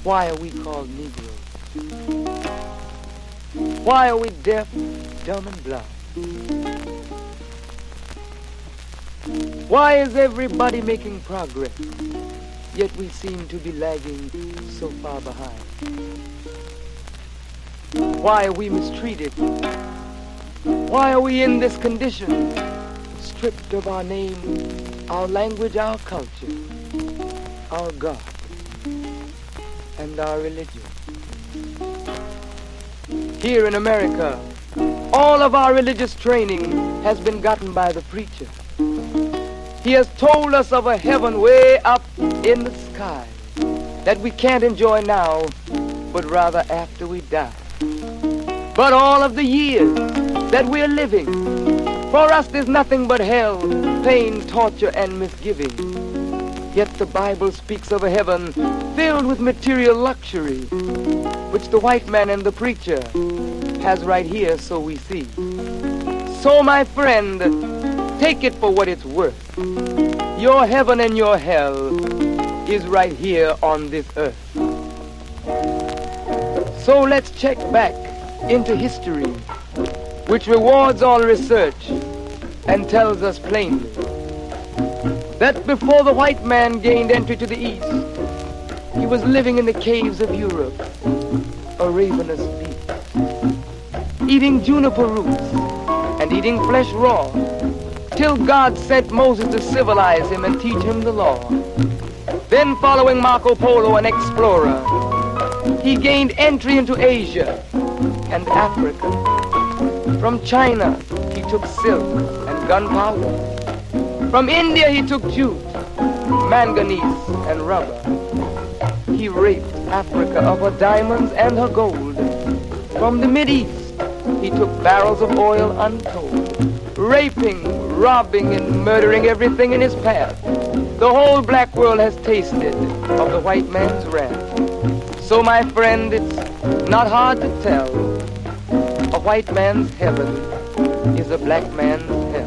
Why are we called Negroes? Why are we deaf, dumb, and blind? Why is everybody making progress, yet we seem to be lagging so far behind? Why are we mistreated? Why are we in this condition, stripped of our name, our language, our culture, our God, and our religion? Here in America, all of our religious training has been gotten by the preacher. He has told us of a heaven way up in the sky that we can't enjoy now, but rather after we die. But all of the years that we're living, for us there's nothing but hell, pain, torture, and misgiving. Yet the Bible speaks of a heaven filled with material luxury, which the white man and the preacher has right here, so we see. So my friend, take it for what it's worth. Your heaven and your hell is right here on this earth. So let's check back into history, which rewards all research and tells us plainly that before the white man gained entry to the East, he was living in the caves of Europe, a ravenous beast, eating juniper roots and eating flesh raw, till God sent Moses to civilize him and teach him the law. Then, following Marco Polo, an explorer, he gained entry into Asia and Africa. From China, he took silk and gunpowder. From India, he took jute, manganese, and rubber. He raped Africa of her diamonds and her gold. From the Mideast, he took barrels of oil untold, raping, robbing, and murdering everything in his path. The whole black world has tasted of the white man's wrath. So, my friend, it's not hard to tell. A white man's heaven is a black man's hell.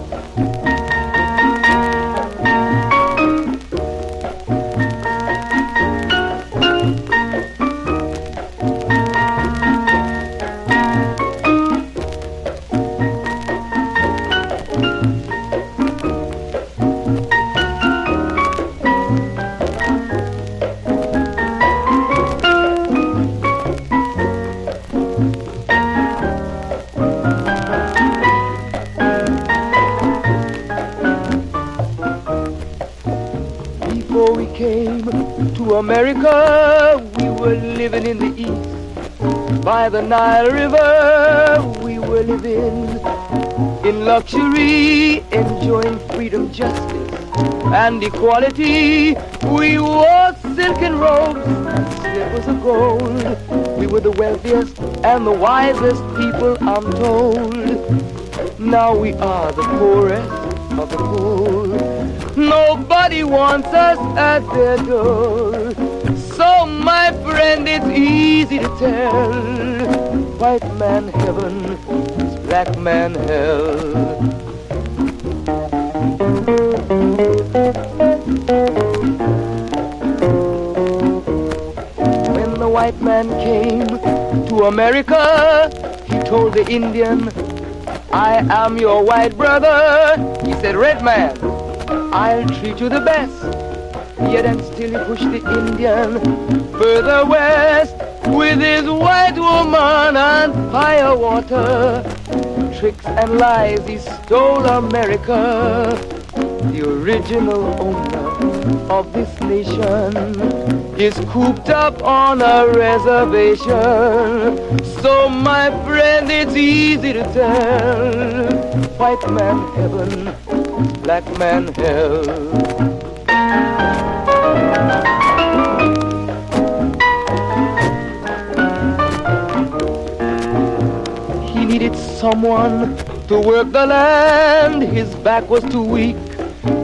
America, we were living in the East. By the Nile River, we were living in luxury, enjoying freedom, justice, and equality. We wore silken robes and slippers of gold. We were the wealthiest and the wisest people, I'm told. Now we are the poorest of the poor. Nobody wants us at their door. So, my friend, it's easy to tell. White man heaven is black man hell. When the white man came to America, he told the Indian, I am your white brother. He said, red man, I'll treat you the best. Yet and still he pushed the Indian further west with his white woman and fire water. Tricks and lies, he stole America. The original owner of this nation is cooped up on a reservation. So, my friend, it's easy to tell. White man heaven, black man hell. He needed someone to work the land. His back was too weak.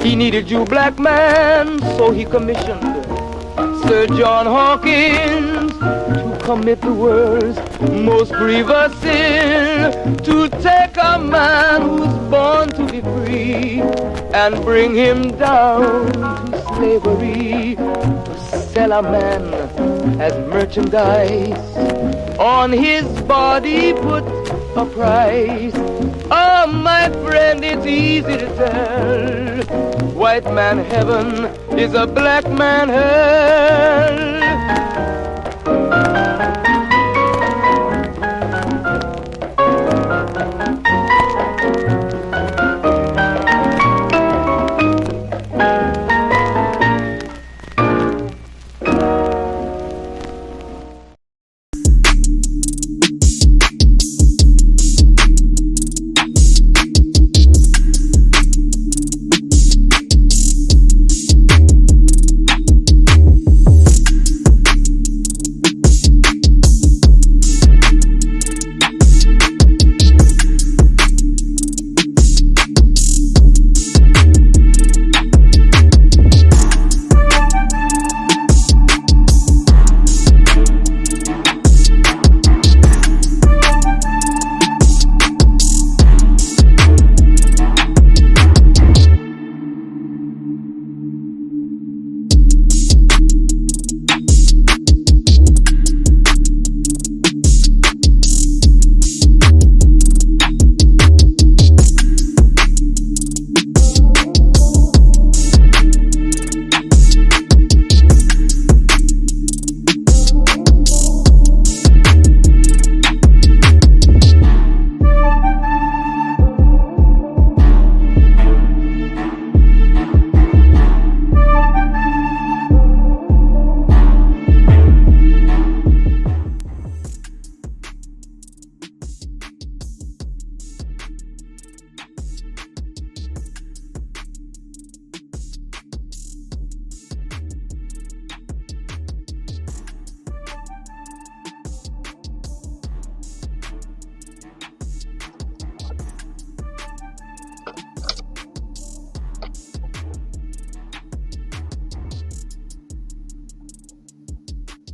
He needed you, black man, so he commissioned Sir John Hawkins to commit the world's most grievous sin, to take a man who's born to be free and bring him down to slavery, to sell a man as merchandise. On his body put a price. Oh, my friend, it's easy to tell. White man heaven is a black man hell.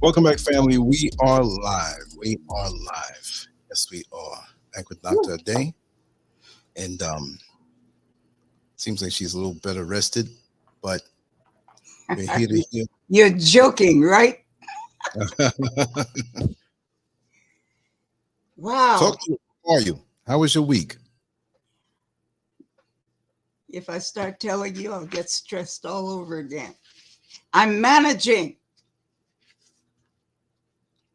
Welcome back, family. We are live. We are live. Yes, we are. Back with Dr. Ade. And seems like she's a little better rested, but we're here to hear. You're joking, right? Wow. Talk to you. How are you? How was your week? If I start telling you, I'll get stressed all over again. I'm managing,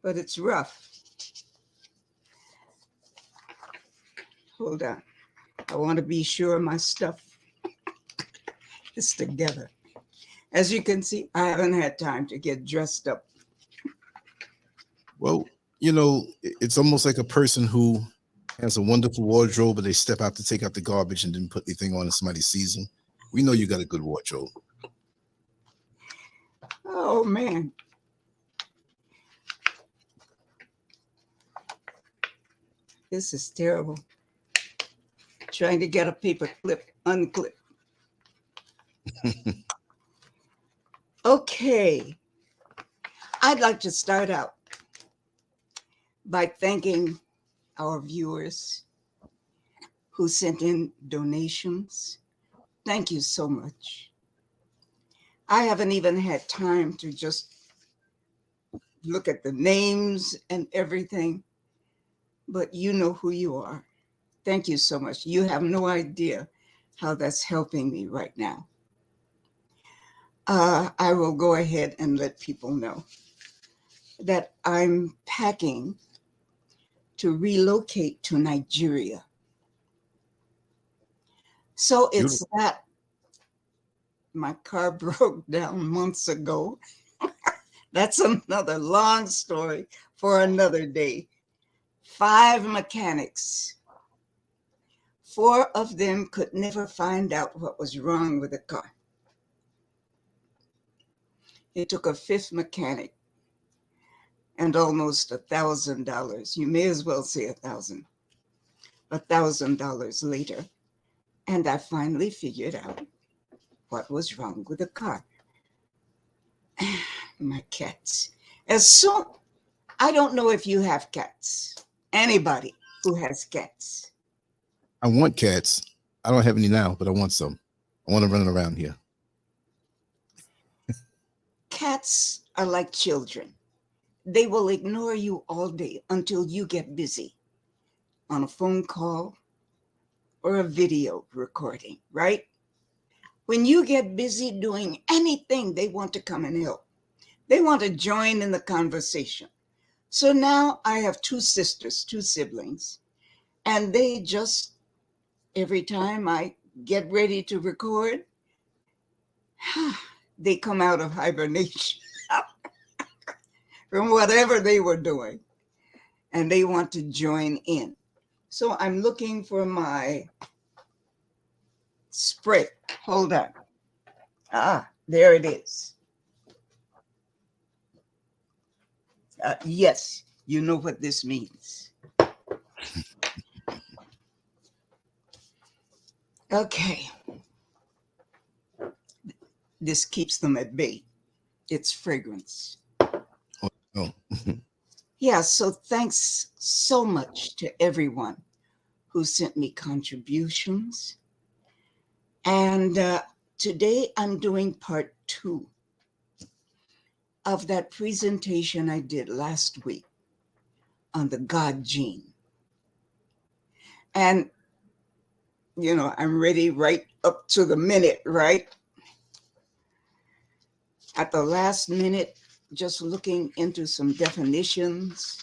but it's rough. Hold on. I want to be sure my stuff is together. As you can see, I haven't had time to get dressed up. Well, you know, it's almost like a person who has a wonderful wardrobe, but they step out to take out the garbage and didn't put anything on and somebody sees them. We know you got a good wardrobe. Oh, man. This is terrible. Trying to get a paper clip, unclip. Okay. I'd like to start out by thanking our viewers who sent in donations. Thank you so much. I haven't even had time to just look at the names and everything, but you know who you are. Thank you so much. You have no idea how that's helping me right now. I will go ahead and let people know that I'm packing to relocate to Nigeria. So it's that my car broke down months ago. That's another long story for another day. 5 mechanics. 4 of them could never find out what was wrong with the car. It took a 5th mechanic and almost $1,000. You may as well say $1,000. $1,000 later, and I finally figured out what was wrong with the car. My cats. I don't know if you have cats. Anybody who has cats. I want cats. I don't have any now, but I want some. I want to run around here. Cats are like children. they will ignore you all day until you get busy on a phone call or a video recording, right? When you get busy doing anything, they want to come and help. They want to join in the conversation. So now I have two sisters, two siblings, and they just, every time I get ready to record, they come out of hibernation from whatever they were doing, and they want to join in. So I'm looking for my spray. Hold on. There it is. Yes, you know what this means. Okay. This keeps them at bay. It's fragrance. Oh. Yeah, so thanks so much to everyone who sent me contributions. And today I'm doing part 2 of that presentation I did last week on the God gene. And, you know, I'm ready right up to the minute, right? At the last minute, just looking into some definitions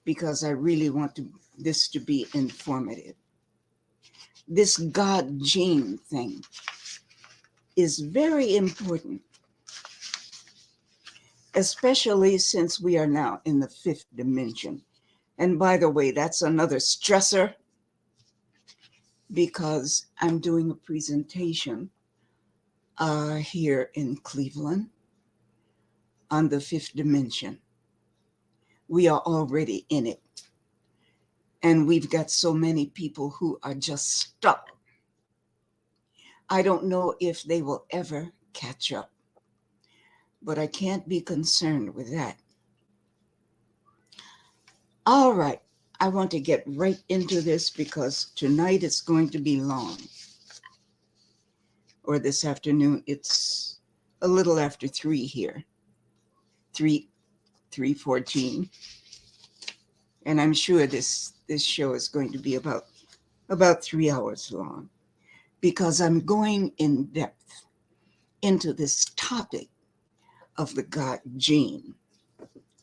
because I really want this to be informative. This God gene thing is very important, especially since we are now in the 5th dimension. And by the way, that's another stressor because I'm doing a presentation here in Cleveland on the 5th dimension. We are already in it. And we've got so many people who are just stuck. I don't know if they will ever catch up, but I can't be concerned with that. All right, I want to get right into this because tonight it's going to be long. Or this afternoon, it's a little after 3 here, 3:14. And I'm sure this show is going to be about 3 hours long because I'm going in depth into this topic of the God gene.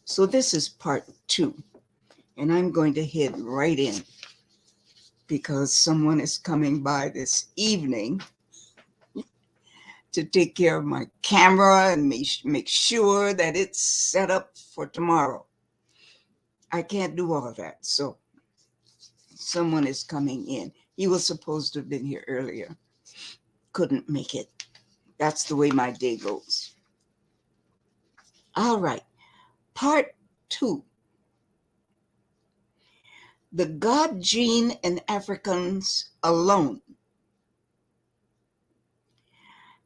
So this is part 2, and I'm going to head right in because someone is coming by this evening to take care of my camera and make sure that it's set up for tomorrow. I can't do all of that, so someone is coming in. He was supposed to have been here earlier. Couldn't make it. That's the way my day goes. All right, part 2. The God gene in Africans alone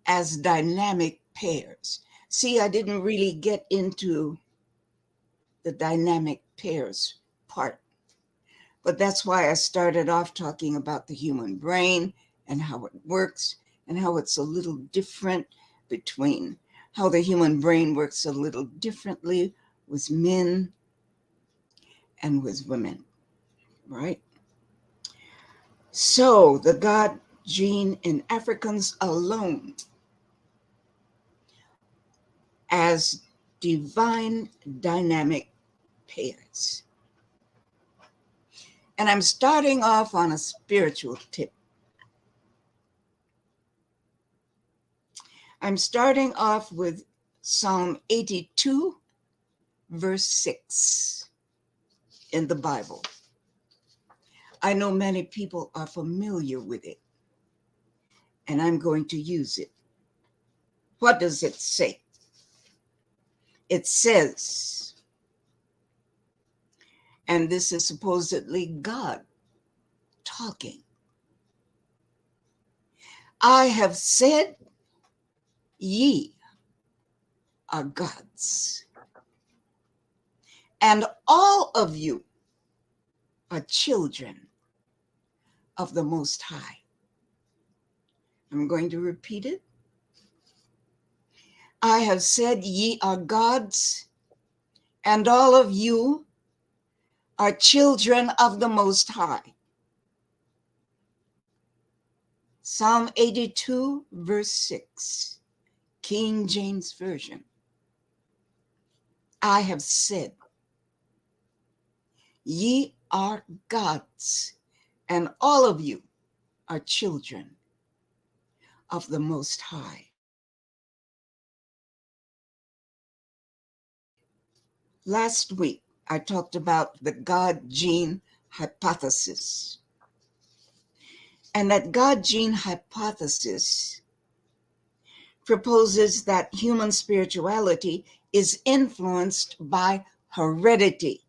as dynamic pairs. See, I didn't really get into the dynamic pairs part, but that's why I started off talking about the human brain and how it works and how it's a little different between how the human brain works a little differently with men and with women, right? So the God gene in Africans alone as divine dynamic pairs. And I'm starting off on a spiritual tip. I'm starting off with Psalm 82, verse 6 in the Bible. I know many people are familiar with it, and I'm going to use it. What does it say? It says, and this is supposedly God talking, I have said, ye are gods, and all of you are children of the Most High. I'm going to repeat it. I have said, ye are gods, and all of you are children of the Most High. Psalm 82, verse 6, King James Version. I have said, ye are gods, and all of you are children of the Most High. Last week, I talked about the God gene hypothesis. And that God gene hypothesis proposes that human spirituality is influenced by heredity.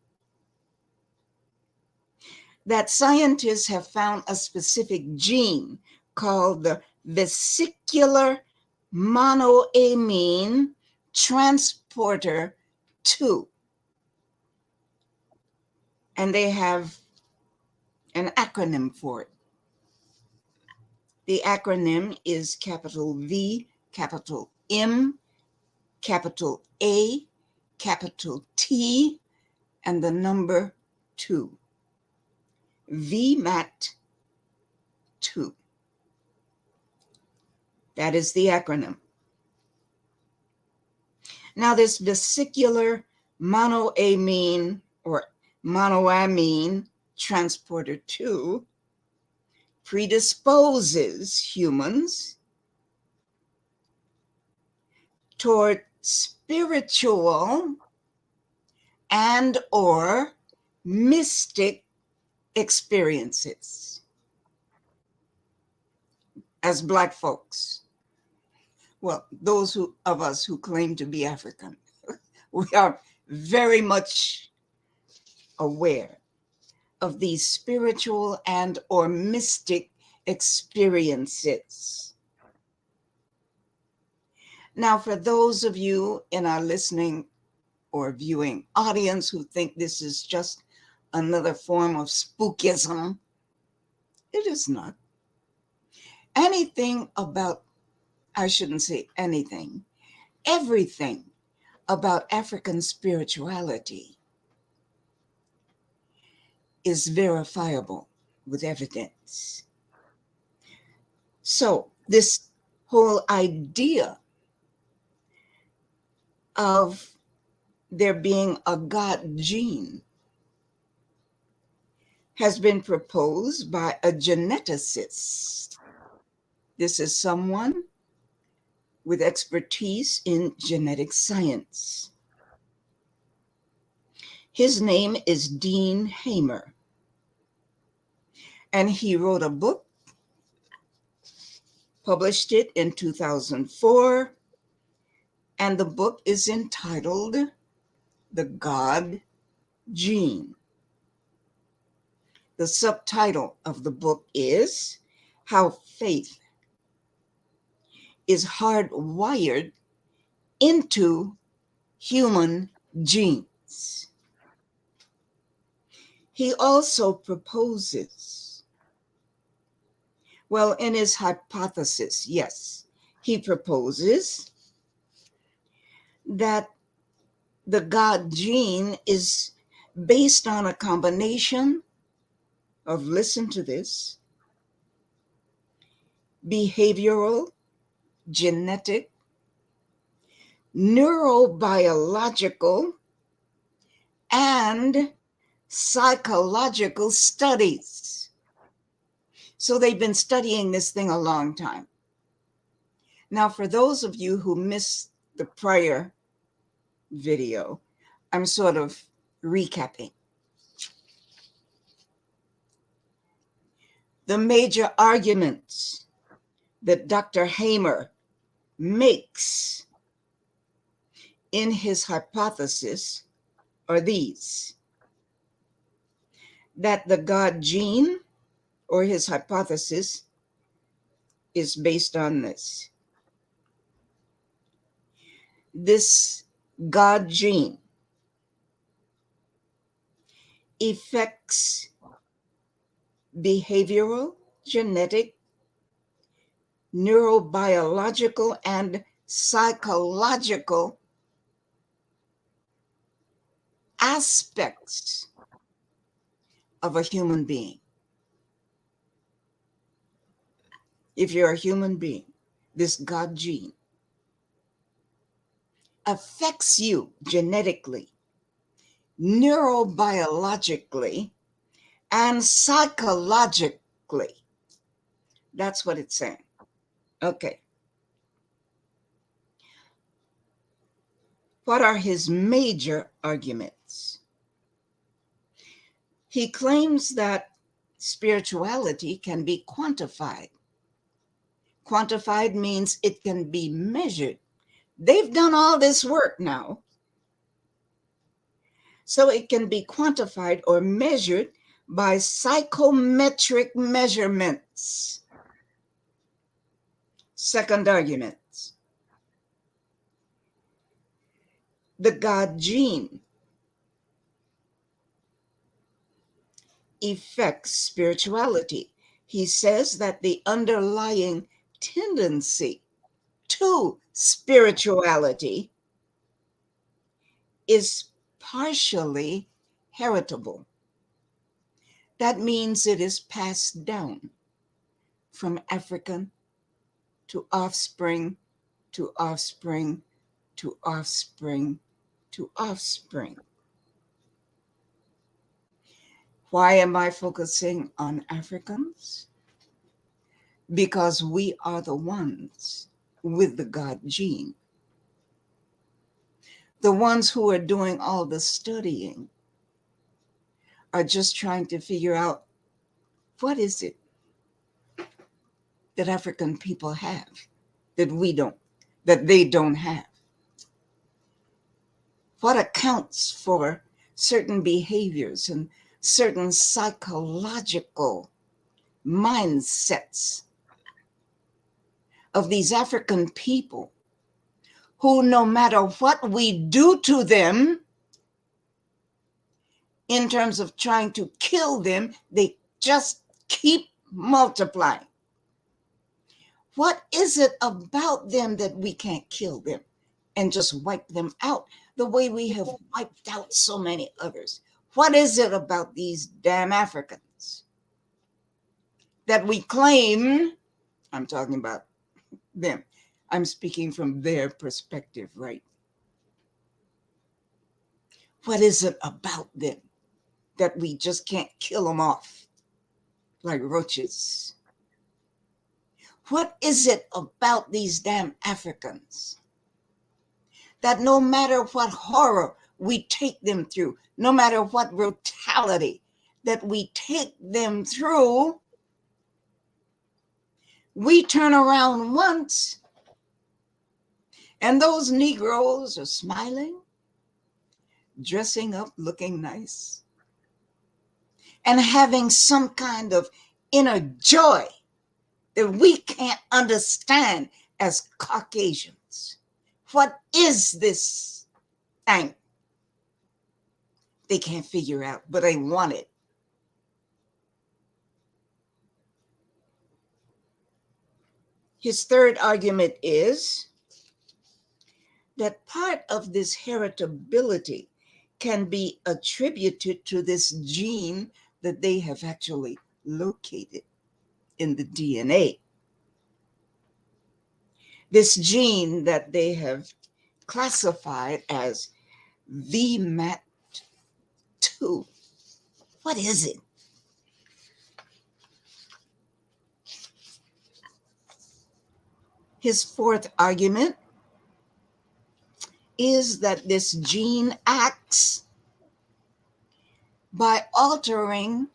That scientists have found a specific gene called the vesicular monoamine transporter 2. And they have an acronym for it. The acronym is capital V, capital M, capital A, capital T, and the number 2. VMAT 2. That is the acronym. Now, this vesicular monoamine or monoamine transporter 2 predisposes humans toward spiritual and or mystic experiences as Black folks. Well, those of us who claim to be African, we are very much aware of these spiritual and or mystic experiences. Now, for those of you in our listening or viewing audience who think this is just another form of spookism, it is not. Anything about, I shouldn't say anything, everything about African spirituality is verifiable with evidence. So this whole idea of there being a God gene has been proposed by a geneticist. This is someone with expertise in genetic science. His name is Dean Hamer, and he wrote a book, published it in 2004, and the book is entitled The God Gene. The subtitle of the book is How Faith is Hardwired into Human Genes. He also proposes, well, in his hypothesis, yes, he proposes that the God gene is based on a combination of, listen to this, behavioral, genetic, neurobiological, and psychological studies. So they've been studying this thing a long time. Now, for those of you who missed the prior video, I'm sort of recapping. The major arguments that Dr. Hamer makes in his hypothesis are these: that the God gene, or his hypothesis, is based on this. This God gene affects behavioral, genetic, neurobiological, and psychological aspects of a human being. If you're a human being, this God gene affects you genetically, neurobiologically, and psychologically. That's what it's saying. Okay. What are his major arguments? He claims that spirituality can be quantified. Quantified means it can be measured. They've done all this work now. So it can be quantified or measured by psychometric measurements. Second argument, the God gene affects spirituality. He says that the underlying tendency to spirituality is partially heritable. That means it is passed down from African to offspring to offspring to offspring to offspring. Why am I focusing on Africans? Because we are the ones with the God gene. The ones who are doing all the studying are just trying to figure out, what is it that African people have that we don't, that they don't have? What accounts for certain behaviors and certain psychological mindsets of these African people who, no matter what we do to them in terms of trying to kill them, they just keep multiplying. What is it about them that we can't kill them and just wipe them out the way we have wiped out so many others? What is it about these damn Africans that we claim? I'm talking about them. I'm speaking from their perspective, right? What is it about them that we just can't kill them off like roaches? What is it about these damn Africans that no matter what horror we take them through, no matter what brutality that we take them through, we turn around once and those Negroes are smiling, dressing up, looking nice, and having some kind of inner joy that we can't understand as Caucasians. What is this thing? They can't figure out, but they want it. His third argument is that part of this heritability can be attributed to this gene that they have actually located in the DNA. This gene that they have classified as VMAT2. What is it? His fourth argument is that this gene acts by altering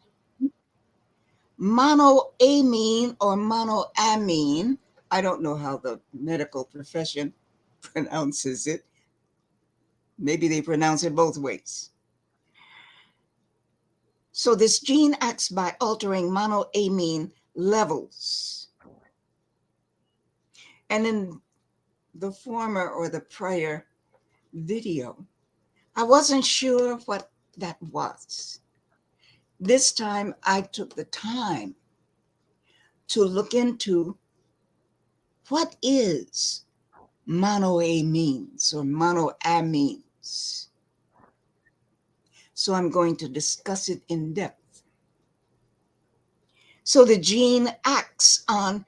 monoamine or monoamine. I don't know how the medical profession pronounces it. Maybe they pronounce it both ways. So this gene acts by altering monoamine levels. And in the former or the prior video, I wasn't sure what that was. This time I took the time to look into what is monoamines or monoamines. So I'm going to discuss it in depth. So the gene acts on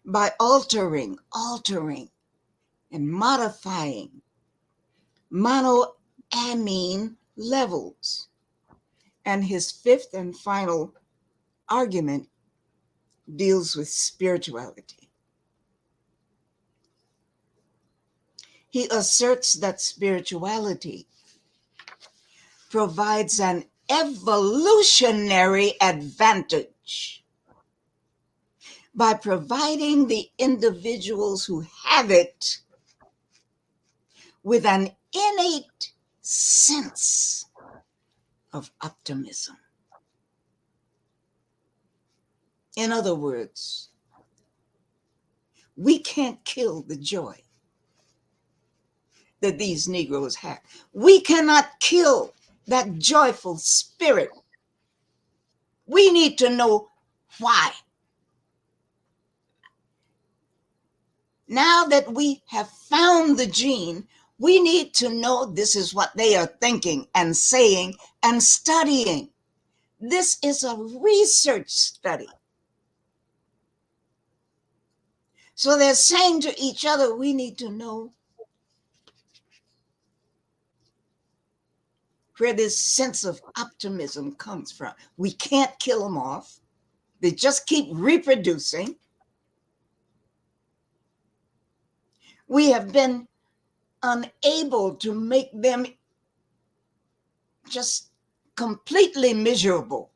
by altering and modifying monoamine levels. And his fifth and final argument deals with spirituality. He asserts that spirituality provides an evolutionary advantage by providing the individuals who have it with an innate sense of optimism. In other words, we can't kill the joy that these Negroes have. We cannot kill that joyful spirit. We need to know why. Now that we have found the gene, we need to know this is what they are thinking and saying and studying. This is a research study. So they're saying to each other, we need to know where this sense of optimism comes from. We can't kill them off. They just keep reproducing. We have been unable to make them just completely miserable,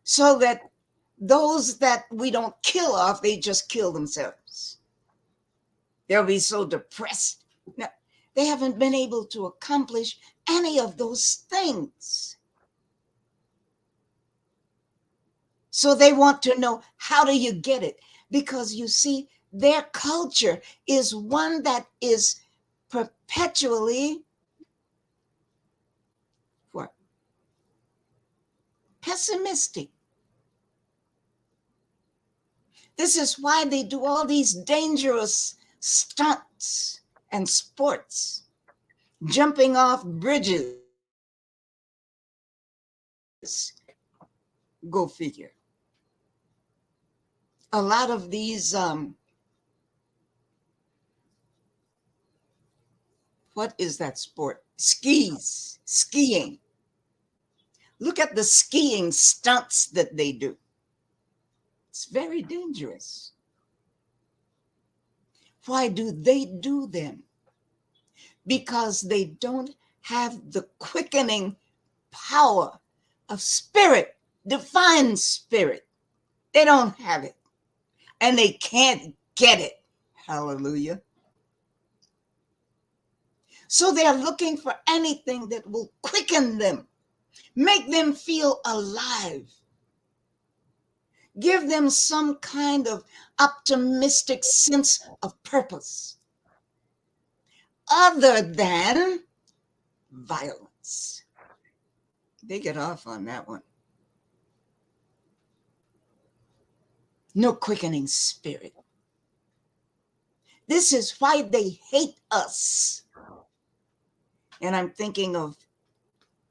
so that those that we don't kill off, they just kill themselves. They'll be so depressed. Now, they haven't been able to accomplish any of those things. So they want to know, how do you get it? Because you see, their culture is one that is perpetually what? Pessimistic. This is why they do all these dangerous stunts and sports, jumping off bridges. Go figure. A lot of these, what is that sport? Skiing. Look at the skiing stunts that they do. It's very dangerous. Why do they do them? Because they don't have the quickening power of spirit, divine spirit. They don't have it, and they can't get it. Hallelujah. So they're looking for anything that will quicken them, make them feel alive, give them some kind of optimistic sense of purpose other than violence. They get off on that one. No quickening spirit. This is why they hate us. And I'm thinking of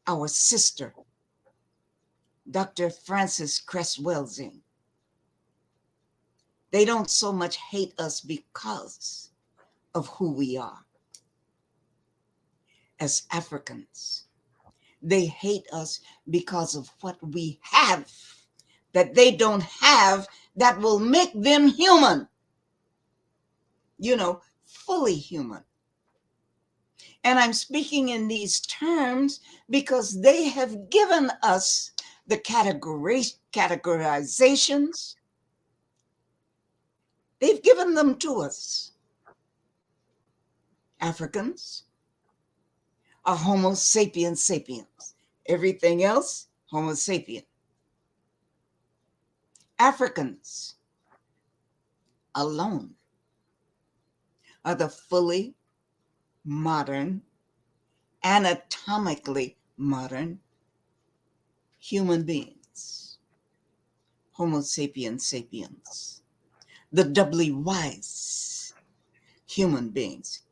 our sister, Dr. Frances Cress Welsing. They don't so much hate us because of who we are as Africans. They hate us because of what we have that they don't have that will make them human. You know, fully human. And I'm speaking in these terms because they have given us the categorizations. They've given them to us. Africans are Homo sapiens sapiens. Everything else, Homo sapien. Africans alone are the fully modern, anatomically modern human beings. Homo sapiens sapiens. The doubly wise, human beings.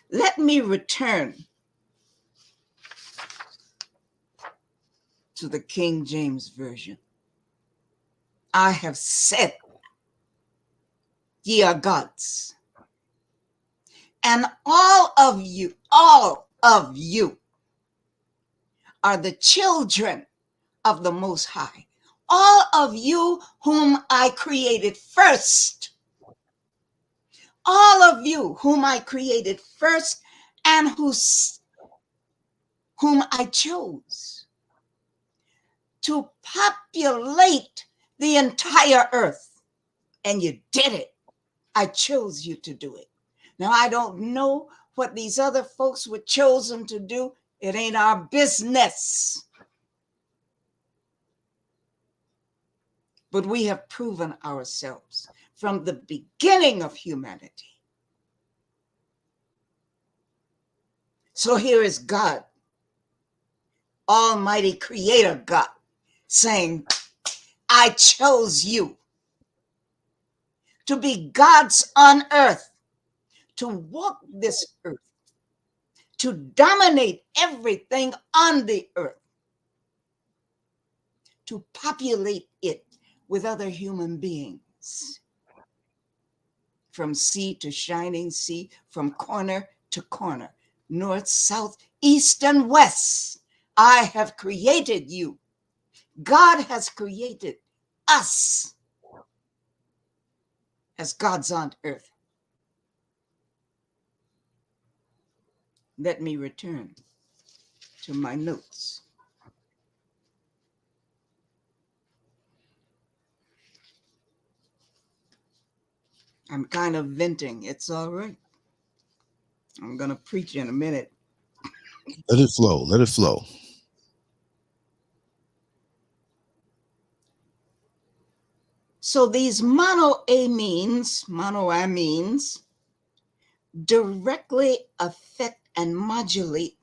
Let me return to the King James Version. I have said, ye are gods, and all of you are the children of the Most High. All of you whom I created first. All of you whom I created first and whom I chose to populate the entire earth. And you did it. I chose you to do it. Now, I don't know what these other folks were chosen to do. It ain't our business. But we have proven ourselves from the beginning of humanity. So here is God, Almighty Creator God, saying, I chose you to be gods on earth, to walk this earth, to dominate everything on the earth, to populate it with other human beings, from sea to shining sea, from corner to corner, north, south, east, and west. I have created you. God has created us as gods on earth. Let me return to my notes. I'm kind of venting. It's all right. I'm going to preach in a minute. Let it flow. Let it flow. So these monoamines directly affect and modulate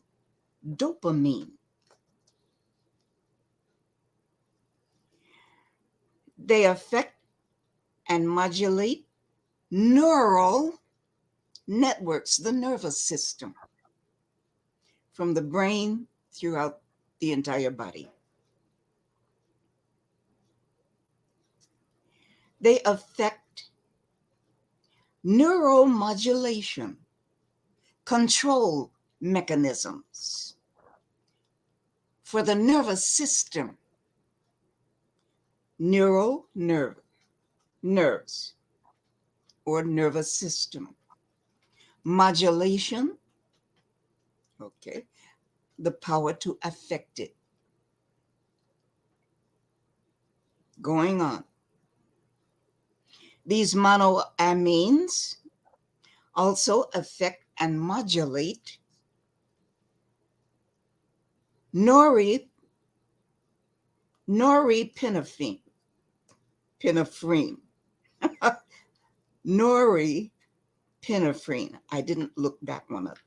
dopamine. They affect and modulate neural networks, the nervous system, from the brain throughout the entire body. They affect neuromodulation, control mechanisms for the nervous system, nerves, or nervous system. Modulation, okay, the power to affect it. Going on. These monoamines also affect and modulate norepinephrine. Norepinephrine. I didn't look that one up.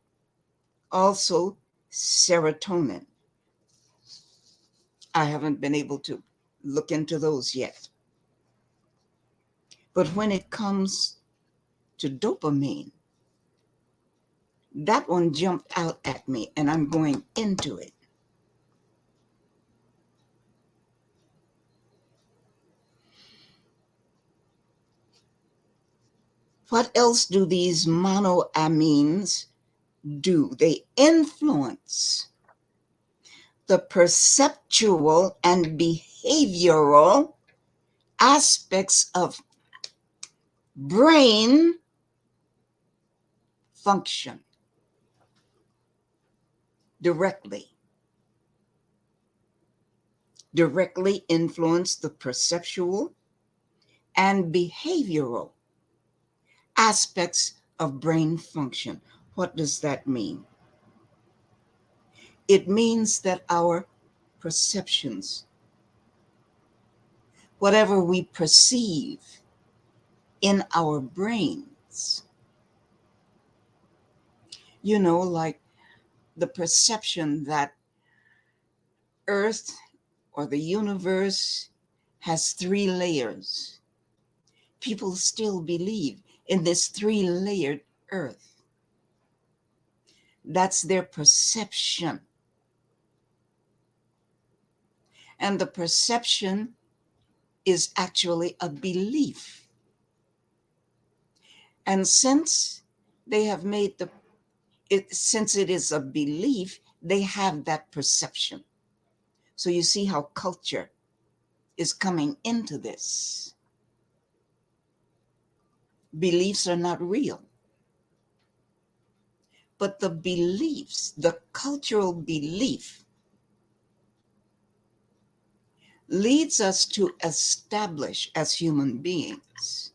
Also, serotonin. I haven't been able to look into those yet. But when it comes to dopamine, that one jumped out at me, and I'm going into it. What else do these monoamines do? They influence the perceptual and behavioral aspects of brain function directly influence the perceptual and behavioral aspects of brain function. What does that mean? It means that our perceptions, whatever we perceive in our brains, you know, like the perception that Earth or the universe has 3 layers. People still believe in this three-layered earth. That's their perception. And the perception is actually a belief. And since they have made since it is a belief, they have that perception. So you see how culture is coming into this. Beliefs are not real. But the beliefs, the cultural belief, leads us to establish as human beings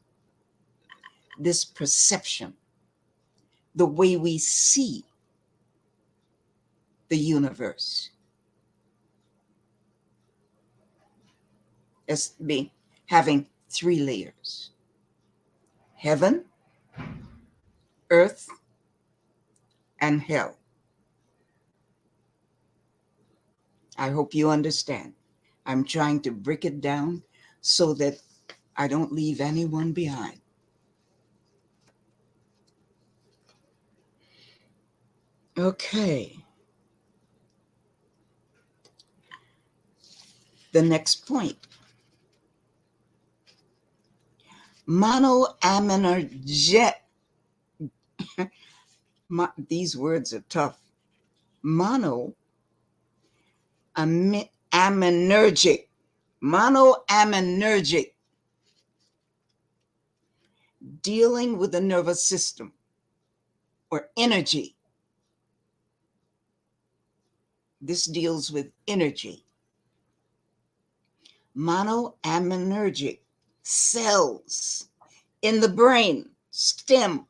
this perception, the way we see the universe as having three layers: heaven, earth, and hell. I hope you understand. I'm trying to break it down so that I don't leave anyone behind. Okay. The next point. Monoaminergic. These words are tough. Monoaminergic. Monoaminergic. Dealing with the nervous system or energy. This deals with energy. Monoaminergic cells in the brain stem.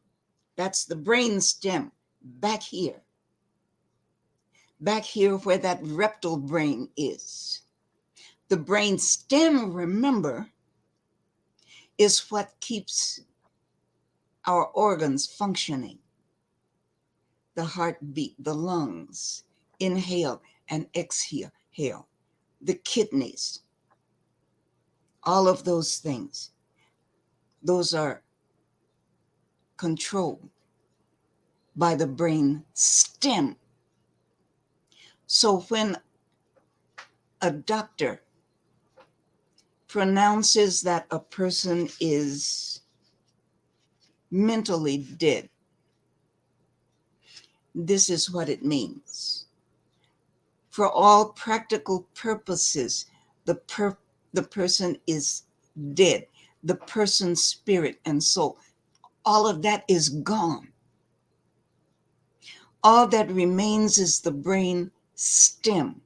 That's the brain stem back here. Back here where that reptile brain is. The brain stem, remember, is what keeps our organs functioning. The heartbeat, the lungs, inhale and exhale, the kidneys, all of those things. Those are controlled by the brain stem. So when a doctor pronounces that a person is mentally dead, this is what it means. For all practical purposes, the person is dead. The person's spirit and soul, all of that is gone. All that remains is the brain stem.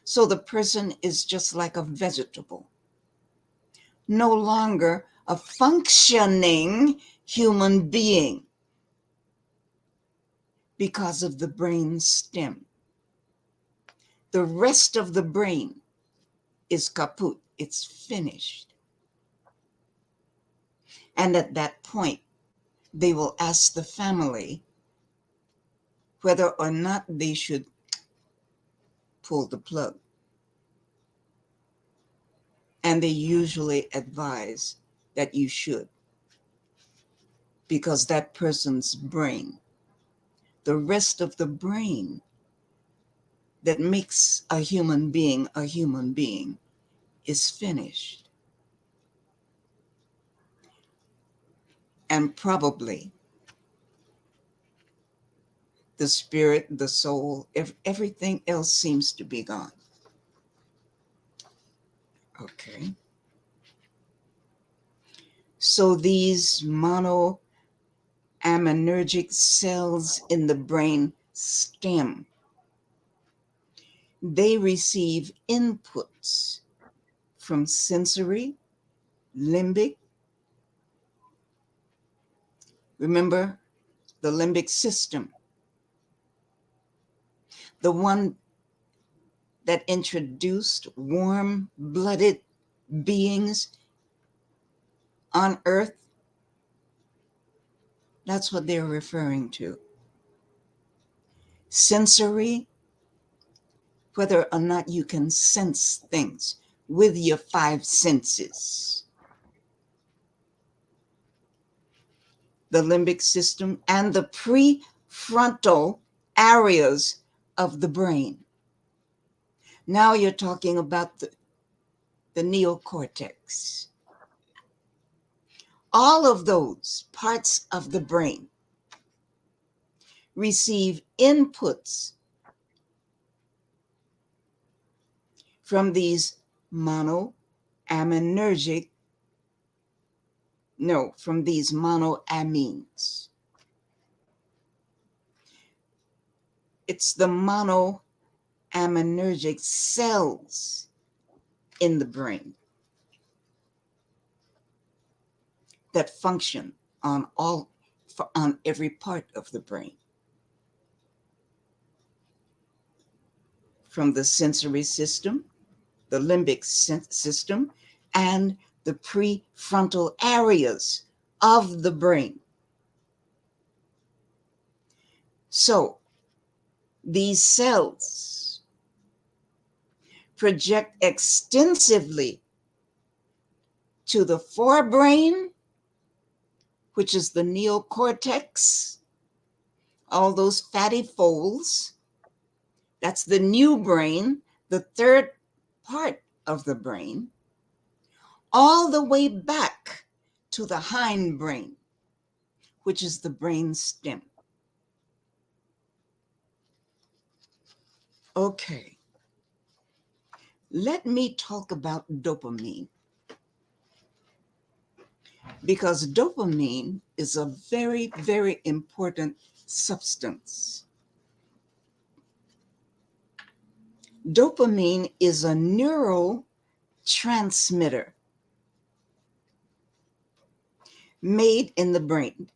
So the person is just like a vegetable, no longer a functioning human being because of the brain stem. The rest of the brain is kaput, it's finished. And at that point, they will ask the family whether or not they should pull the plug. And they usually advise that you should, because that person's brain, the rest of the brain that makes a human being, is finished. And probably the spirit, the soul, everything else seems to be gone. Okay. So these monoaminergic cells in the brain stem, they receive inputs from sensory, limbic. Remember the limbic system, the one that introduced warm-blooded beings on Earth. That's what they're referring to. Sensory, whether or not you can sense things with your five senses. the limbic system, and the prefrontal areas of the brain. Now you're talking about the neocortex. All of those parts of the brain receive inputs from these monoaminergic, from these monoamines. It's the monoaminergic cells in the brain that function on every part of the brain. From the sensory system, the limbic system, and the prefrontal areas of the brain. So these cells project extensively to the forebrain, which is the neocortex, all those fatty folds. That's the new brain, the third part of the brain, all the way back to the hindbrain, which is the brain stem. Okay, let me talk about dopamine, because dopamine is a very, very important substance. Dopamine is a neurotransmitter made in the brain.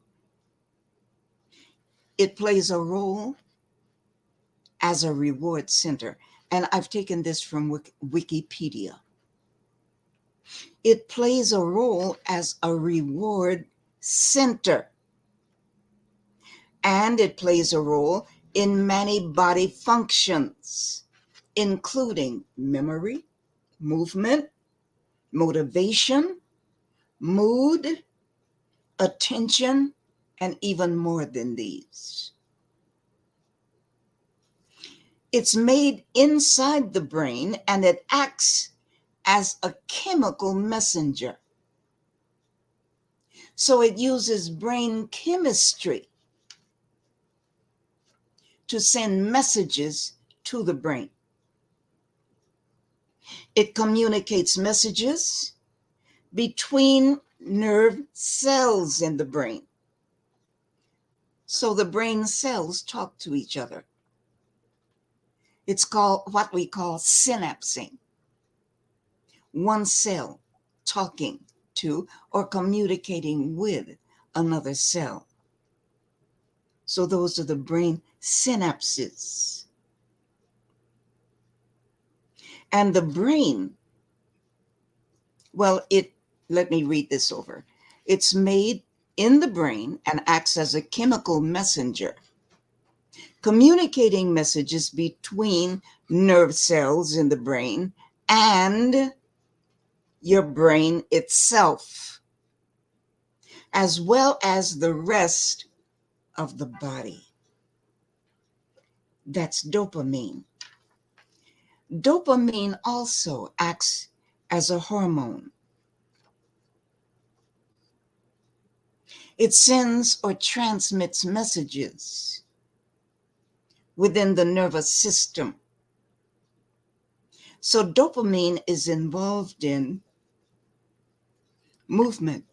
It plays a role as a reward center. And I've taken this from Wikipedia. It plays a role as a reward center. And it plays a role in many body functions, including memory, movement, motivation, mood, attention, and even more than these. It's made inside the brain, and it acts as a chemical messenger. So it uses brain chemistry to send messages to the brain. It communicates messages between nerve cells in the brain. So the brain cells talk to each other. It's called what we call synapsing. One cell talking to or communicating with another cell. So those are the brain synapses. And the brain, let me read this over. It's made in the brain and acts as a chemical messenger, communicating messages between nerve cells in the brain and your brain itself, as well as the rest of the body. That's dopamine. Dopamine also acts as a hormone. It sends or transmits messages within the nervous system. So dopamine is involved in movement,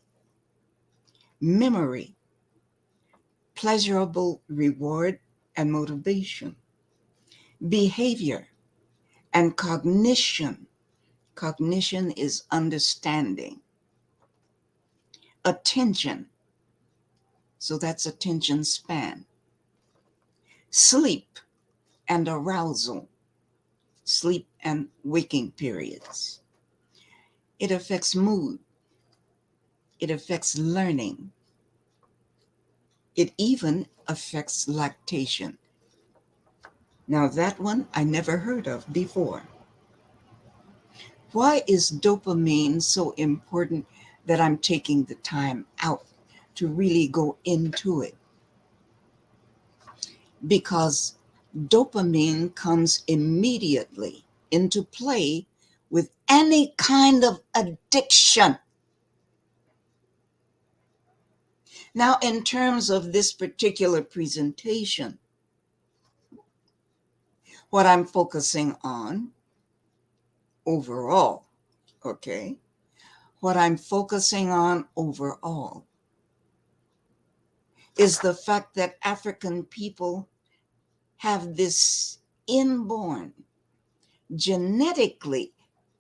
memory, pleasurable reward and motivation, behavior, and cognition. Cognition is understanding. Attention, so that's attention span. Sleep and arousal, sleep and waking periods. It affects mood. It affects learning. It even affects lactation. Now that one I never heard of before. Why is dopamine so important that I'm taking the time out to really go into it, because dopamine comes immediately into play with any kind of addiction. Now, in terms of this particular presentation, what I'm focusing on overall, okay, what I'm focusing on overall is the fact that African people have this inborn, genetically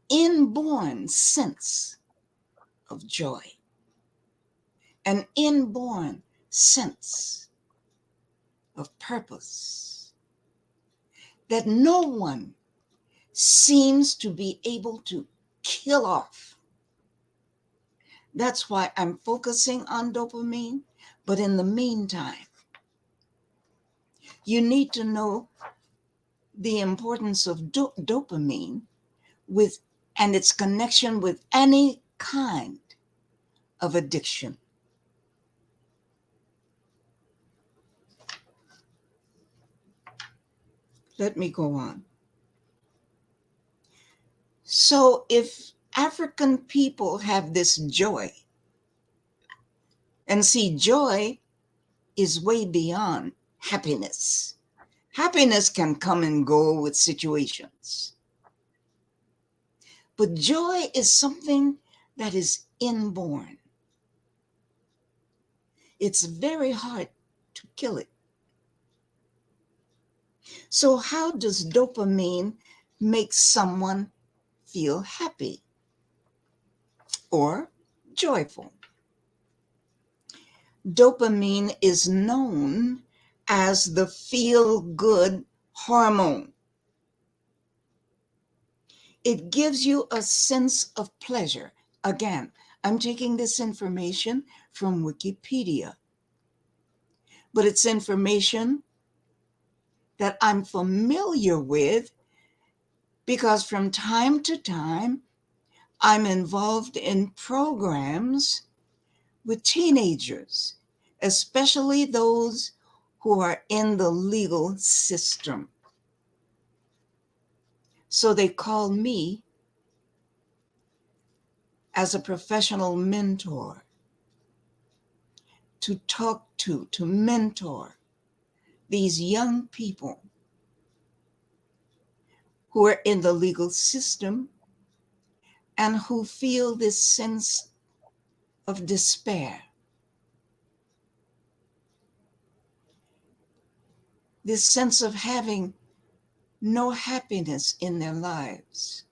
inborn sense of joy, an inborn sense of purpose that no one seems to be able to kill off. That's why I'm focusing on dopamine. But in the meantime, you need to know the importance of dopamine with and its connection with any kind of addiction. Let me go on. So if African people have this joy, and see, joy is way beyond happiness. Happiness can come and go with situations. But joy is something that is inborn. It's very hard to kill it. So how does dopamine make someone feel happy or joyful? Dopamine is known as the feel-good hormone. It gives you a sense of pleasure. Again, I'm taking this information from Wikipedia, but it's information that I'm familiar with because from time to time, I'm involved in programs with teenagers, especially those who are in the legal system. So they call me as a professional mentor to talk to mentor these young people who are in the legal system and who feel this sense of despair, this sense of having no happiness in their lives.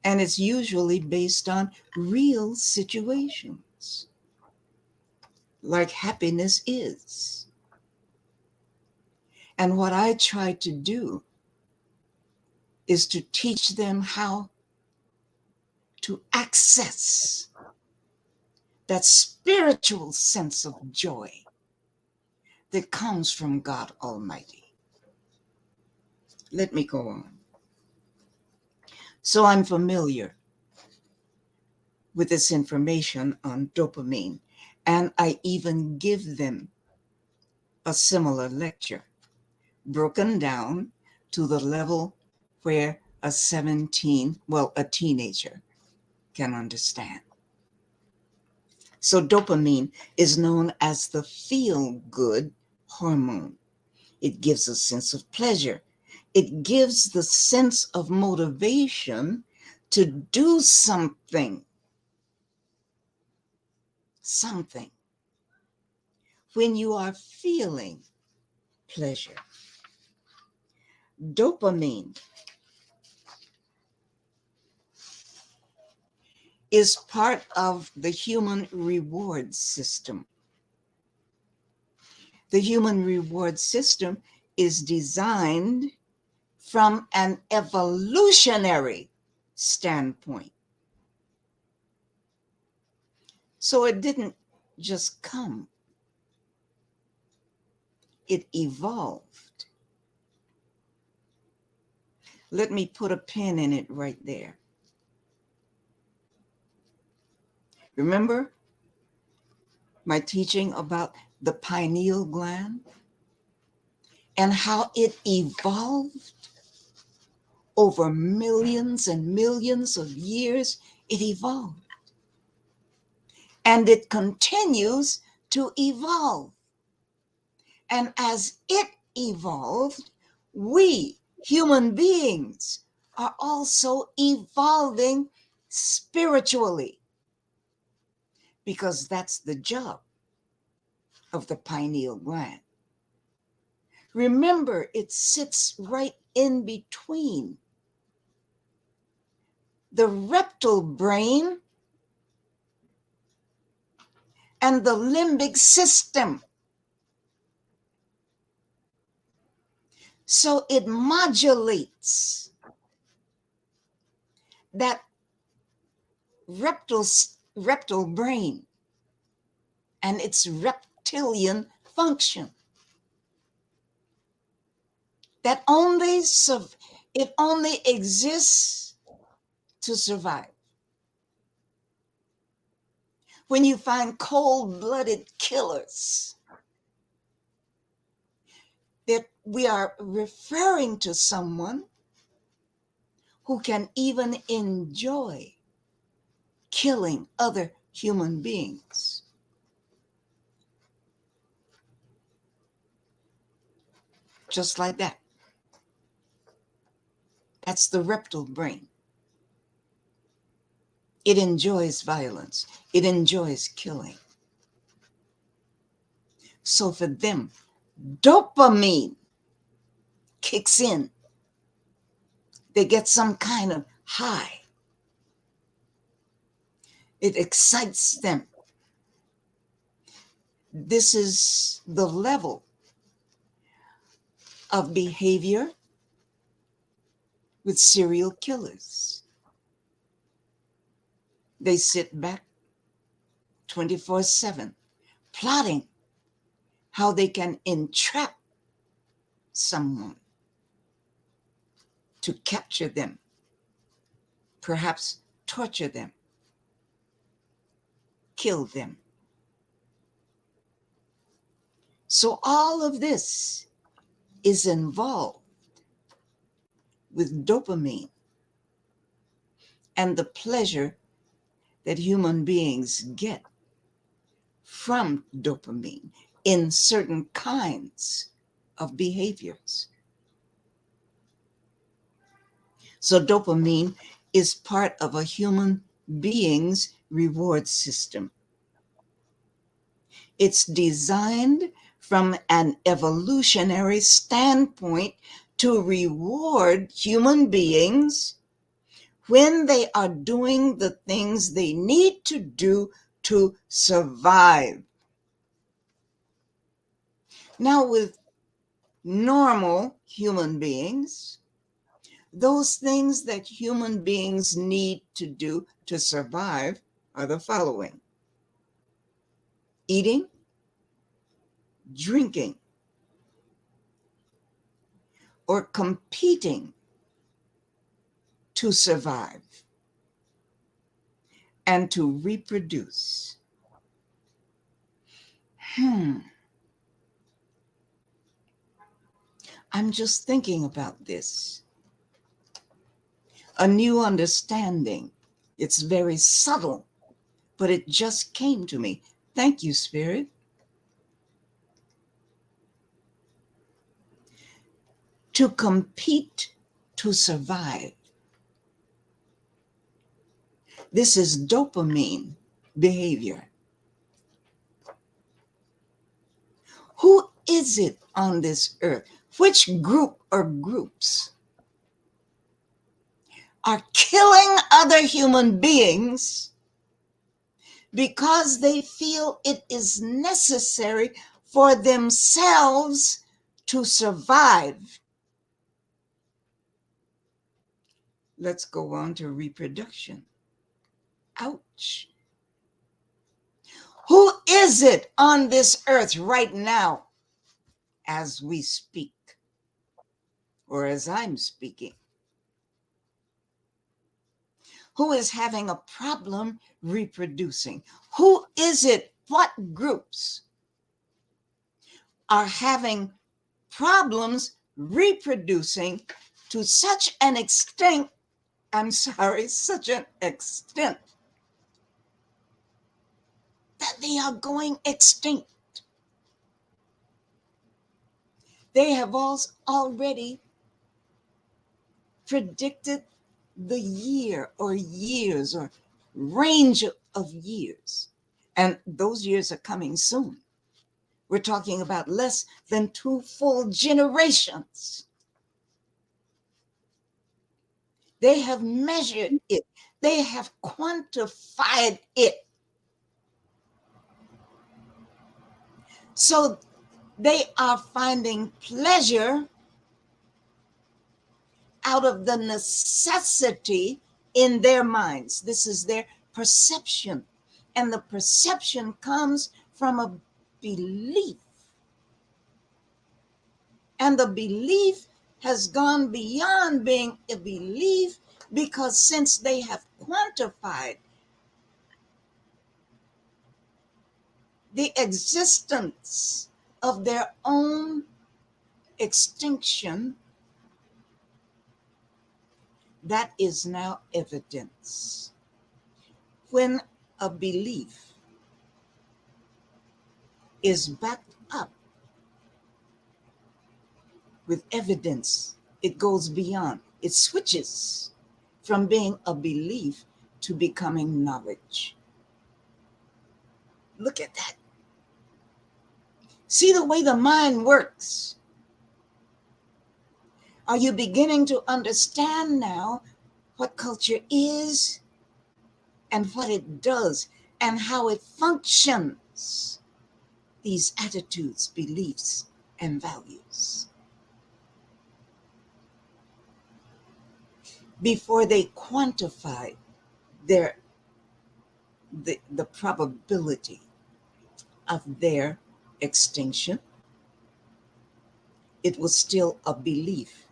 And it's usually based on real situations, like happiness is. And what I try to do is to teach them how to access that spiritual sense of joy that comes from God Almighty. Let me go on. So I'm familiar with this information on dopamine, and I even give them a similar lecture, broken down to the level where a teenager can understand. So dopamine is known as the feel-good hormone. It gives a sense of pleasure. It gives the sense of motivation to do something. When you are feeling pleasure. Dopamine is part of the human reward system. The human reward system is designed from an evolutionary standpoint. So it didn't just come, it evolved. Let me put a pin in it right there. Remember, my teaching about the pineal gland and how it evolved over millions and millions of years. It evolved. And it continues to evolve. And as it evolved, we human beings are also evolving spiritually, because that's the job of the pineal gland. Remember, it sits right in between the reptile brain and the limbic system. So it modulates that reptile brain and its reptilian function. That it only exists to survive. When you find cold-blooded killers, that we are referring to someone who can even enjoy killing other human beings. Just like that. That's the reptile brain. It enjoys violence. It enjoys killing. So for them, dopamine kicks in. They get some kind of high. It excites them. This is the level of behavior with serial killers. They sit back 24/7, plotting how they can entrap someone to capture them, perhaps torture them, kill them. So all of this is involved with dopamine and the pleasure that human beings get from dopamine in certain kinds of behaviors. So dopamine is part of a human being's reward system. It's designed from an evolutionary standpoint to reward human beings when they are doing the things they need to do to survive. Now, with normal human beings, those things that human beings need to do to survive are the following: eating, drinking, or competing to survive, and to reproduce. I'm just thinking about this. A new understanding. It's very subtle, but it just came to me. Thank you, Spirit. To compete to survive. This is dopamine behavior. Who is it on this earth? Which group or groups are killing other human beings because they feel it is necessary for themselves to survive? Let's go on to reproduction. Ouch. Who is it on this earth right now as we speak, or as I'm speaking, who is having a problem reproducing? Who is it what groups are having problems reproducing to such an extent, such an extent that they are going extinct. They have also already predicted the year or years or range of years. And those years are coming soon. We're talking about less than 2 full generations. They have measured it. They have quantified it. So they are finding pleasure out of the necessity in their minds. This is their perception. And the perception comes from a belief. And the belief has gone beyond being a belief, because since they have quantified the existence of their own extinction, that is now evidence. When a belief is backed up with evidence, it goes beyond. It switches from being a belief to becoming knowledge. Look at that. See the way the mind works. Are you beginning to understand now what culture is and what it does and how it functions? These attitudes, beliefs, and values. Before they quantify the probability of their extinction, it was still a belief.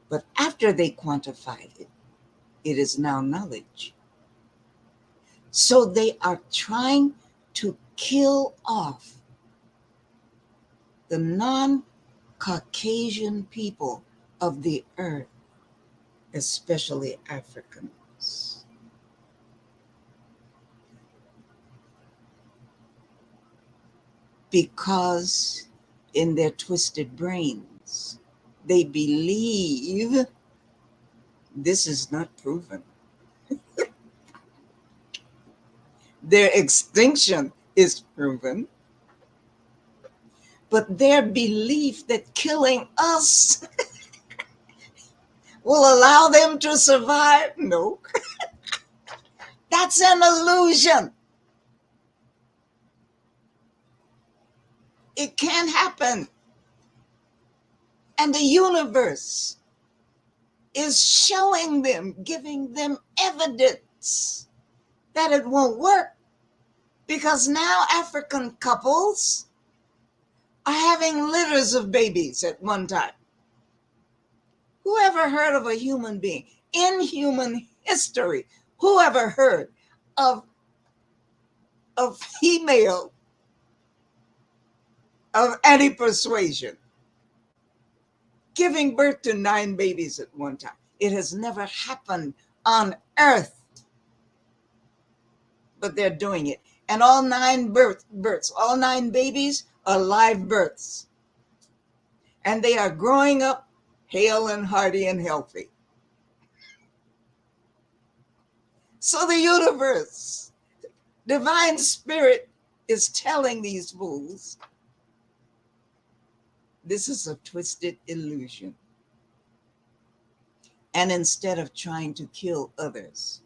But after they quantified it, it is now knowledge. So they are trying to kill off the non-Caucasian people of the earth, especially Africans. Because in their twisted brains, they believe this is not proven. Their extinction is proven, but their belief that killing us will allow them to survive, no. That's an illusion. It can't happen. And the universe is showing them, giving them evidence that it won't work, because now African couples are having litters of babies at one time. Who ever heard of a human being in human history? Who ever heard of a female of any persuasion giving birth to 9 babies at one time? It has never happened on earth, but they're doing it. And all 9 births, all 9 babies are live births. And they are growing up hale and hearty and healthy. So the universe, divine spirit, is telling these fools, this is a twisted illusion. And instead of trying to kill others,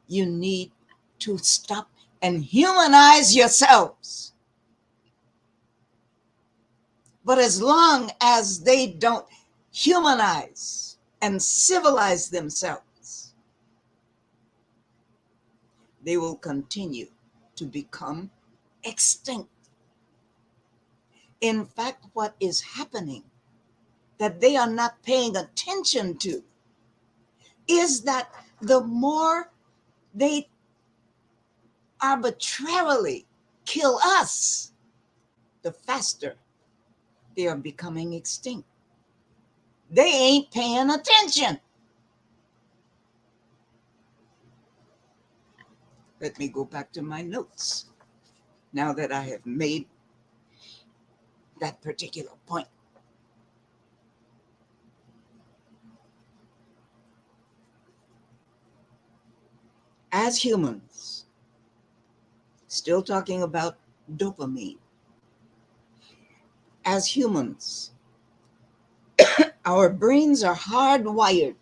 you need to stop and humanize yourselves. But as long as they don't humanize and civilize themselves, they will continue to become extinct. In fact, what is happening that they are not paying attention to is that the more they arbitrarily kill us, the faster they are becoming extinct. They ain't paying attention. Let me go back to my notes now that I have made that particular point. As humans, still talking about dopamine, as humans, our brains are hardwired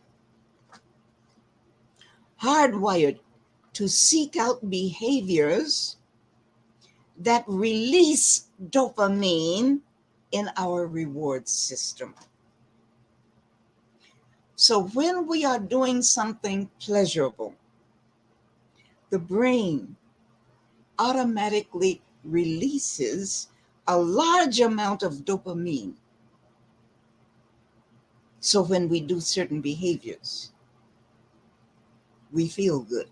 to seek out behaviors that release dopamine in our reward system. So when we are doing something pleasurable, the brain automatically releases a large amount of dopamine. So when we do certain behaviors, we feel good.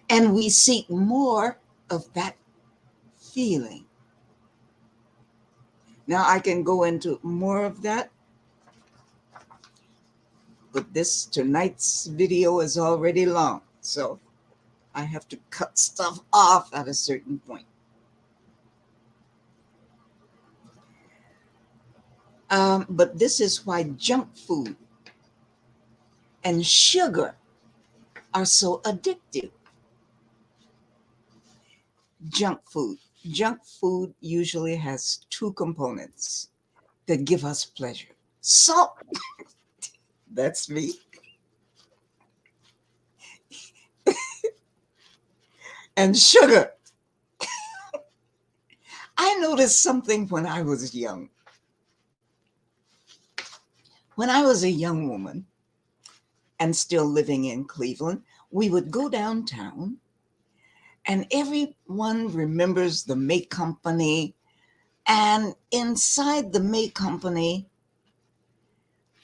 And we seek more of that feeling. Now I can go into more of that, but tonight's video is already long, so I have to cut stuff off at a certain point. But this is why junk food and sugar are so addictive. Junk food usually has two components that give us pleasure. Salt, that's me. And sugar. I noticed something when I was young. When I was a young woman and still living in Cleveland, we would go downtown, and everyone remembers the May Company. And inside the May Company,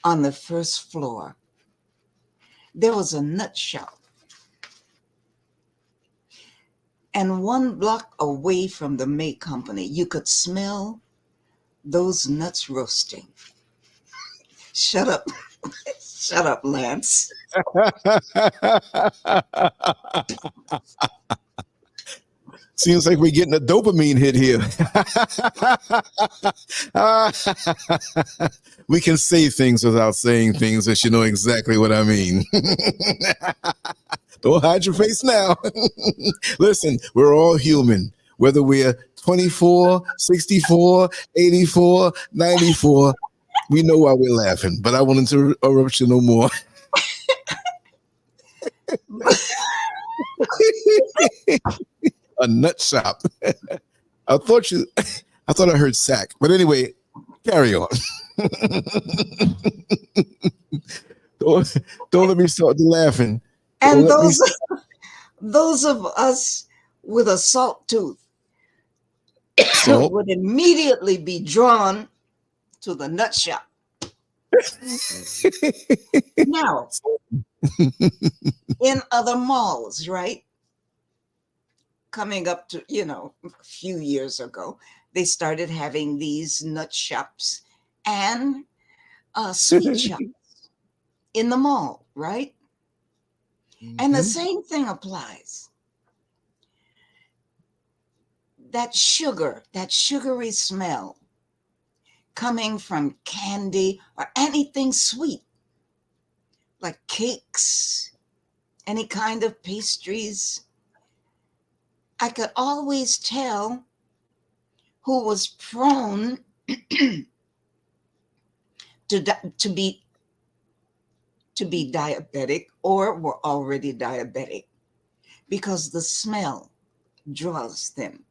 on the first floor, there was a nut shop. And 1 block away from the May Company, you could smell those nuts roasting. Shut up. Shut up, Lance. Seems like we're getting a dopamine hit here. We can say things without saying things, but you know exactly what I mean. Don't hide your face now. Listen, we're all human, whether we're 24, 64, 84, 94. We know why we're laughing, but I wanted to interrupt you no more. A nut shop. I thought I heard sack, but anyway, carry on. Don't let me start laughing. And those of us with a salt tooth would immediately be drawn to the nut shop. Now, in other malls, right? Coming up to, a few years ago, they started having these nut shops and sweet shops in the mall, right? Mm-hmm. And the same thing applies. That sugary smell coming from candy or anything sweet, like cakes, any kind of pastries. I could always tell who was prone to be diabetic or were already diabetic, because the smell draws them.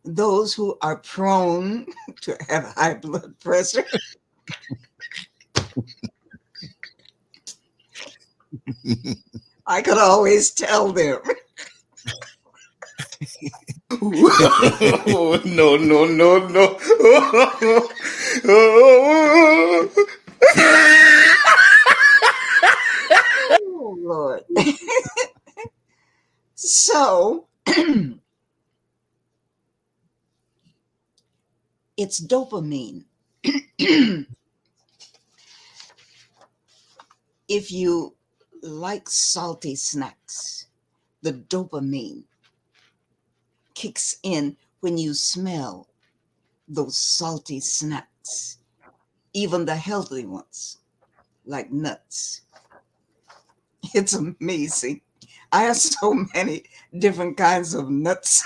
Those who are prone to have high blood pressure I could always tell them. Oh, no. Oh, Lord. So it's dopamine. If you like salty snacks, the dopamine kicks in when you smell those salty snacks, even the healthy ones, like nuts. It's amazing. I have so many different kinds of nuts.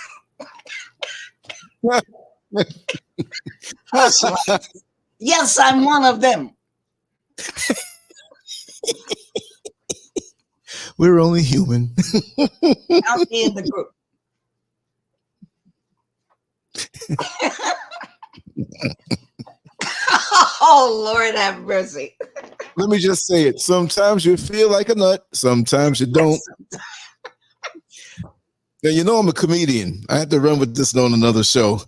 Yes, I'm one of them. We're only human. Count me in the group. Oh, Lord have mercy. Let me just say it. Sometimes you feel like a nut. Sometimes you don't. Now, you know I'm a comedian. I had to run with this on another show.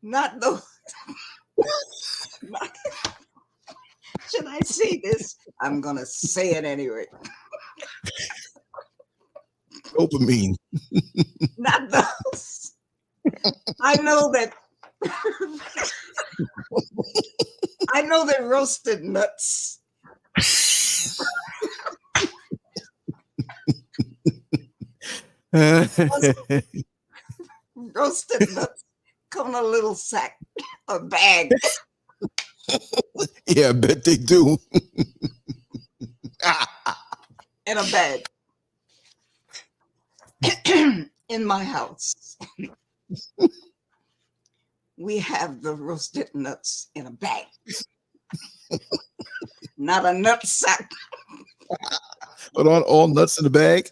Not those. Should I say this? I'm going to say it anyway. Dopamine. Not those. I know that. I know that roasted nuts. Roasted nuts come in a little sack, a bag. Yeah, I bet they do. In a bag. In my house, we have the roasted nuts in a bag. Not a nut sack. But aren't all nuts in the bag?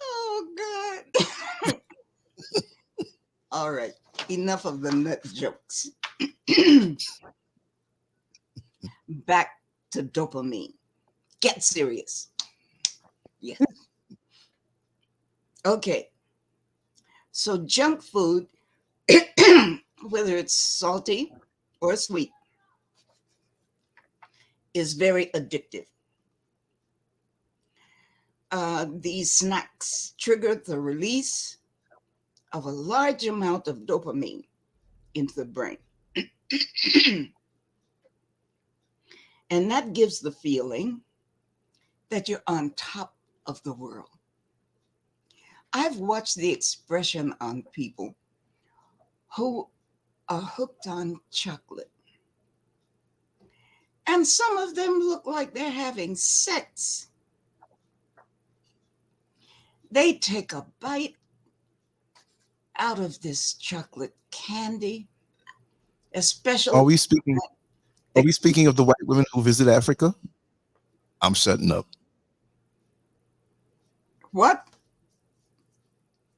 Oh, God. All right. Enough of the nut jokes. Back to dopamine. Get serious. Yeah. Okay. So junk food, whether it's salty or sweet, is very addictive. These snacks trigger the release of a large amount of dopamine into the brain. And that gives the feeling that you're on top of the world. I've watched the expression on people who are hooked on chocolate. And some of them look like they're having sex. They take a bite out of this chocolate candy, especially. Are we speaking of the white women who visit Africa? I'm shutting up. What?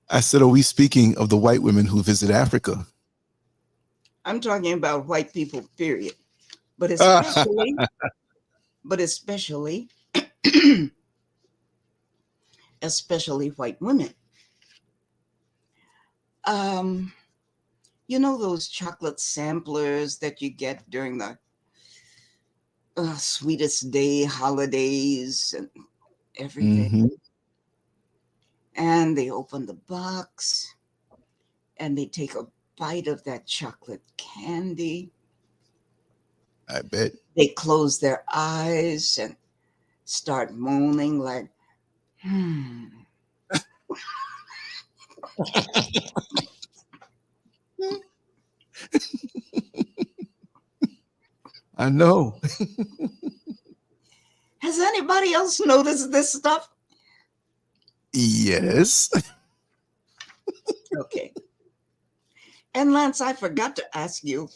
I said, are we speaking of the white women who visit Africa? I'm talking about white people, period. But especially white women. You know those chocolate samplers that you get during the sweetest day holidays and everything? Mm-hmm. And they open the box and they take a bite of that chocolate candy. I bet. They close their eyes and start moaning like, I know. Has anybody else noticed this stuff? Yes. Okay. And Lance, I forgot to ask you.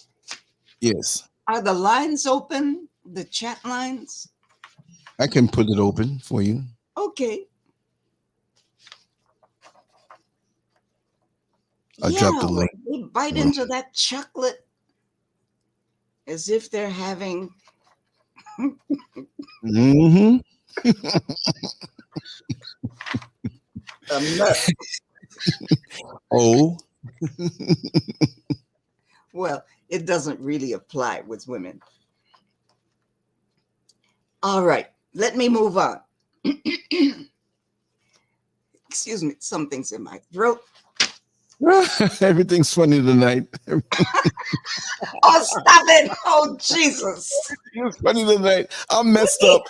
Yes. Are the lines open? The chat lines? I can put it open for you. Okay. I'll drop the link. They bite into that chocolate as if they're having. Mm-hmm. A nut. Oh. Well, it doesn't really apply with women. All right, let me move on. Excuse me, something's in my throat. Everything's funny tonight. Oh, stop it. Oh, Jesus. It's funny tonight. I'm messed up.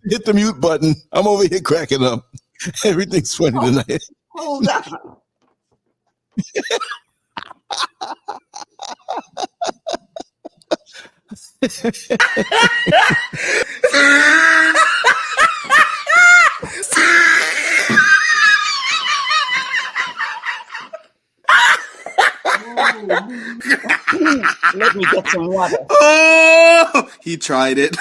Hit the mute button. I'm over here cracking up. Everything's funny tonight. Hold on. Let me get some water. Oh, he tried it.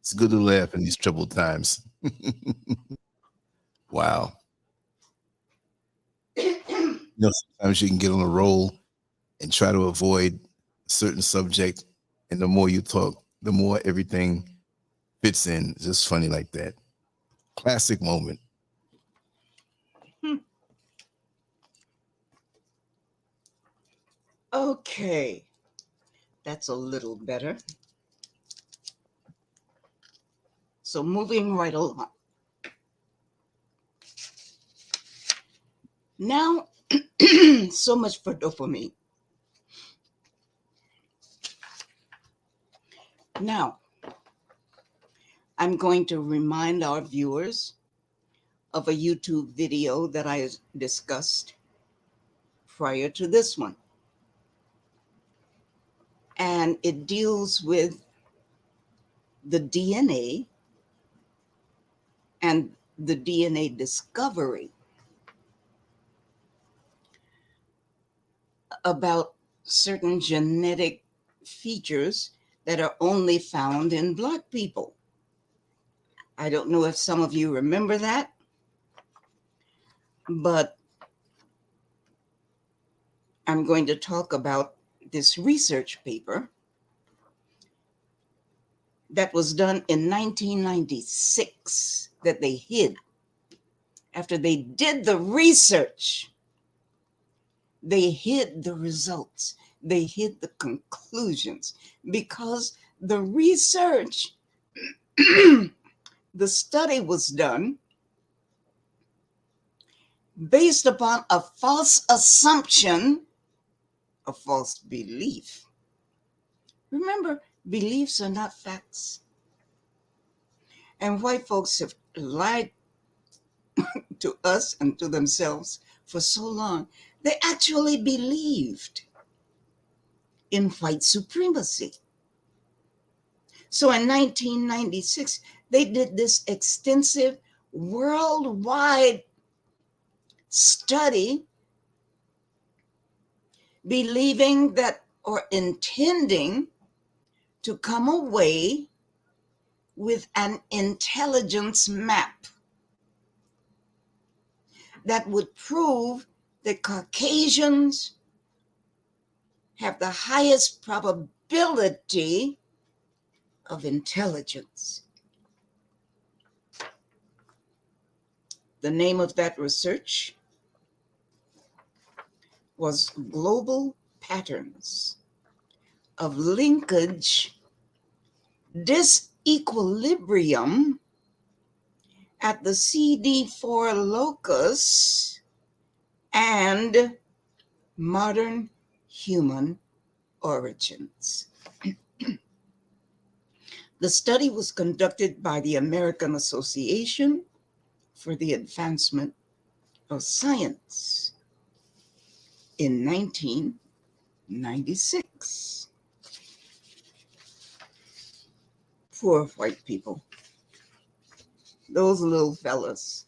It's good to laugh in these troubled times. Wow. Sometimes you can get on a roll and try to avoid a certain subject, and the more you talk, the more everything fits in. It's just funny like that. Classic moment. Okay, that's a little better. So moving right along. Now, so much for dopamine. Now, I'm going to remind our viewers of a YouTube video that I discussed prior to this one. And it deals with the DNA and the DNA discovery about certain genetic features that are only found in Black people. I don't know if some of you remember that, but I'm going to talk about this research paper that was done in 1996 that they hid. After they did the research, they hid the results. They hid the conclusions because the research, the study was done based upon a false assumption, a false belief. Remember, beliefs are not facts. And white folks have lied to us and to themselves for so long. They actually believed in white supremacy. So in 1996, they did this extensive worldwide study believing that, or intending to come away with an intelligence map that would prove that Caucasians have the highest probability of intelligence. The name of that research was Global Patterns of Linkage Disequilibrium at the CD4 locus and Modern Human Origins. The study was conducted by the American Association for the Advancement of Science in 1996. Poor white people. Those little fellas.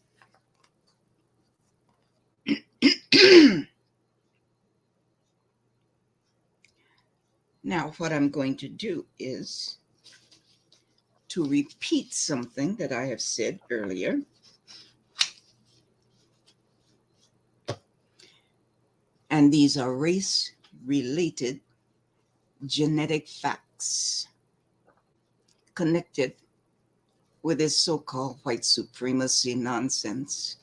Now, what I'm going to do is to repeat something that I have said earlier. And these are race-related genetic facts connected with this so-called white supremacy nonsense,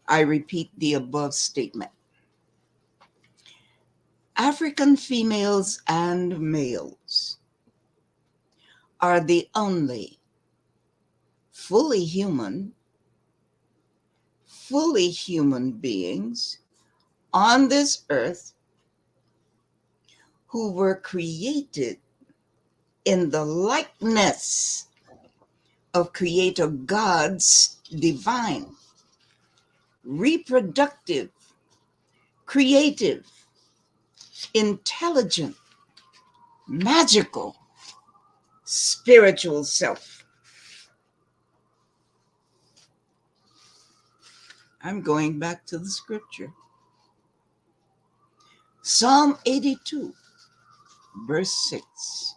I repeat the above statement. African females and males are the only fully human beings on this earth who were created in the likeness of Creator God's divine, reproductive, creative, intelligent, magical, spiritual self. I'm going back to the scripture. Psalm 82, verse 6.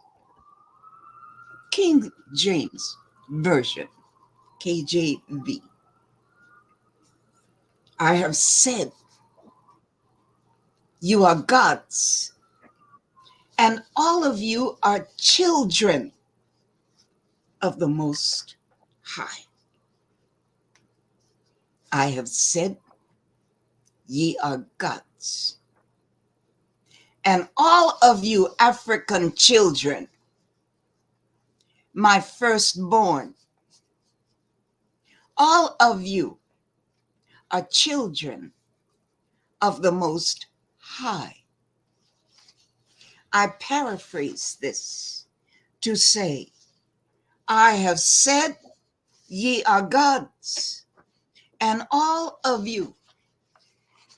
King James Version, KJV. I have said, you are gods, and all of you are children of the Most High. I have said, ye are gods, and all of you African children, my firstborn, all of you are children of the Most High. I paraphrase this to say, I have said, ye are gods, and all of you,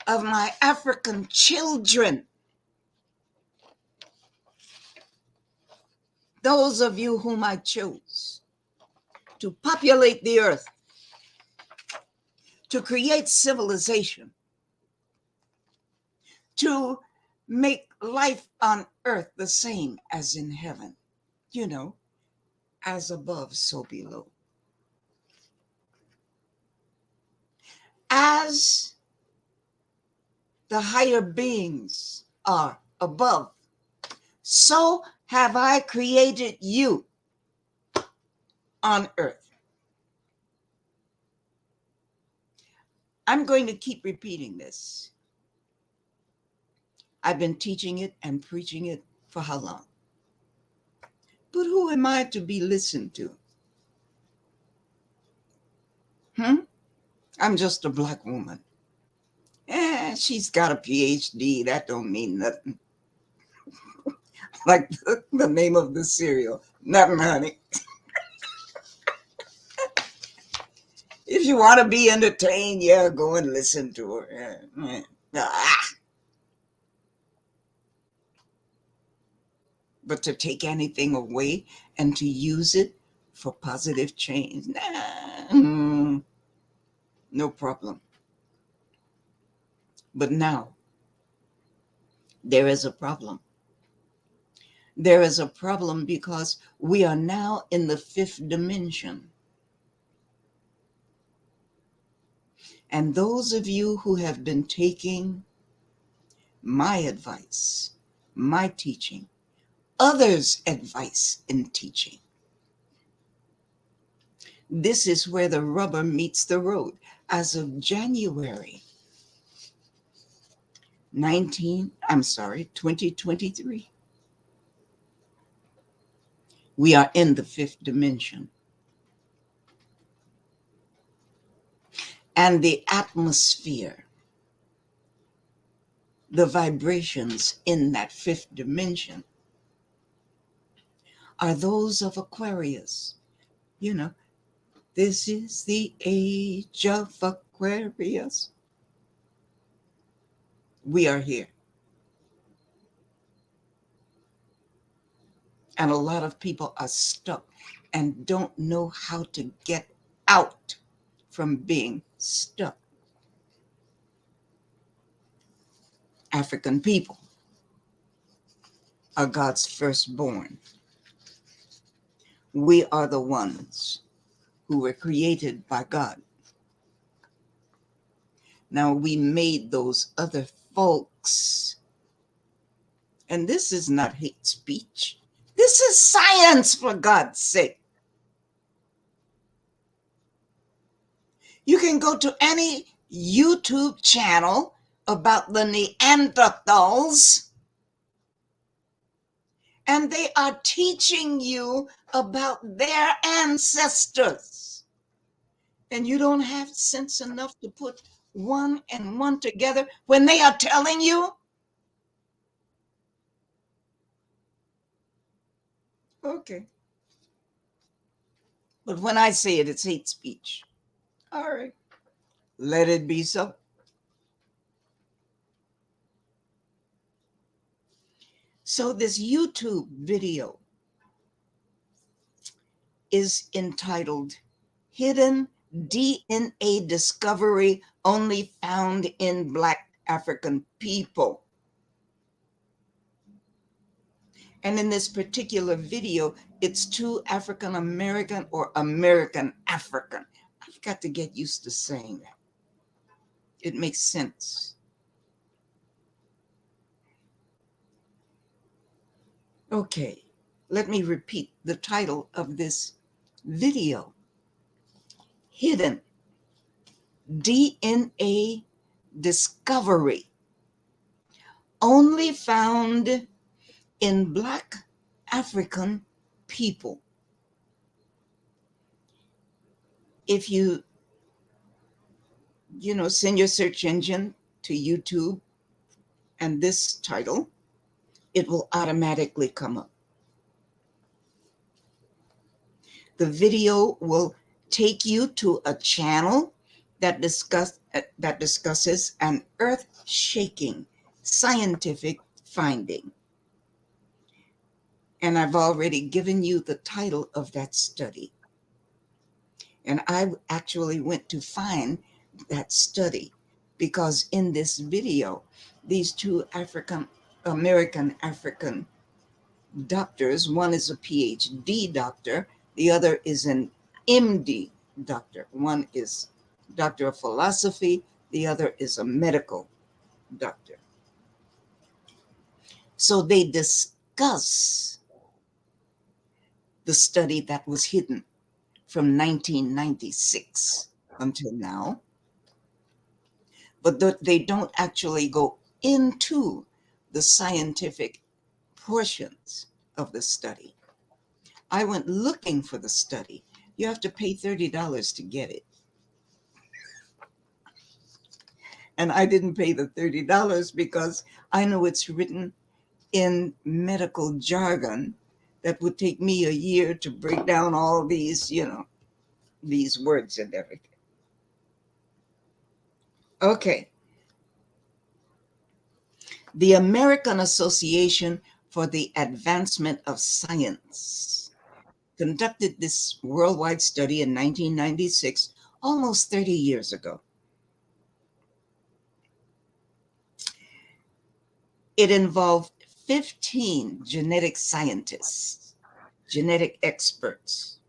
of my African children, those of you whom I chose to populate the earth, to create civilization, to make life on earth the same as in heaven. You know, as above, so below. As the higher beings are above, so have I created you on earth. I'm going to keep repeating this. I've been teaching it and preaching it for how long? But who am I to be listened to? I'm just a black woman. She's got a Ph.D. That don't mean nothing. Like the name of the cereal. Nothing, honey. If you want to be entertained, yeah, go and listen to her. But to take anything away and to use it for positive change, no problem. But now, there is a problem. There is a problem because we are now in the 5th dimension. And those of you who have been taking my advice, my teaching, others' advice in teaching, this is where the rubber meets the road. As of January 2023, we are in the 5th dimension. And the atmosphere, the vibrations in that 5th dimension are those of Aquarius. You know, this is the age of Aquarius. We are here. And a lot of people are stuck and don't know how to get out from being stuck. African people are God's firstborn. We are the ones who were created by God. Now we made those other folks. And this is not hate speech. This is science, for God's sake. You can go to any YouTube channel about the Neanderthals, and they are teaching you about their ancestors. And you don't have sense enough to put one and one together when they are telling you? Okay. But when I say it, it's hate speech. All right. Let it be so. So this YouTube video is entitled Hidden DNA Discovery Only Found in Black African People. And in this particular video, it's two African American or American African. I've got to get used to saying that. It makes sense. Okay, let me repeat the title of this video. Hidden DNA Discovery Only Found in Black African People. If you send your search engine to YouTube and this title, it will automatically come up. The video will take you to a channel that discusses an earth-shaking scientific finding. And I've already given you the title of that study. And I actually went to find that study because in this video, these two American African doctors, one is a Ph.D. doctor, the other is an MD doctor. One is doctor of philosophy, the other is a medical doctor. So they discuss the study that was hidden from 1996 until now, but they don't actually go into the scientific portions of the study. I went looking for the study. You have to pay $30 to get it. And I didn't pay the $30 because I know it's written in medical jargon that would take me a year to break down all these, these words and everything. Okay. The American Association for the Advancement of Science conducted this worldwide study in 1996, almost 30 years ago. It involved 15 genetic scientists, genetic experts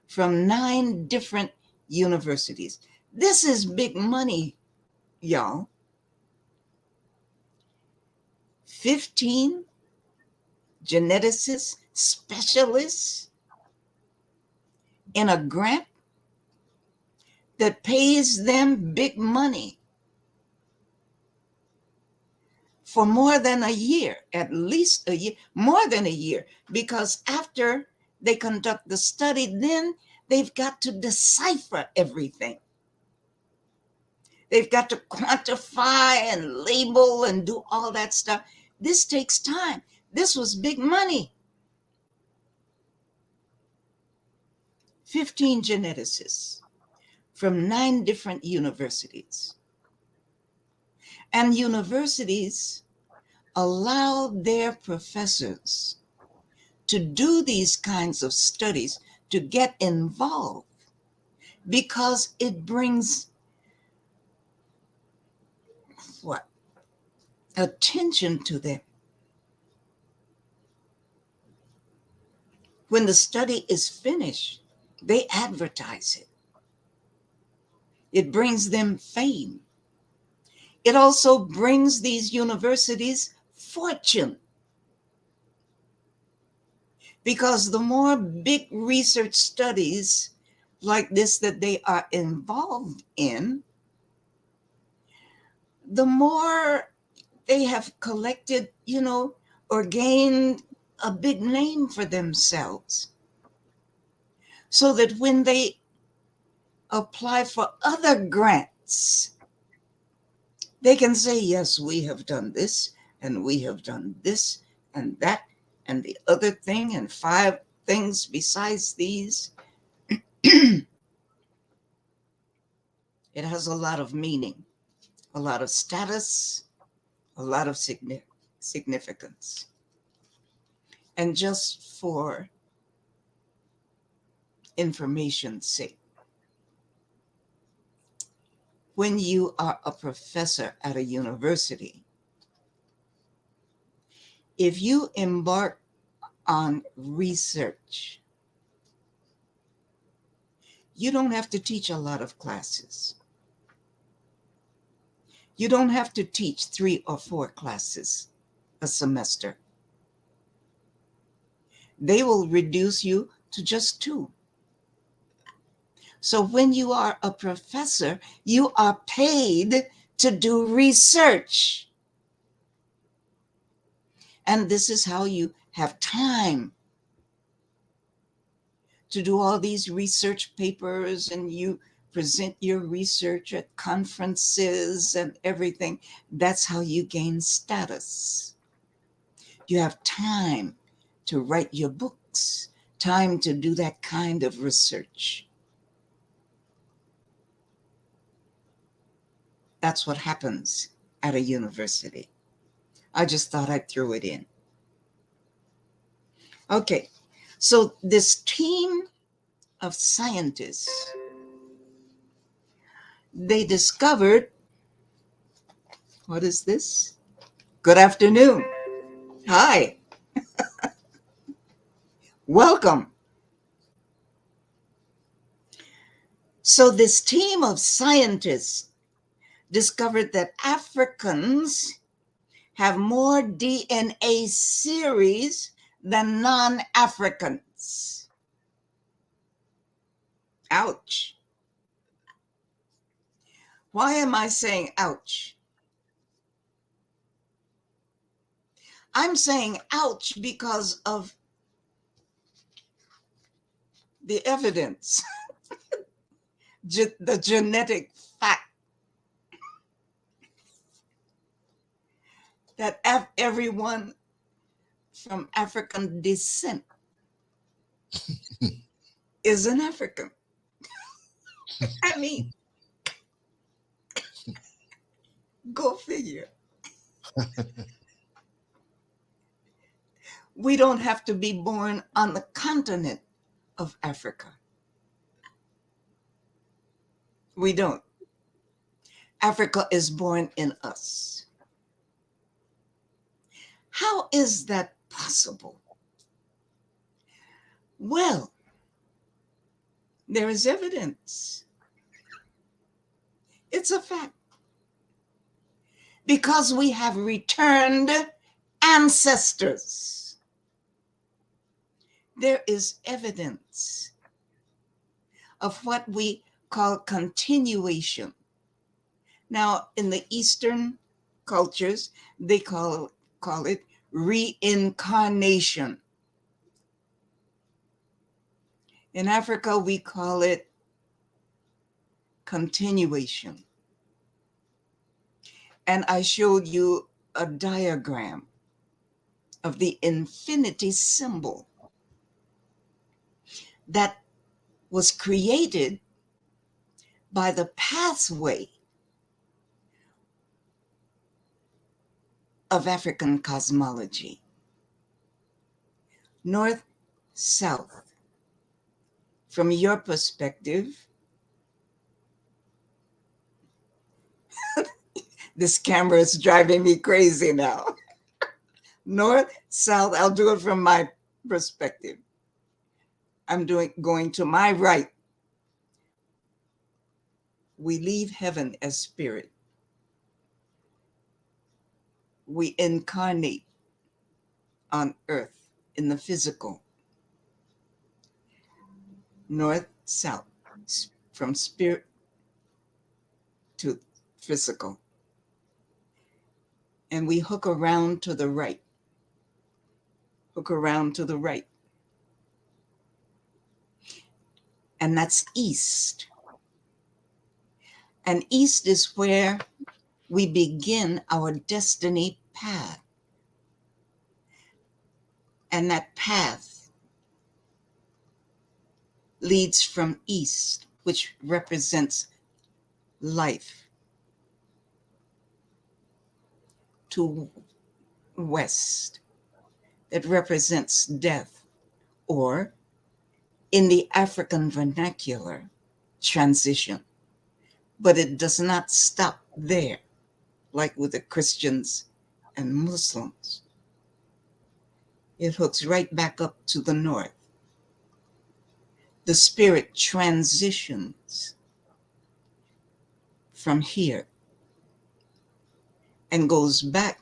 from 9 different universities. This is big money, y'all. 15 geneticists, specialists in a grant that pays them big money for more than a year, at least a year, more than a year, because after they conduct the study, then they've got to decipher everything. They've got to quantify and label and do all that stuff. This takes time. This was big money. 15 geneticists from 9 different universities. And universities allow their professors to do these kinds of studies, to get involved, because it brings what? Attention to them. When the study is finished, they advertise it. It brings them fame. It also brings these universities fortune. Because the more big research studies like this that they are involved in, the more they have collected, or gained a big name for themselves. So that when they apply for other grants, they can say, yes, we have done this, and we have done this, and that, and the other thing, and 5 things besides these. It has a lot of meaning, a lot of status, a lot of significance. And just for information's sake, when you are a professor at a university, if you embark on research, you don't have to teach a lot of classes. You don't have to teach 3 or 4 classes a semester. They will reduce you to just 2. So when you are a professor, you are paid to do research. And this is how you have time to do all these research papers, and you present your research at conferences and everything. That's how you gain status. You have time to write your books, time to do that kind of research. That's what happens at a university. I just thought I'd throw it in. Okay, so this team of scientists, they discovered, what is this? Good afternoon. Hi. Welcome. So this team of scientists discovered that Africans have more DNA series than non-Africans. Ouch. Why am I saying ouch? I'm saying ouch because of the evidence, the genetic fact that everyone from African descent is an African. I mean, go figure. We don't have to be born on the continent of Africa. We don't. Africa is born in us. How is that possible? Well, there is evidence. It's a fact. Because we have returned ancestors. There is evidence of what we call continuation. Now, in the Eastern cultures, they call it reincarnation. In Africa, we call it continuation. And I showed you a diagram of the infinity symbol that was created by the pathway of African cosmology. North, south. From your perspective, this camera is driving me crazy now. North, south, I'll do it from my perspective. I'm going to my right. We leave heaven as spirit. We incarnate on earth in the physical. North, south. from spirit to physical. And we hook around to the right. Hook around to the right. And that's east. And east is where we begin our destiny path. And that path leads from east, which represents life, to west, that represents death, or in the African vernacular, transition. But it does not stop there, like with the Christians and Muslims. It hooks right back up to the north. The spirit transitions from here and goes back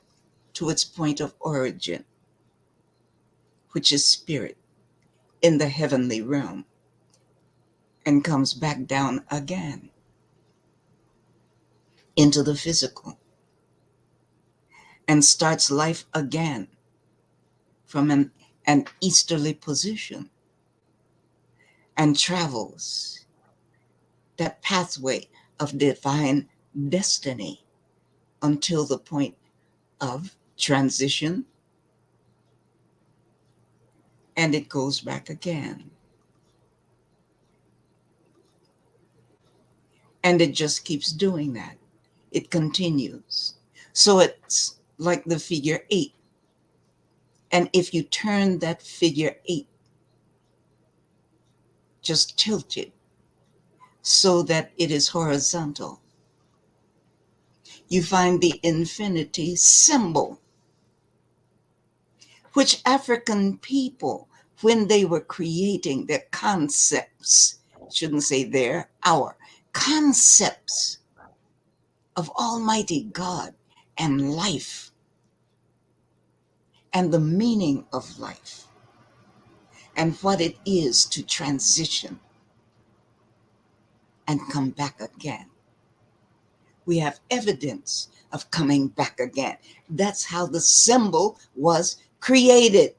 to its point of origin, which is spirit in the heavenly realm, and comes back down again into the physical and starts life again from an easterly position and travels that pathway of divine destiny until the point of transition, and it goes back again. And it just keeps doing that. It continues. So it's like the figure 8. And if you turn that figure 8, just tilt it so that it is horizontal, you find the infinity symbol, which African people, when they were creating their concepts, shouldn't say their, our concepts of Almighty God and life and the meaning of life and what it is to transition and come back again. We have evidence of coming back again. That's how the symbol was created.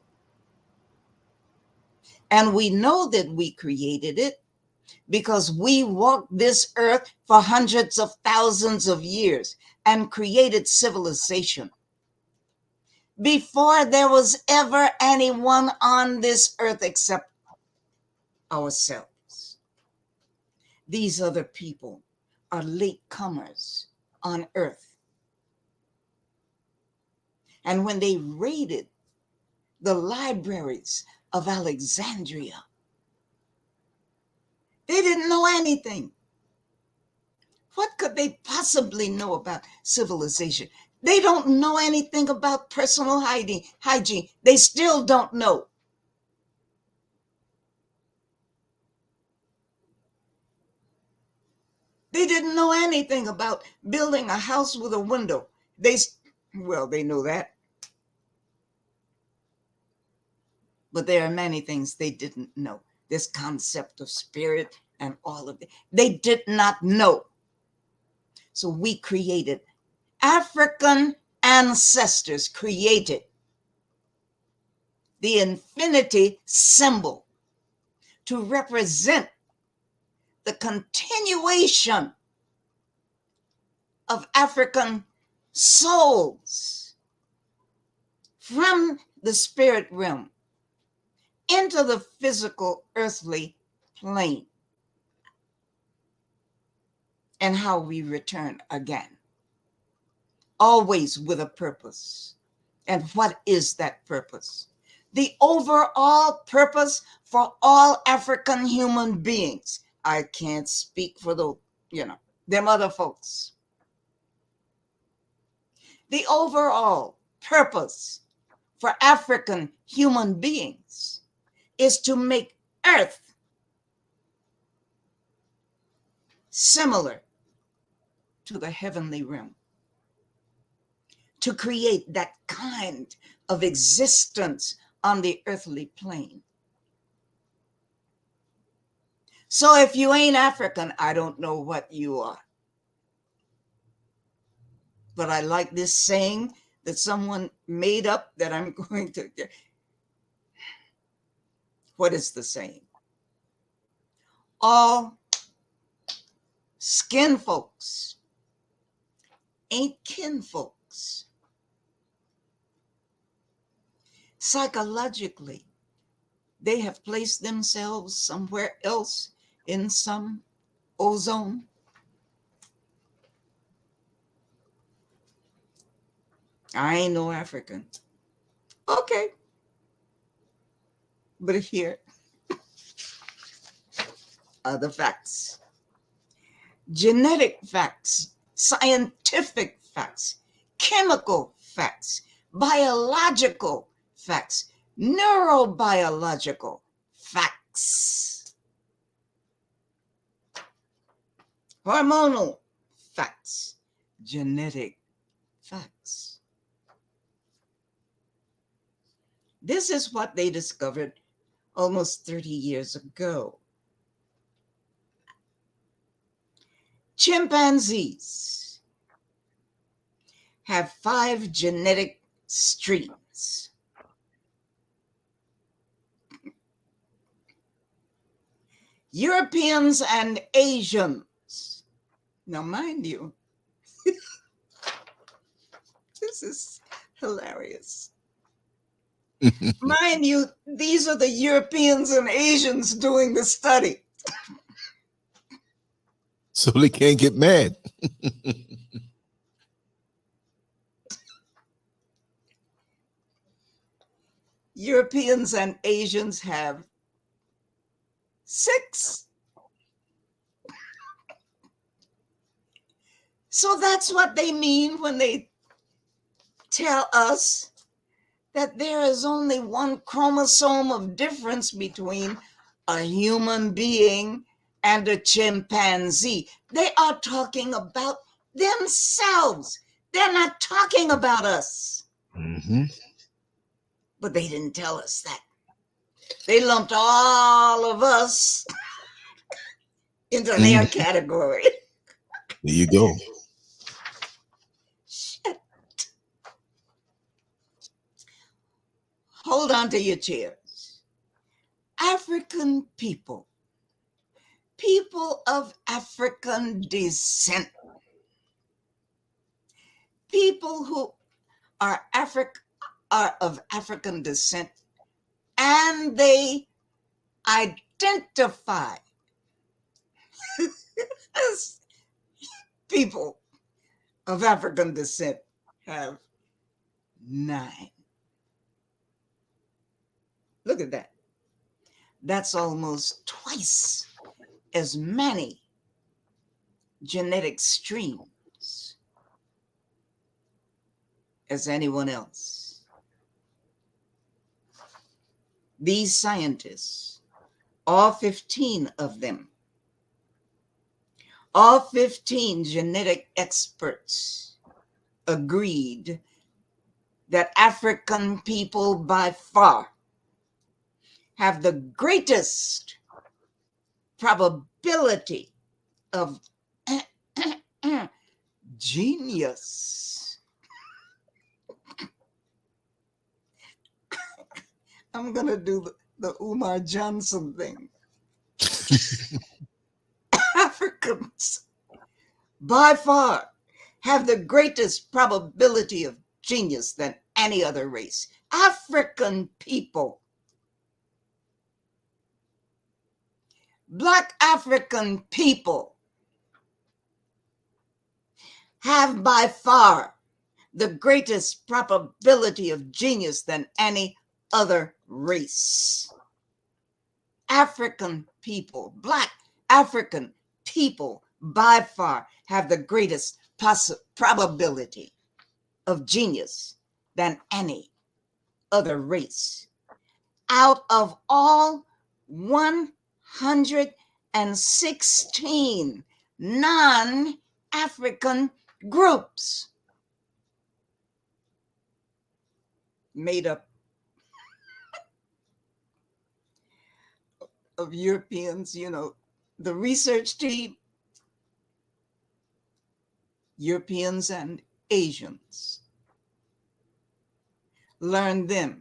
And we know that we created it because we walked this earth for hundreds of thousands of years and created civilization before there was ever anyone on this earth except ourselves. These other people are latecomers on earth. And when they raided the libraries of Alexandria, they didn't know anything. What could they possibly know about civilization? They don't know anything about personal hygiene. They still don't know. They didn't know anything about building a house with a window. They know that. But there are many things they didn't know. This concept of spirit and all of it. They did not know. So we created, African ancestors created the infinity symbol to represent the continuation of African souls from the spirit realm into the physical earthly plane, and how we return again, always with a purpose. And what is that purpose? The overall purpose for all African human beings. I can't speak for them other folks. The overall purpose for African human beings is to make Earth similar to the heavenly realm, to create that kind of existence on the earthly plane. So if you ain't African, I don't know what you are. But I like this saying that someone made up that I'm going to. What is the saying? All skin folks ain't kin folks. Psychologically, they have placed themselves somewhere else in some ozone. I ain't no African. Okay. But here are the facts. Genetic facts, scientific facts, chemical facts, biological facts, neurobiological facts, hormonal facts, genetic facts. This is what they discovered almost 30 years ago. Chimpanzees have 5 genetic streams. Europeans and Asians. Now, mind you, this is hilarious. Mind you, these are the Europeans and Asians doing the study. So they can't get mad. Europeans and Asians have 6. So that's what they mean when they tell us that there is only one chromosome of difference between a human being and a chimpanzee. They are talking about themselves. They're not talking about us. Mm-hmm. But they didn't tell us that. They lumped all of us into their category. There you go. Shit. Hold on to your chairs. African people, people of African descent, people who are of African descent, and they identify as people of African descent have 9. Look at that. That's almost twice as many genetic streams as anyone else. These scientists, all 15 of them, all 15 genetic experts agreed that African people by far have the greatest probability of genius. I'm going to do the Umar Johnson thing. Africans by far have the greatest probability of genius than any other race. African people, Black African people have by far the greatest probability of genius than any other race. African people, Black African people by far have the greatest probability of genius than any other race. Out of all 116 non-African groups made up of Europeans, The research team, Europeans and Asians, learn this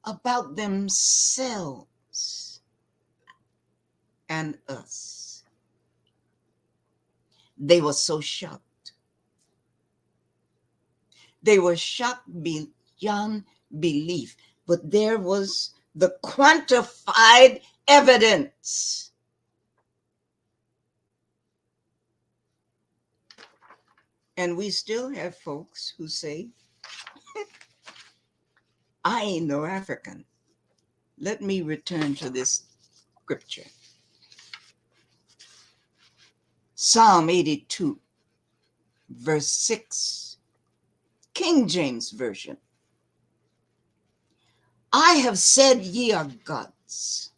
about themselves and us. They were so shocked. They were shocked beyond belief, but there was the quantified evidence. And we still have folks who say, I ain't no African. Let me return to this scripture. Psalm 82, verse 6, King James Version. I have said ye are gods,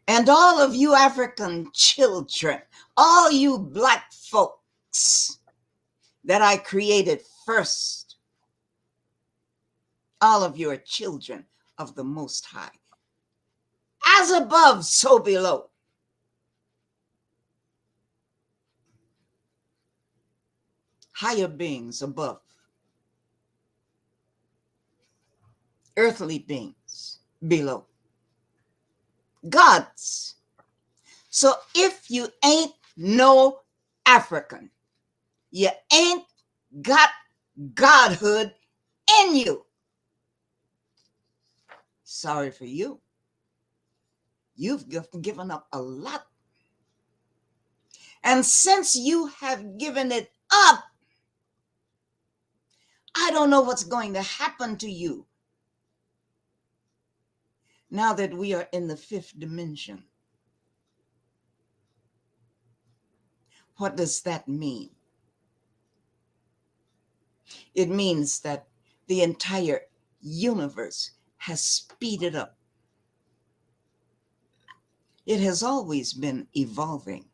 and all of you African children, all you black folks that I created first, all of you are children of the Most High. As above, so below. Higher beings above. Earthly beings below. Gods. So if you ain't no African, you ain't got godhood in you. Sorry for you. You've given up a lot. And since you have given it up, I don't know what's going to happen to you now that we are in the fifth dimension. What does that mean? It means that the entire universe has speeded up. It has always been evolving,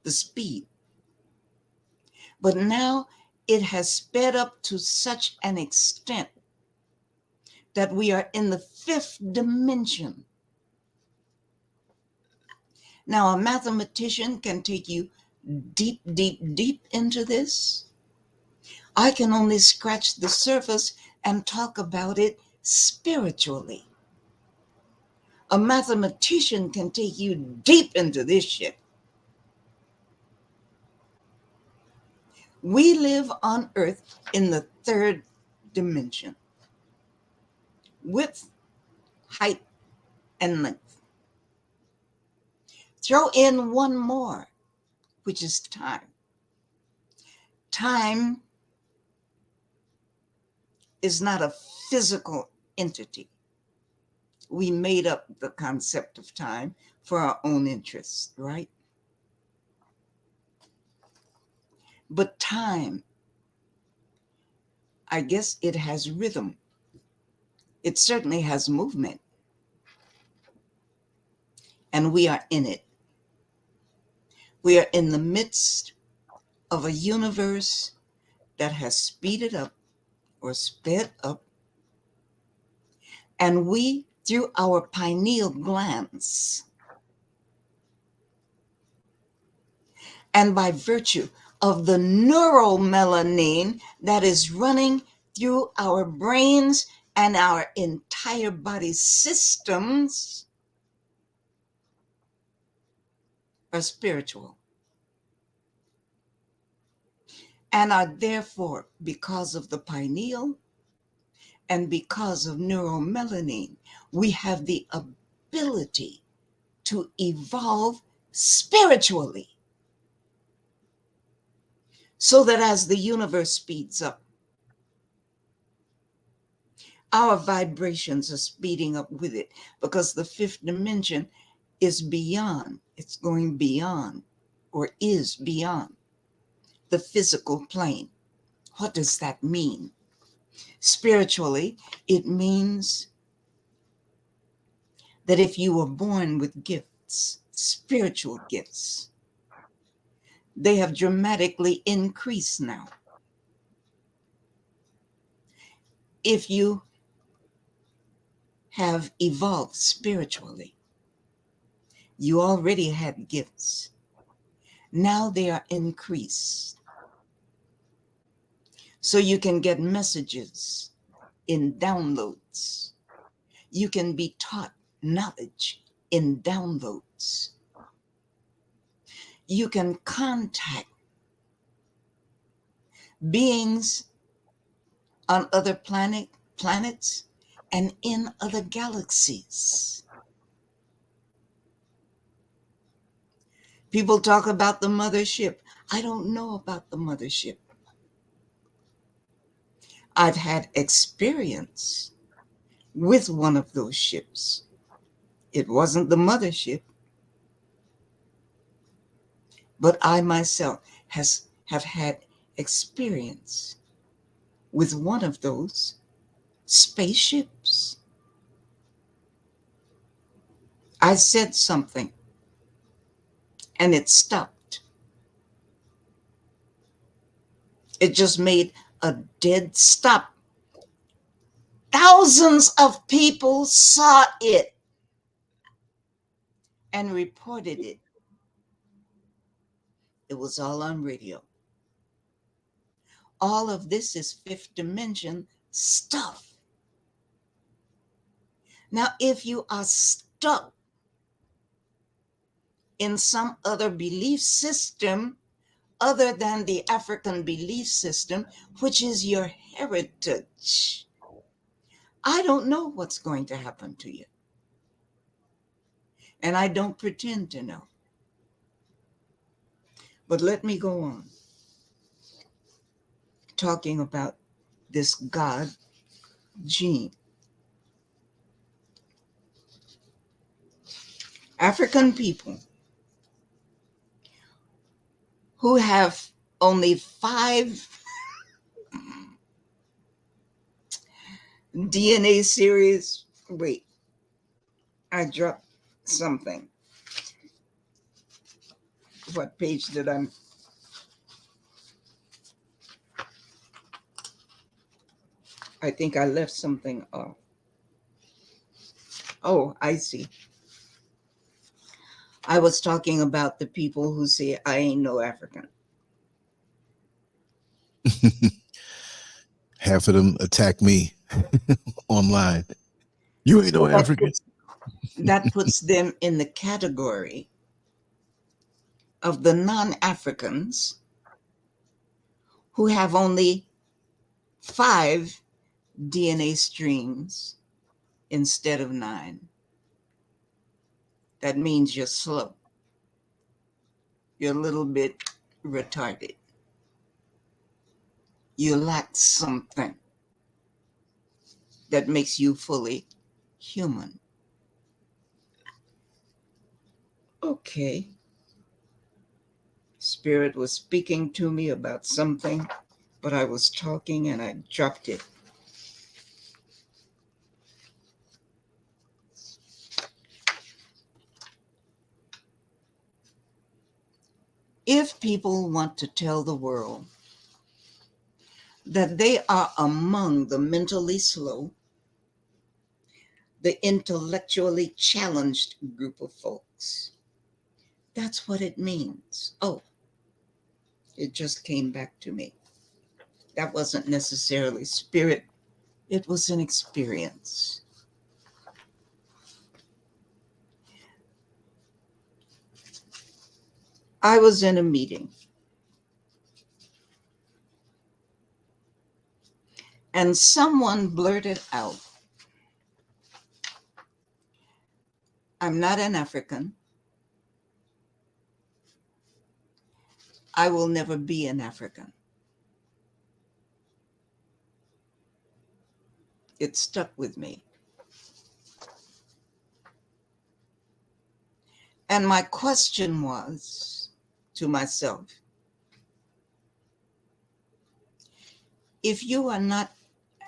the speed. But now it has sped up to such an extent that we are in the fifth dimension. Now, a mathematician can take you deep, deep, deep into this. I can only scratch the surface and talk about it spiritually. A mathematician can take you deep into this shit. We live on Earth in the third dimension. Width, height, and length. Throw in one more, which is time. Time is not a physical entity. We made up the concept of time for our own interest, right? But time, I guess it has rhythm. It certainly has movement. And we are in it. We are in the midst of a universe that has speeded up or sped up. And we, through our pineal glands, and by virtue of the neuromelanin that is running through our brains and our entire body systems, are spiritual. And are therefore, because of the pineal and because of neuromelanin, we have the ability to evolve spiritually. So that as the universe speeds up, our vibrations are speeding up with it, because the fifth dimension is beyond, it's going beyond, or is beyond the physical plane. What does that mean? Spiritually, it means that if you were born with gifts, spiritual gifts, they have dramatically increased now. If you have evolved spiritually. You already had gifts. Now they are increased. So you can get messages in downloads. You can be taught knowledge in downloads. You can contact beings on other planets and in other galaxies. People talk about the mothership. I don't know about the mothership. I've had experience with one of those ships. It wasn't the mothership, but I myself have had experience with one of those spaceships. I said something and it stopped. It just made a dead stop. Thousands of people saw it and reported it. It was all on radio. All of this is fifth dimension stuff. Now, if you are stuck in some other belief system other than the African belief system, which is your heritage, I don't know what's going to happen to you. And I don't pretend to know. But let me go on talking about this God gene. African people who have only 5 DNA series. Wait, I dropped something. What page did I think I left something off. Oh, I see. I was talking about the people who say, I ain't no African. Half of them attack me online. You ain't no African. That puts them in the category of the non-Africans who have only 5 DNA streams instead of 9. That means you're slow. You're a little bit retarded. You lack something that makes you fully human. Okay. Spirit was speaking to me about something, but I was talking and I dropped it. If people want to tell the world that they are among the mentally slow, the intellectually challenged group of folks, that's what it means. Oh, it just came back to me. That wasn't necessarily spirit, it was an experience. I was in a meeting and someone blurted out, I'm not an African. I will never be an African. It stuck with me. And my question was to myself, if you are not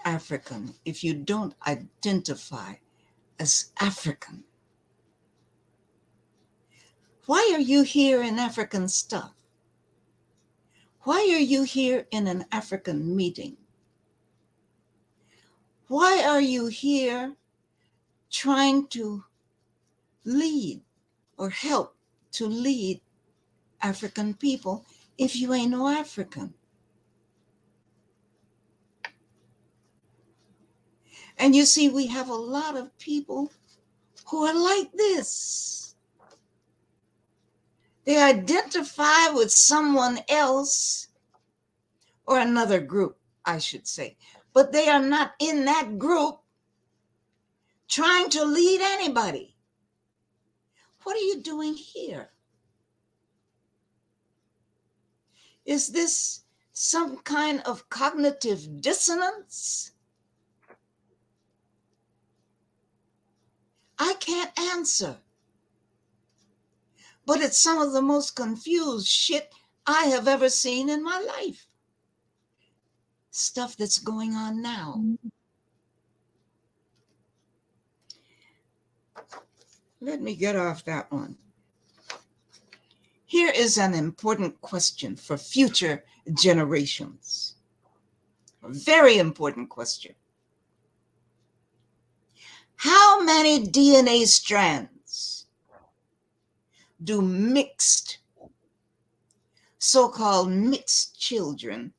African, if you don't identify as African, why are you here in African stuff? Why are you here in an African meeting? Why are you here trying to lead or help to lead African people if you ain't no African? And you see, we have a lot of people who are like this. They identify with someone else or another group, I should say, but they are not in that group trying to lead anybody. What are you doing here? Is this some kind of cognitive dissonance? I can't answer. But it's some of the most confused shit I have ever seen in my life. Stuff that's going on now. Let me get off that one. Here is an important question for future generations. A very important question. How many DNA strands do mixed, so-called mixed children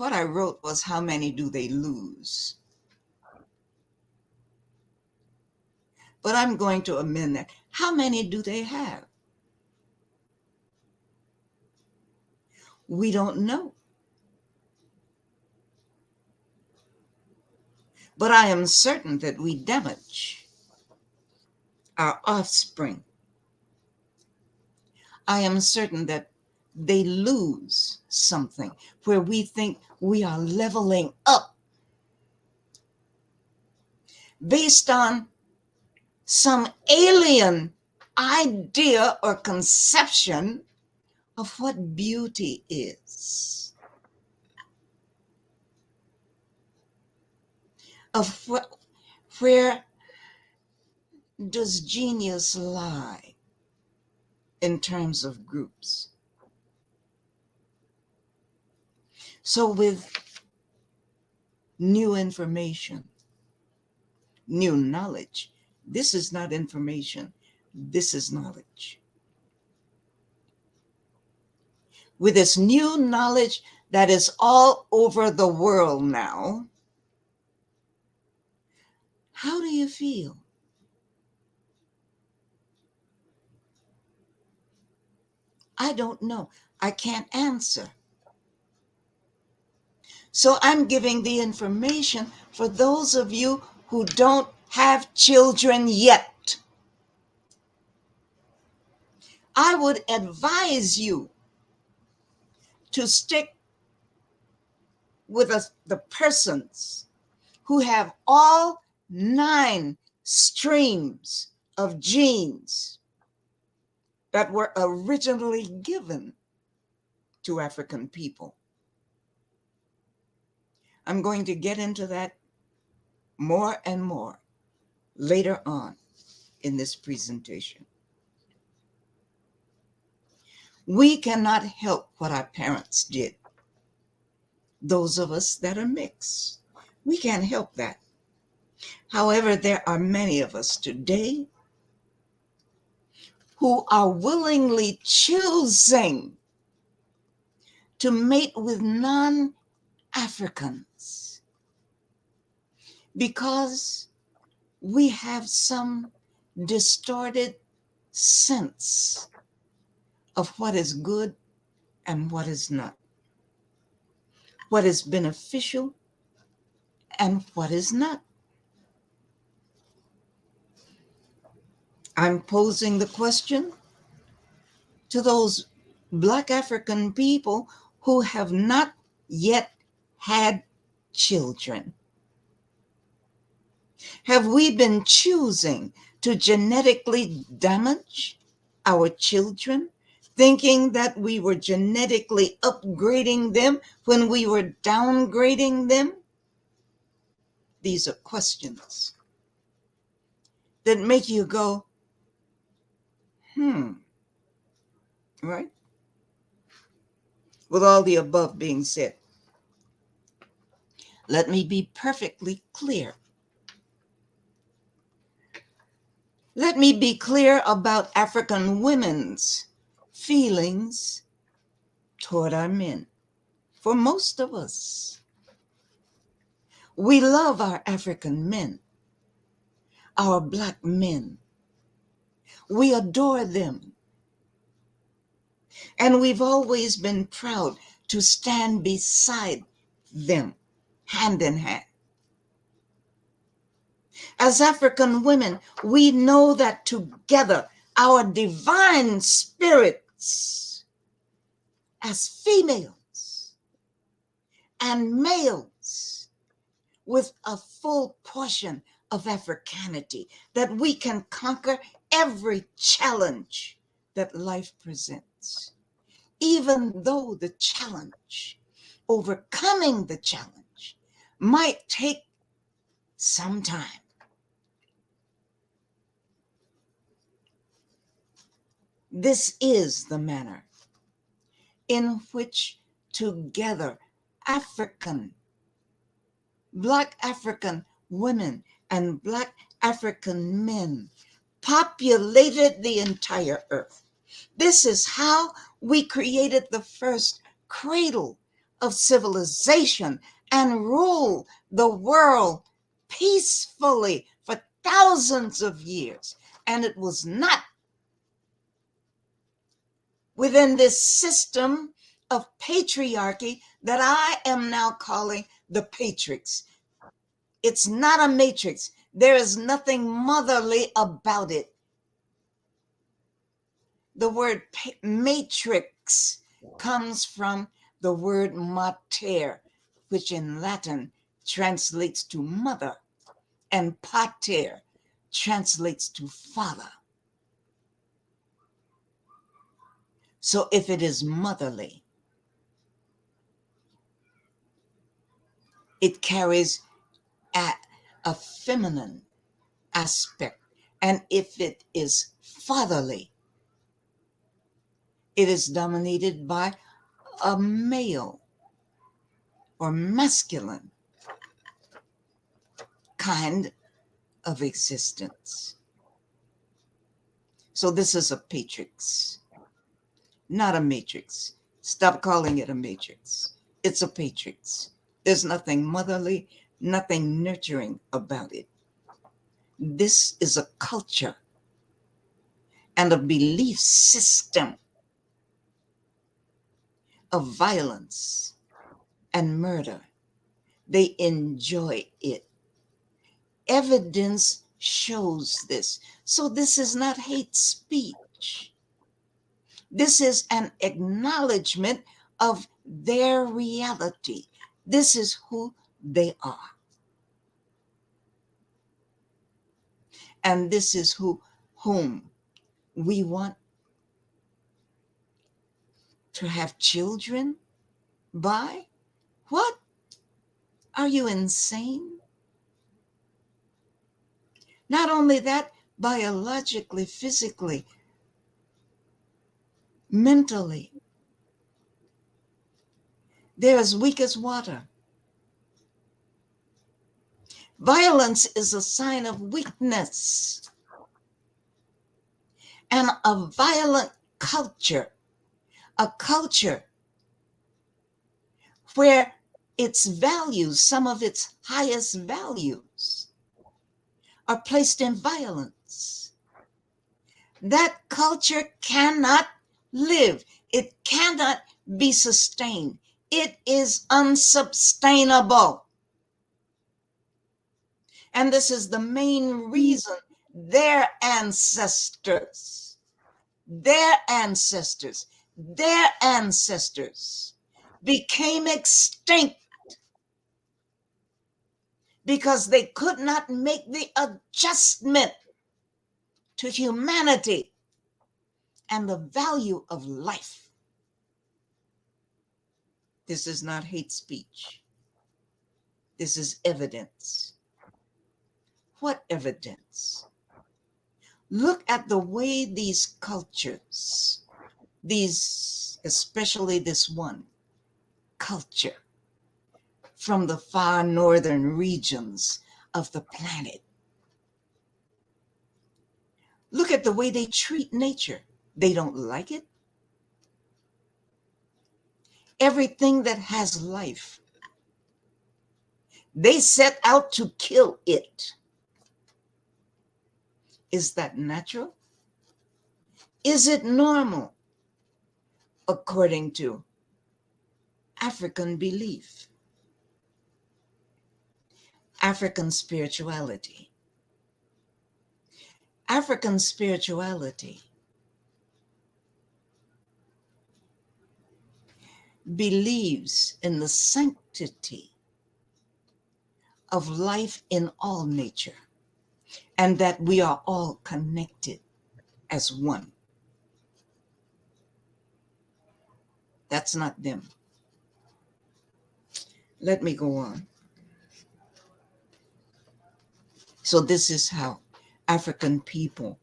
What I wrote was, how many do they lose? But I'm going to amend that. How many do they have? We don't know. But I am certain that we damage our offspring. I am certain that they lose something where we think we are leveling up based on some alien idea or conception of what beauty is, of where does genius lie in terms of groups. So with new information, new knowledge, this is not information, this is knowledge. With this new knowledge that is all over the world now, how do you feel? I don't know. I can't answer. So I'm giving the information for those of you who don't have children yet. I would advise you to stick with the persons who have all 9 streams of genes that were originally given to African people. I'm going to get into that more and more later on in this presentation. We cannot help what our parents did. Those of us that are mixed, we can't help that. However, there are many of us today who are willingly choosing to mate with non-Africans because we have some distorted sense of what is good and what is not, what is beneficial and what is not. I'm posing the question to those Black African people who have not yet had children. Have we been choosing to genetically damage our children, thinking that we were genetically upgrading them when we were downgrading them? These are questions that make you go, right? With all the above being said, let me be perfectly clear. Let me be clear about African women's feelings toward our men. For most of us, we love our African men, our Black men. We adore them. And we've always been proud to stand beside them, hand in hand. As African women, we know that together, our divine spirits, as females and males, with a full portion of Africanity, that we can conquer every challenge that life presents. Even though the challenge, overcoming the challenge, might take some time. This is the manner in which together Black African women and Black African men populated the entire earth. This is how we created the first cradle of civilization and ruled the world peacefully for thousands of years. And it was not within this system of patriarchy that I am now calling the Patrix. It's not a matrix. There is nothing motherly about it. The word matrix comes from the word mater, which in Latin translates to mother, and pater translates to father. So if it is motherly, it carries a feminine aspect. And if it is fatherly, it is dominated by a male or masculine kind of existence. So this is a patrix, not a matrix. Stop calling it a matrix. It's a patrix. There's nothing motherly, nothing nurturing about it. This is a culture and a belief system of violence and murder. They enjoy it. Evidence shows this. So this is not hate speech. This is an acknowledgement of their reality. This is who they are. And this is whom we want to have children by. What? Are you insane? Not only that, biologically, physically, mentally, they're as weak as water. Violence is a sign of weakness. And a violent culture, a culture where its values, some of its highest values, are placed in violence. That culture cannot live. It cannot be sustained. It is unsustainable. And this is the main reason their ancestors became extinct, because they could not make the adjustment to humanity and the value of life. This is not hate speech. This is evidence. What evidence? Look at the way these cultures, especially this one, culture from the far northern regions of the planet. Look at the way they treat nature. They don't like it. Everything that has life, they set out to kill it. Is that natural? Is it normal according to African belief, African spirituality? African spirituality believes in the sanctity of life in all nature, and that we are all connected as one. That's not them. Let me go on. So this is how African people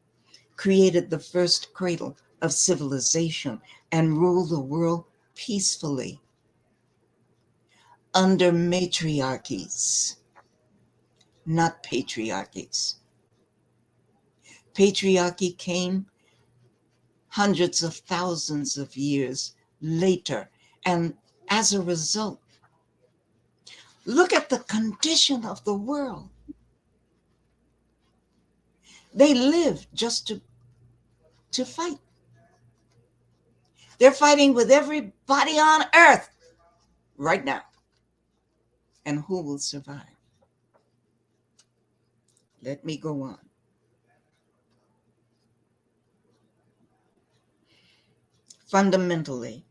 created the first cradle of civilization and ruled the world peacefully under matriarchies, not patriarchies. Patriarchy came hundreds of thousands of years later, and as a result, look at the condition of the world. They live just to fight. They're fighting with everybody on earth right now. And who will survive? Let me go on. Fundamentally,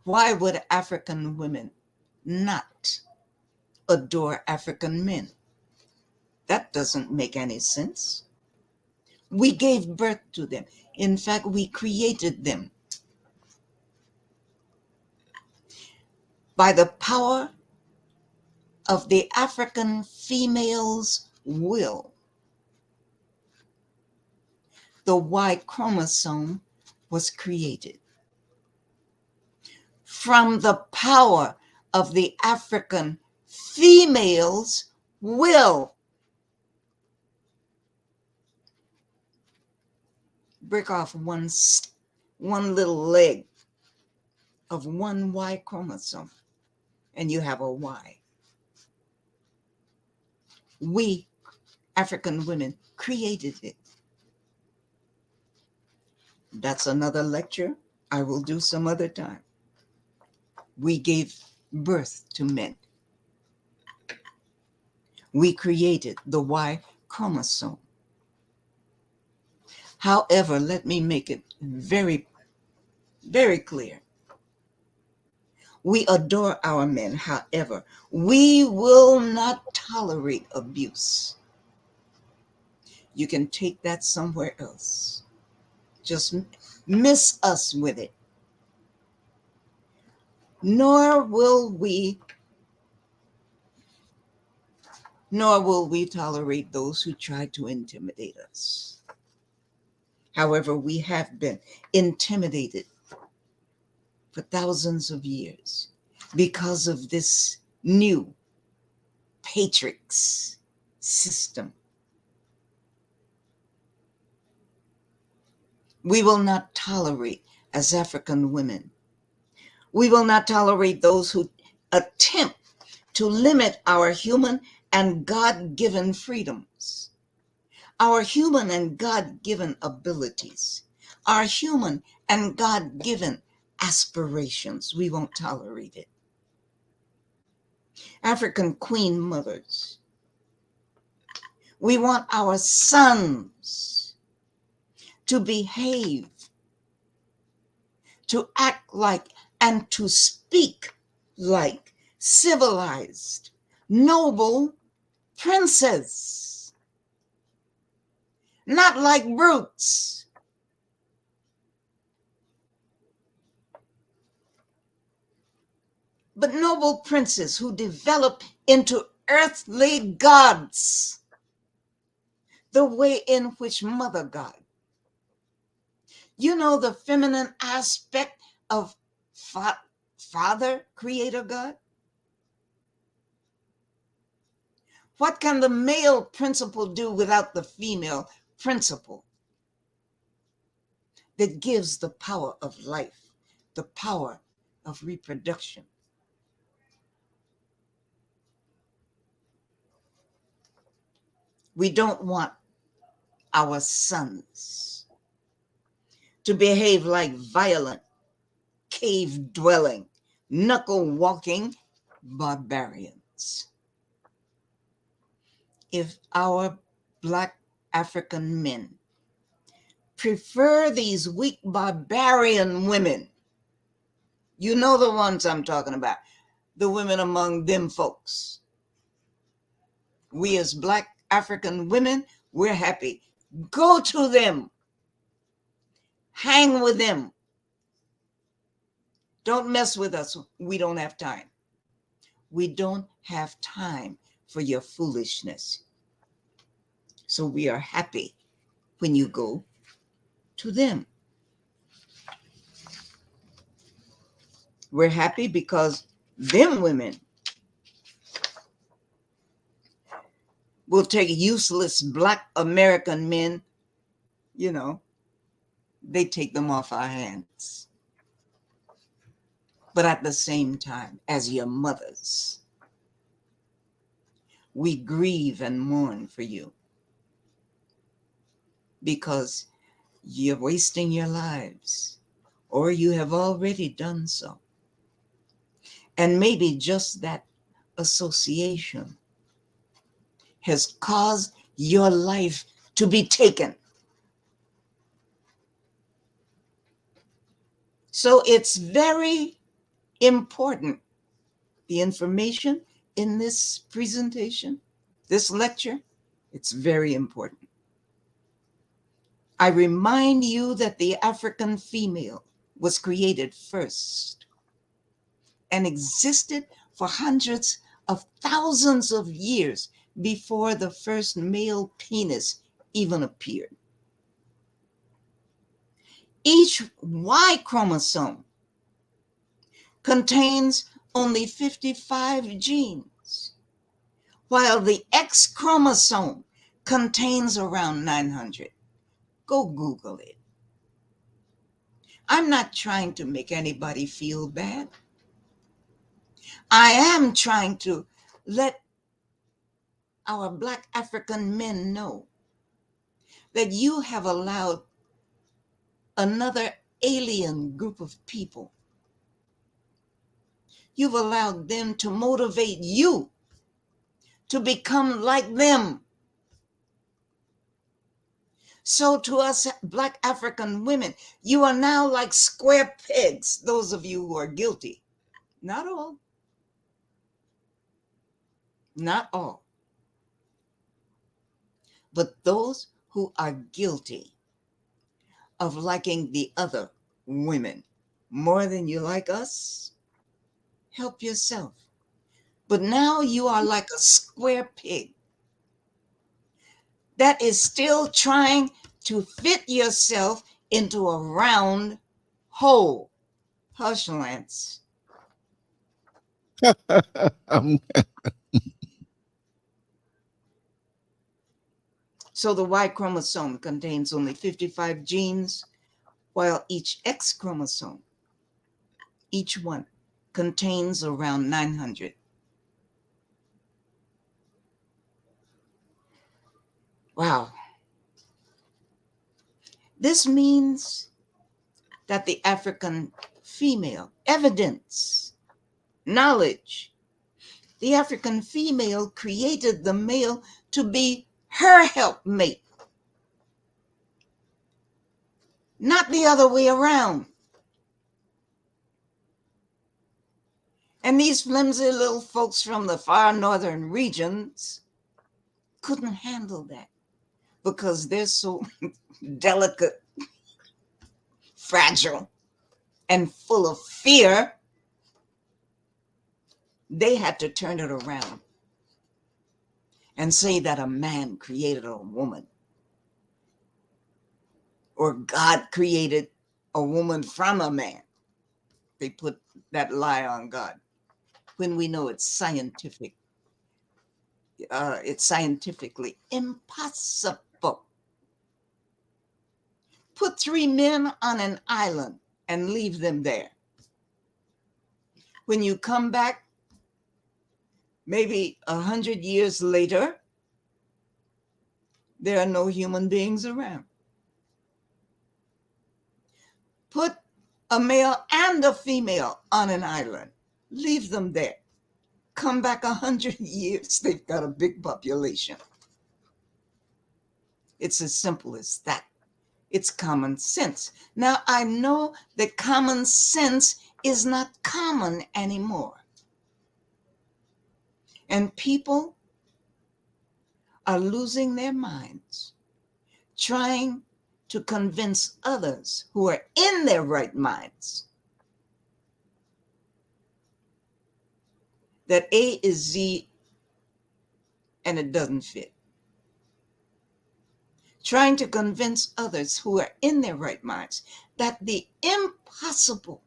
why would African women not adore African men? That doesn't make any sense. We gave birth to them. In fact, we created them by the power of the African female's will. The Y chromosome was created from the power of the African female's will. Break off one little leg of one Y chromosome, and you have a Y. We, African women, created it. That's another lecture I will do some other time. We gave birth to men. We created the Y chromosome. However, let me make it very, very clear. We adore our men. However, we will not tolerate abuse. You can take that somewhere else. Just miss us with it. Nor will we tolerate those who try to intimidate us. However, we have been intimidated for thousands of years because of this new patrix system. We will not tolerate, as African women, we will not tolerate those who attempt to limit our human and God-given freedoms, our human and God-given abilities, our human and God-given aspirations. We won't tolerate it. African queen mothers, we want our sons to behave, to act like, and to speak like civilized, noble princes, not like brutes. But noble princes who develop into earthly gods, the way in which Mother God, you know, the feminine aspect of Father, Creator God? What can the male principle do without the female principle that gives the power of life, the power of reproduction? We don't want our sons to behave like violent, cave-dwelling, knuckle-walking barbarians. If our Black African men prefer these weak barbarian women, you know the ones I'm talking about, the women among them folks. We as Black African women, we're happy. Go to them. Hang with them. Don't mess with us. We don't have time. We don't have time for your foolishness. So we are happy when you go to them. We're happy because them women will take useless Black American men, you know, they take them off our hands. But at the same time, as your mothers, we grieve and mourn for you because you're wasting your lives, or you have already done so. And maybe just that association has caused your life to be taken. So it's very important, the information in this presentation, this lecture, it's very important. I remind you that the African female was created first and existed for hundreds of thousands of years before the first male penis even appeared. Each Y chromosome contains only 55 genes, while the X chromosome contains around 900. Go Google it. I'm not trying to make anybody feel bad. I am trying to let our Black African men know that you have allowed another alien group of people. You've allowed them to motivate you to become like them. So to us Black African women, you are now like square pegs, those of you who are guilty. Not all. Not all. But those who are guilty of liking the other women more than you like us, help yourself. But now you are like a square pig that is still trying to fit yourself into a round hole. Hush, Lance. So the Y chromosome contains only 55 genes, while each X chromosome, each one, contains around 900. Wow. This means that the African female, evidence, knowledge, the African female created the male to be her helpmate, not the other way around. And these flimsy little folks from the far northern regions couldn't handle that because they're so delicate, fragile, and full of fear. They had to turn it around and say that a man created a woman, or God created a woman from a man. they put that lie on God when we know it's scientific. It's scientifically impossible. Put 3 men on an island and leave them there. When you come back, maybe 100 years later, there are no human beings around. Put a male and a female on an island. Leave them there. Come back 100 years, they've got a big population. It's as simple as that. It's common sense. Now, I know that common sense is not common anymore. And people are losing their minds, trying to convince others who are in their right minds that A is Z and it doesn't fit. Trying to convince others who are in their right minds that the impossible,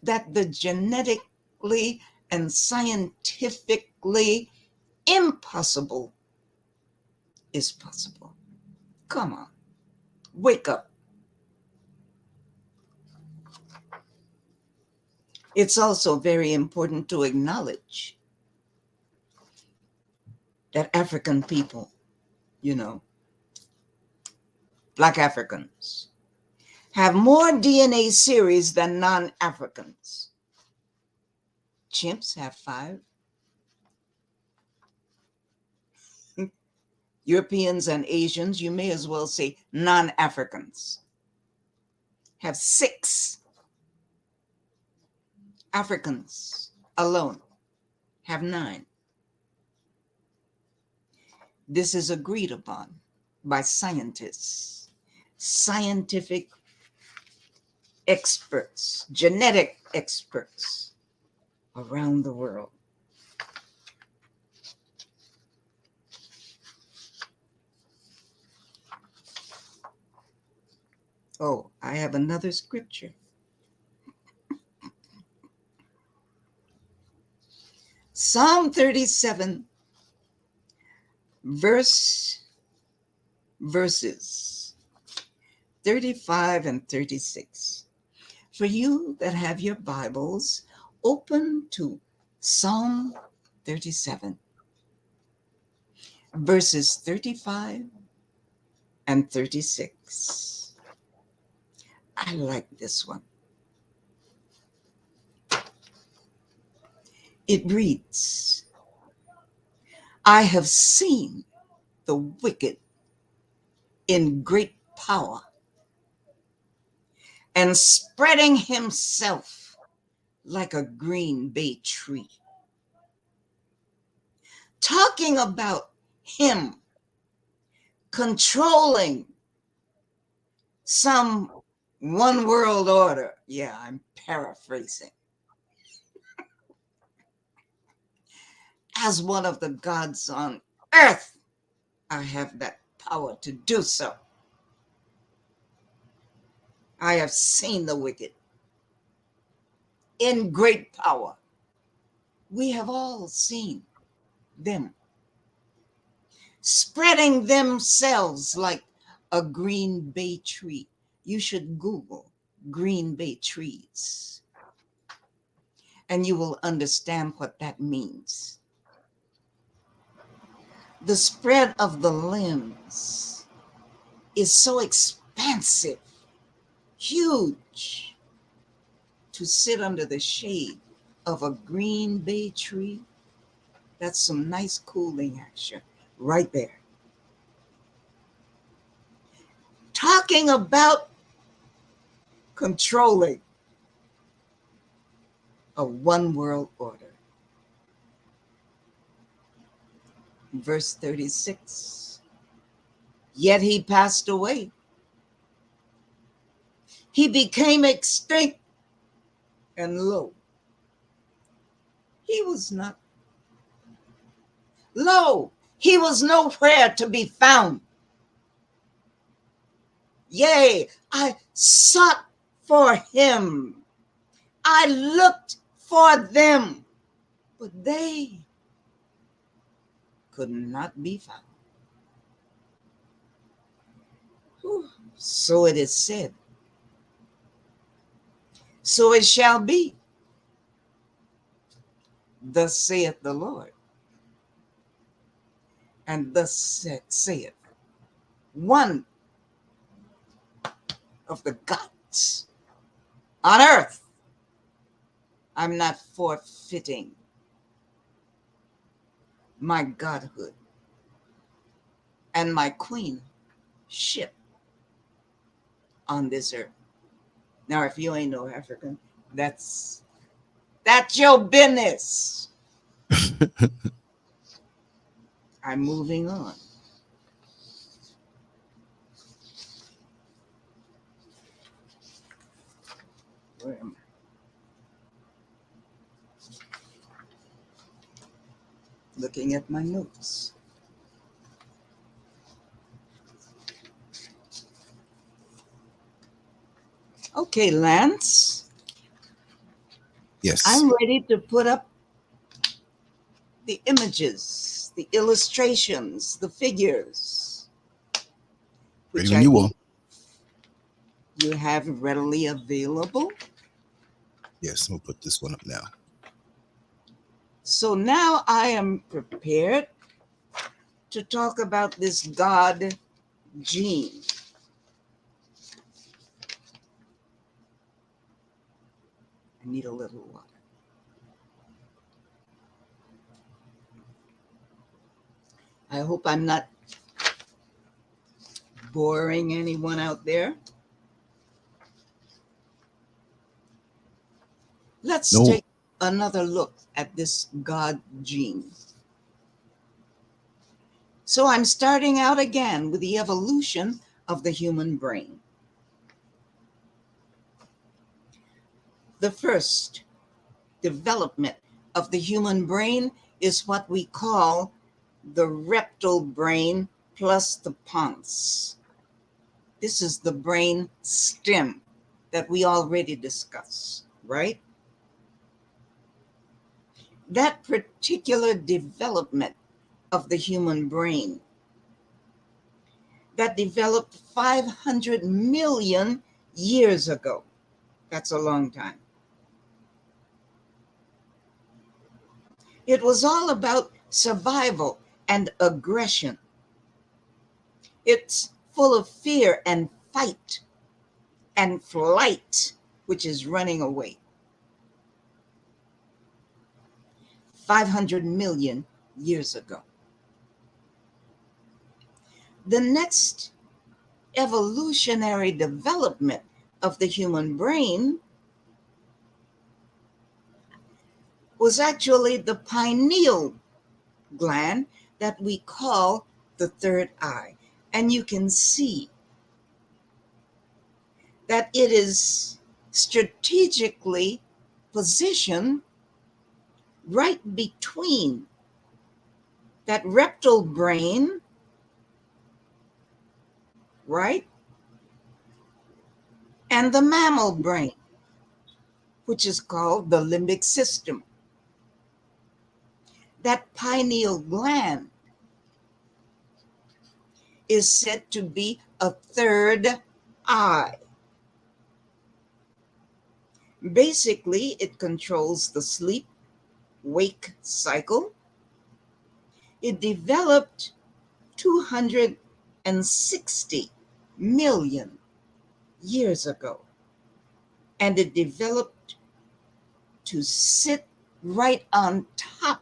that the genetically and scientifically impossible is possible. Come on, wake up. It's also very important to acknowledge that African people, Black Africans, have more DNA series than non-Africans. Chimps have 5. Europeans and Asians, you may as well say non-Africans, have 6. Africans alone have 9. This is agreed upon by scientists, scientific experts, genetic experts around the world. Oh, I have another scripture. Psalm 37, verses 35 and 36. For you that have your Bibles, open to Psalm 37, verses 35 and 36. I like this one. It reads, I have seen the wicked in great power and spreading himself like a green bay tree. Talking about him controlling some one world order. Yeah, I'm paraphrasing. As one of the gods on earth, I have that power to do so. I have seen the wicked in great power. We have all seen them spreading themselves like a green bay tree. You should Google green bay trees, and you will understand what that means. The spread of the limbs is so expansive, huge. To sit under the shade of a green bay tree, that's some nice cooling action right there. Talking about controlling a one world order. Verse 36, yet he passed away. He became extinct, and lo, he was not. Lo, he was nowhere to be found. Yea, I sought for him I looked for them, but they could not be found. Whew. So it is said. So it shall be. Thus saith the Lord. And thus saith one of the gods on earth. I'm not forfeiting my godhood and my queenship on this earth. Now, if you ain't no African, that's your business. I'm moving on. Where am I? Looking at my notes. Okay, Lance. Yes. I'm ready to put up the images, the illustrations, the figures, Ready when you are. You have readily available. Yes, I'm gonna put this one up now. So now I am prepared to talk about this God gene. I need a little water. I hope I'm not boring anyone out there. Let's take another look at this God gene. So I'm starting out again with the evolution of the human brain. The first development of the human brain is what we call the rectal brain plus the pons. This is the brain stem that we already discussed, right? That particular development of the human brain that developed 500 million years ago. That's a long time. It was all about survival and aggression. It's full of fear and fight and flight, which is running away. 500 million years ago. The next evolutionary development of the human brain was actually the pineal gland that we call the third eye. And you can see that it is strategically positioned right between that rectal brain, right, and the mammal brain, which is called the limbic system. That pineal gland is said to be a third eye. Basically, it controls the sleep-wake cycle. It developed 260 million years ago, and it developed to sit right on top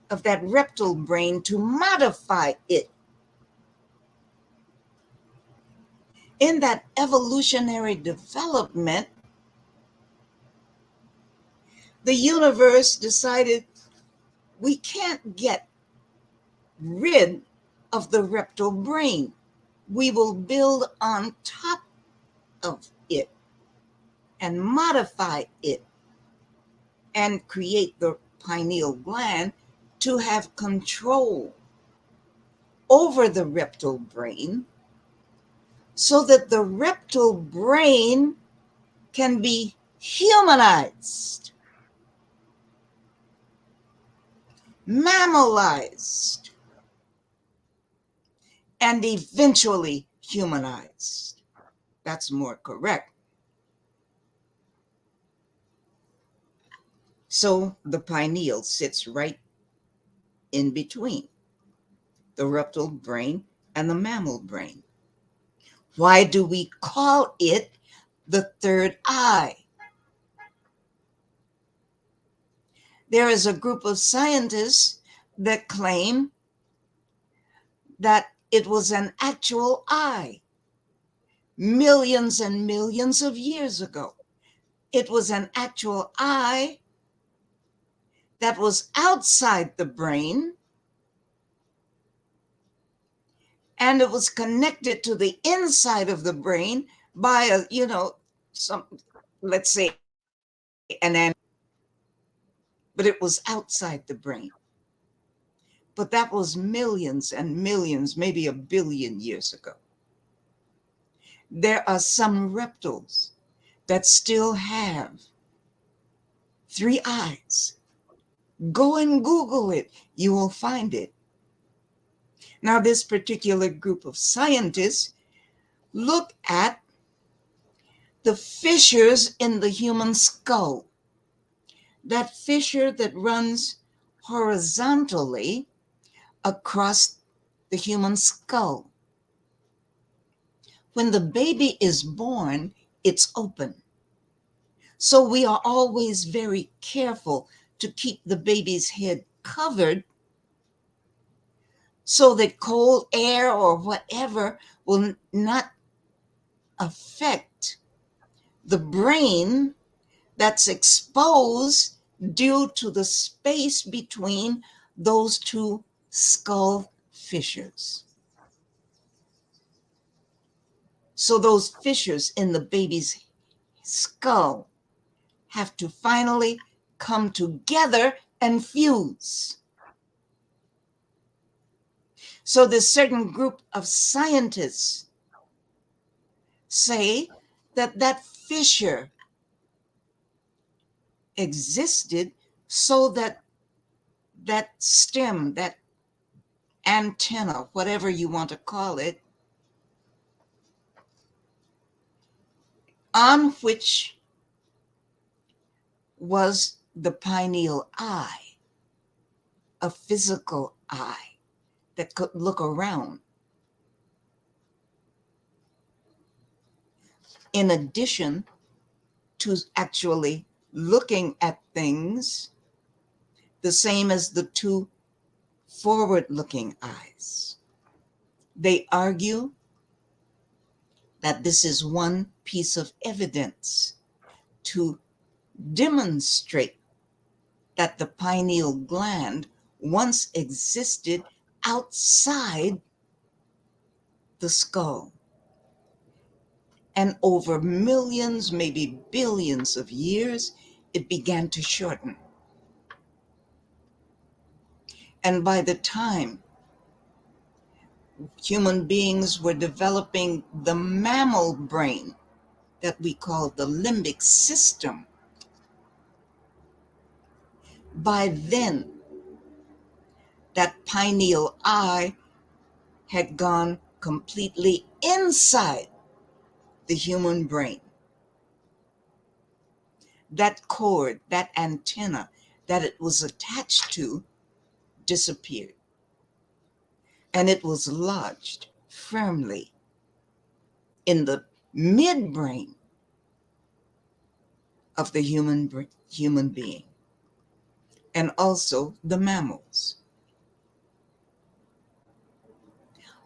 of that rectal brain to modify it. In that evolutionary development, the universe decided we can't get rid of the rectal brain. We will build on top of it and modify it and create the pineal gland to have control over the rectal brain so that the rectal brain can be humanized, mammalized, and eventually humanized. That's more correct. So the pineal sits right in between the reptile brain and the mammal brain. Why do we call it the third eye? There is a group of scientists that claim that it was an actual eye millions and millions of years ago. It was an actual eye that was outside the brain, and it was connected to the inside of the brain by some, let's say, but it was outside the brain. But that was millions and millions, maybe a billion years ago. There are some reptiles that still have 3 eyes. Go and Google it. You will find it. Now, this particular group of scientists look at the fissures in the human skull. That fissure that runs horizontally across the human skull. When the baby is born, it's open. So we are always very careful to keep the baby's head covered so that cold air or whatever will not affect the brain that's exposed due to the space between those 2 skull fissures. So those fissures in the baby's skull have to finally come together and fuse. So this certain group of scientists say that that fissure existed so that that stem, that antenna, whatever you want to call it, on which was the pineal eye, a physical eye that could look around. In addition to actually looking at things the same as the 2 forward-looking eyes. They argue that this is one piece of evidence to demonstrate that the pineal gland once existed outside the skull. And over millions, maybe billions of years, it began to shorten. And by the time human beings were developing the mammal brain that we call the limbic system, by then that pineal eye had gone completely inside the human brain. That cord, that antenna that it was attached to disappeared. And it was lodged firmly in the midbrain of the human being, and also the mammals.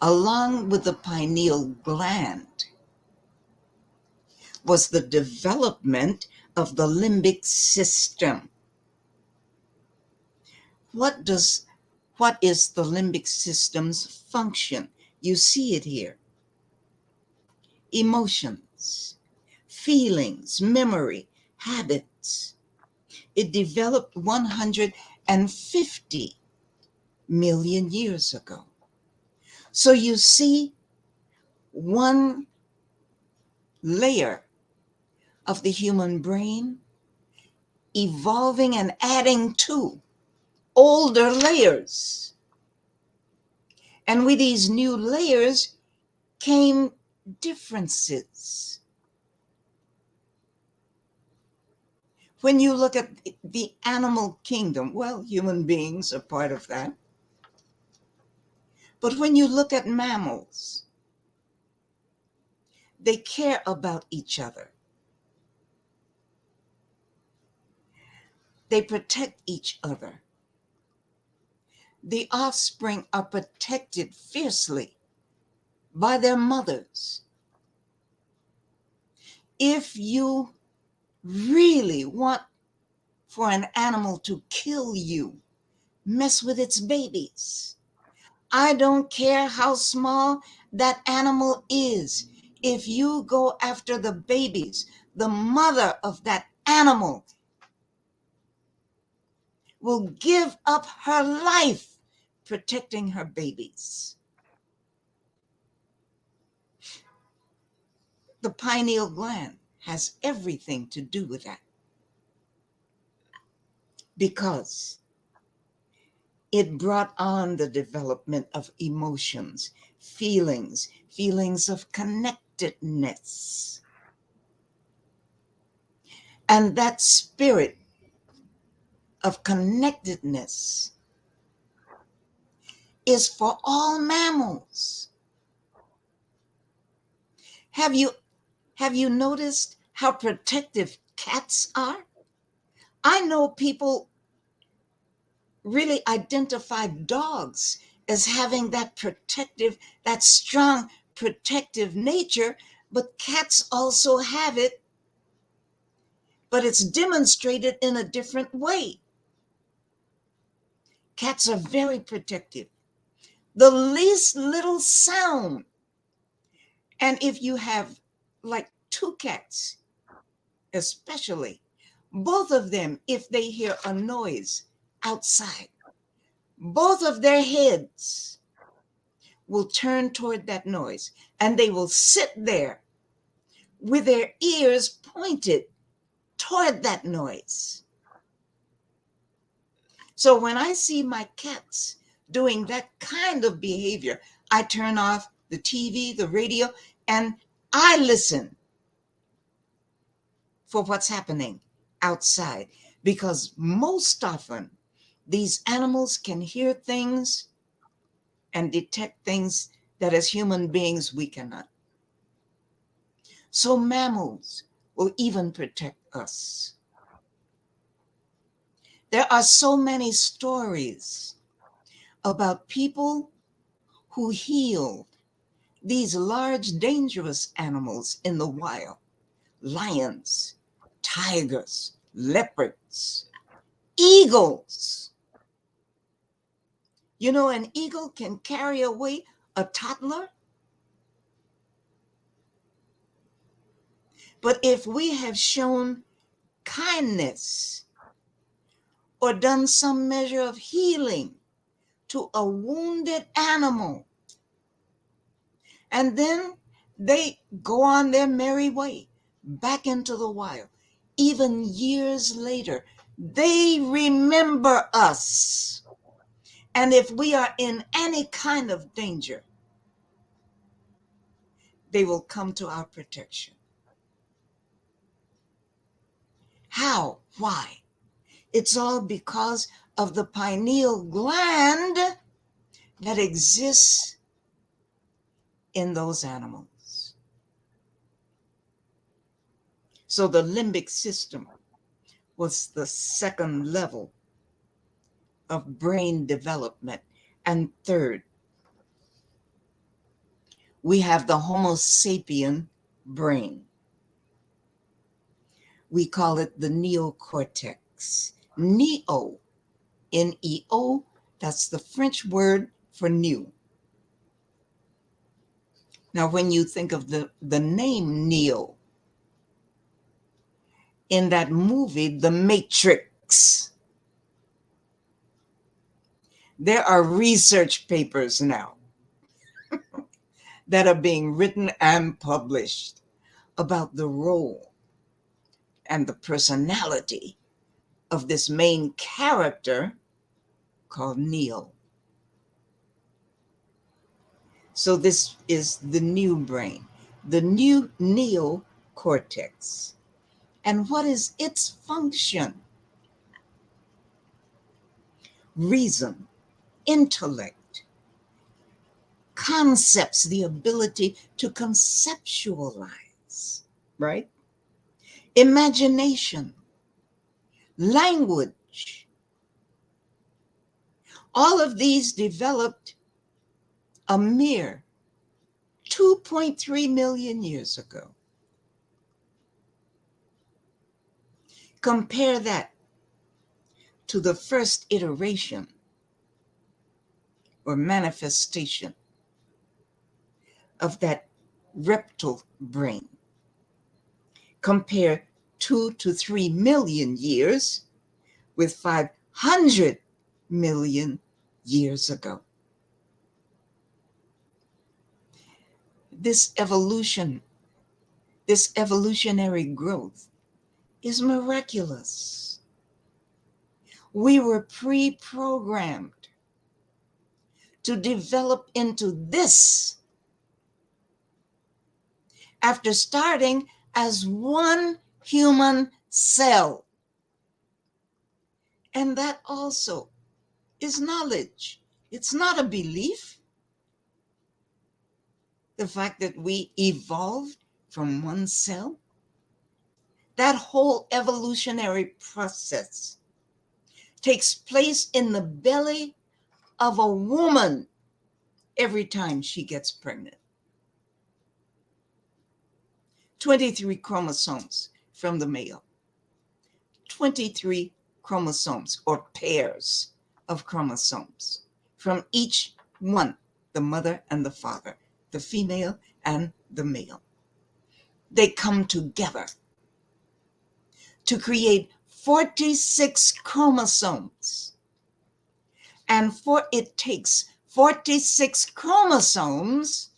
Along with the pineal gland was the development of the limbic system. What is the limbic system's function? You see it here. Emotions, feelings, memory, habits. It developed 150 million years ago. So you see one layer of the human brain, evolving and adding to older layers. And with these new layers came differences. When you look at the animal kingdom, well, human beings are part of that. But when you look at mammals, they care about each other. They protect each other. The offspring are protected fiercely by their mothers. If you really want for an animal to kill you, mess with its babies. I don't care how small that animal is. If you go after the babies, the mother of that animal will give up her life protecting her babies. The pineal gland has everything to do with that, because it brought on the development of emotions, feelings of connectedness. And that spirit of connectedness is for all mammals. Have you noticed how protective cats are? I know people really identify dogs as having that protective, that strong protective nature, but cats also have it, but it's demonstrated in a different way. Cats are very protective. The least little sound, and if you have like two cats, especially, both of them, if they hear a noise outside, both of their heads will turn toward that noise, and they will sit there with their ears pointed toward that noise. So when I see my cats doing that kind of behavior, I turn off the TV, the radio, and I listen for what's happening outside, because most often these animals can hear things and detect things that as human beings we cannot. So mammals will even protect us. There are so many stories about people who healed these large, dangerous animals in the wild: lions, tigers, leopards, eagles. You know, an eagle can carry away a toddler. But if we have shown kindness or done some measure of healing to a wounded animal, and then they go on their merry way back into the wild, even years later, they remember us. And if we are in any kind of danger, they will come to our protection. How? Why? It's all because of the pineal gland that exists in those animals. So the limbic system was the second level of brain development. And third, we have the Homo sapien brain. We call it the neocortex. Neo, N-E-O, that's the French word for new. Now, when you think of the name Neo, in that movie, The Matrix, there are research papers now that are being written and published about the role and the personality of this main character called Neo. So this is the new brain, the new neocortex. And what is its function? Reason, intellect, concepts, the ability to conceptualize, right? Imagination, language. All of these developed a mere 2.3 million years ago. Compare that to the first iteration or manifestation of that reptile brain. Compare 2 to 3 million years with 500 million years ago. This evolution, this evolutionary growth is miraculous. We were pre-programmed to develop into this after starting as one human cell. And that also is knowledge. It's not a belief. The fact that we evolved from one cell, that whole evolutionary process takes place in the belly of a woman every time she gets pregnant. 23 chromosomes from the male, 23 chromosomes or pairs of chromosomes from each one, the mother and the father, the female and the male. They come together to create 46 chromosomes. And it takes 46 chromosomes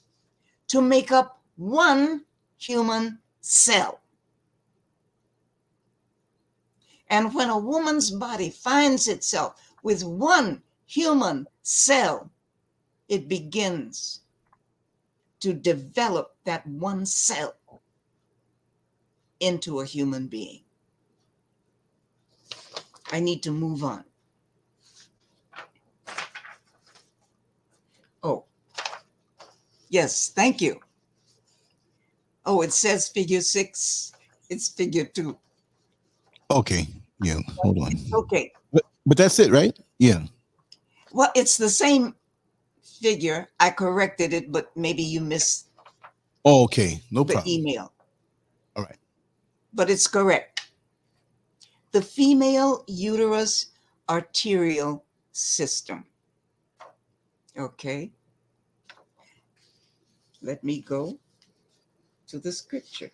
to make up one human cell. And when a woman's body finds itself with one human cell, it begins to develop that one cell into a human being. I need to move on. Oh, yes, thank you. Oh, it says figure 6. It's figure 2. Okay. Yeah. Hold on. Okay. But that's it, right? Yeah. Well, it's the same figure. I corrected it, but maybe you missed Oh, okay. No the problem. email. All right. But it's correct. The female uterus arterial system. Okay. Let me go to the scripture.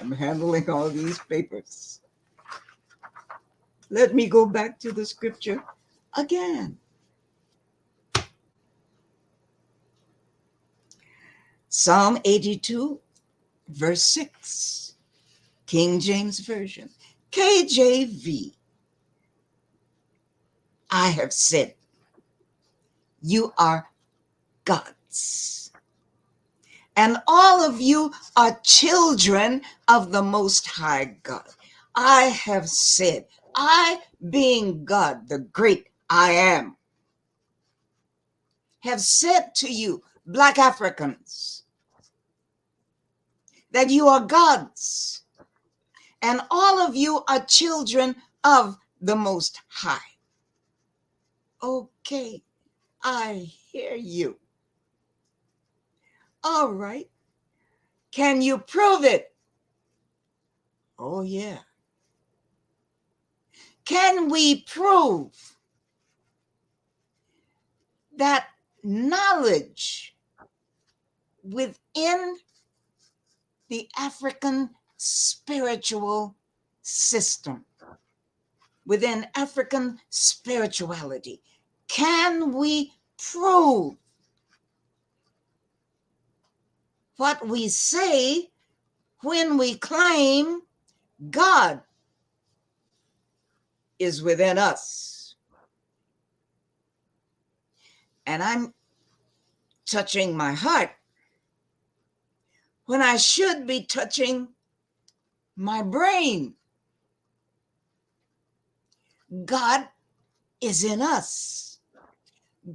I'm handling all these papers. Let me go back to the scripture again. Psalm 82, verse 6, King James Version. KJV, I have said, you are gods, and all of you are children of the Most High God. I have said, I being God, the great I am, have said to you, Black Africans, that you are gods, and all of you are children of the Most High. Okay, I hear you. All right. Can you prove it? Oh, yeah. Can we prove that knowledge within the African spiritual system, within African spirituality, can we prove what we say when we claim God is within us. And I'm touching my heart when I should be touching my brain. God is in us.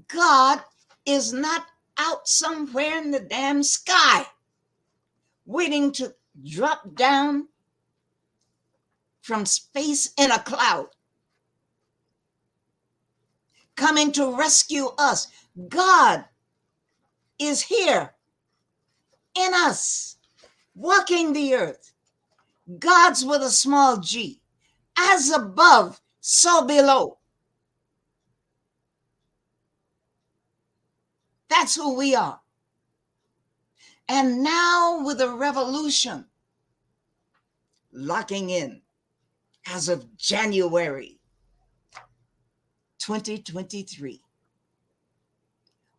God is not out somewhere in the damn sky waiting to drop down from space in a cloud, coming to rescue us. God is here in us, walking the earth. God's with a small g, as above, so below. That's who we are. And now with a revolution locking in as of January 2023,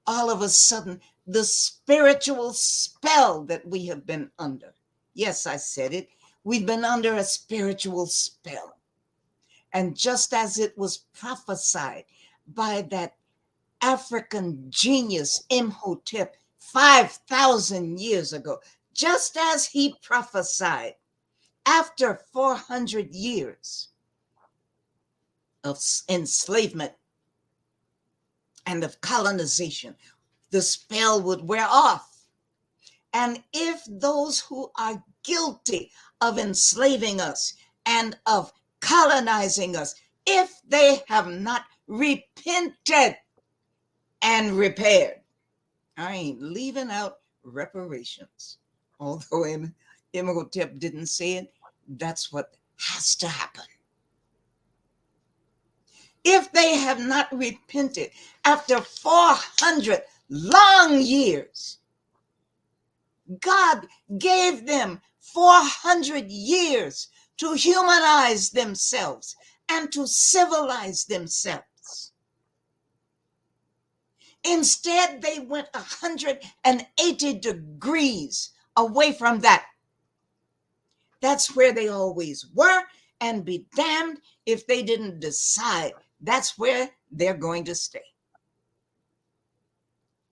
all of a sudden, the spiritual spell that we have been under. Yes, I said it. We've been under a spiritual spell. And just as it was prophesied by that African genius Imhotep 5,000 years ago, just as he prophesied, after 400 years of enslavement and of colonization, the spell would wear off. And if those who are guilty of enslaving us and of colonizing us, if they have not repented and repaired, I ain't leaving out reparations. Although Imhotep didn't say it, that's what has to happen. If they have not repented after 400 long years, God gave them 400 years to humanize themselves and to civilize themselves. Instead, they went 180 degrees away from that. That's where they always were, and be damned if they didn't decide that's where they're going to stay.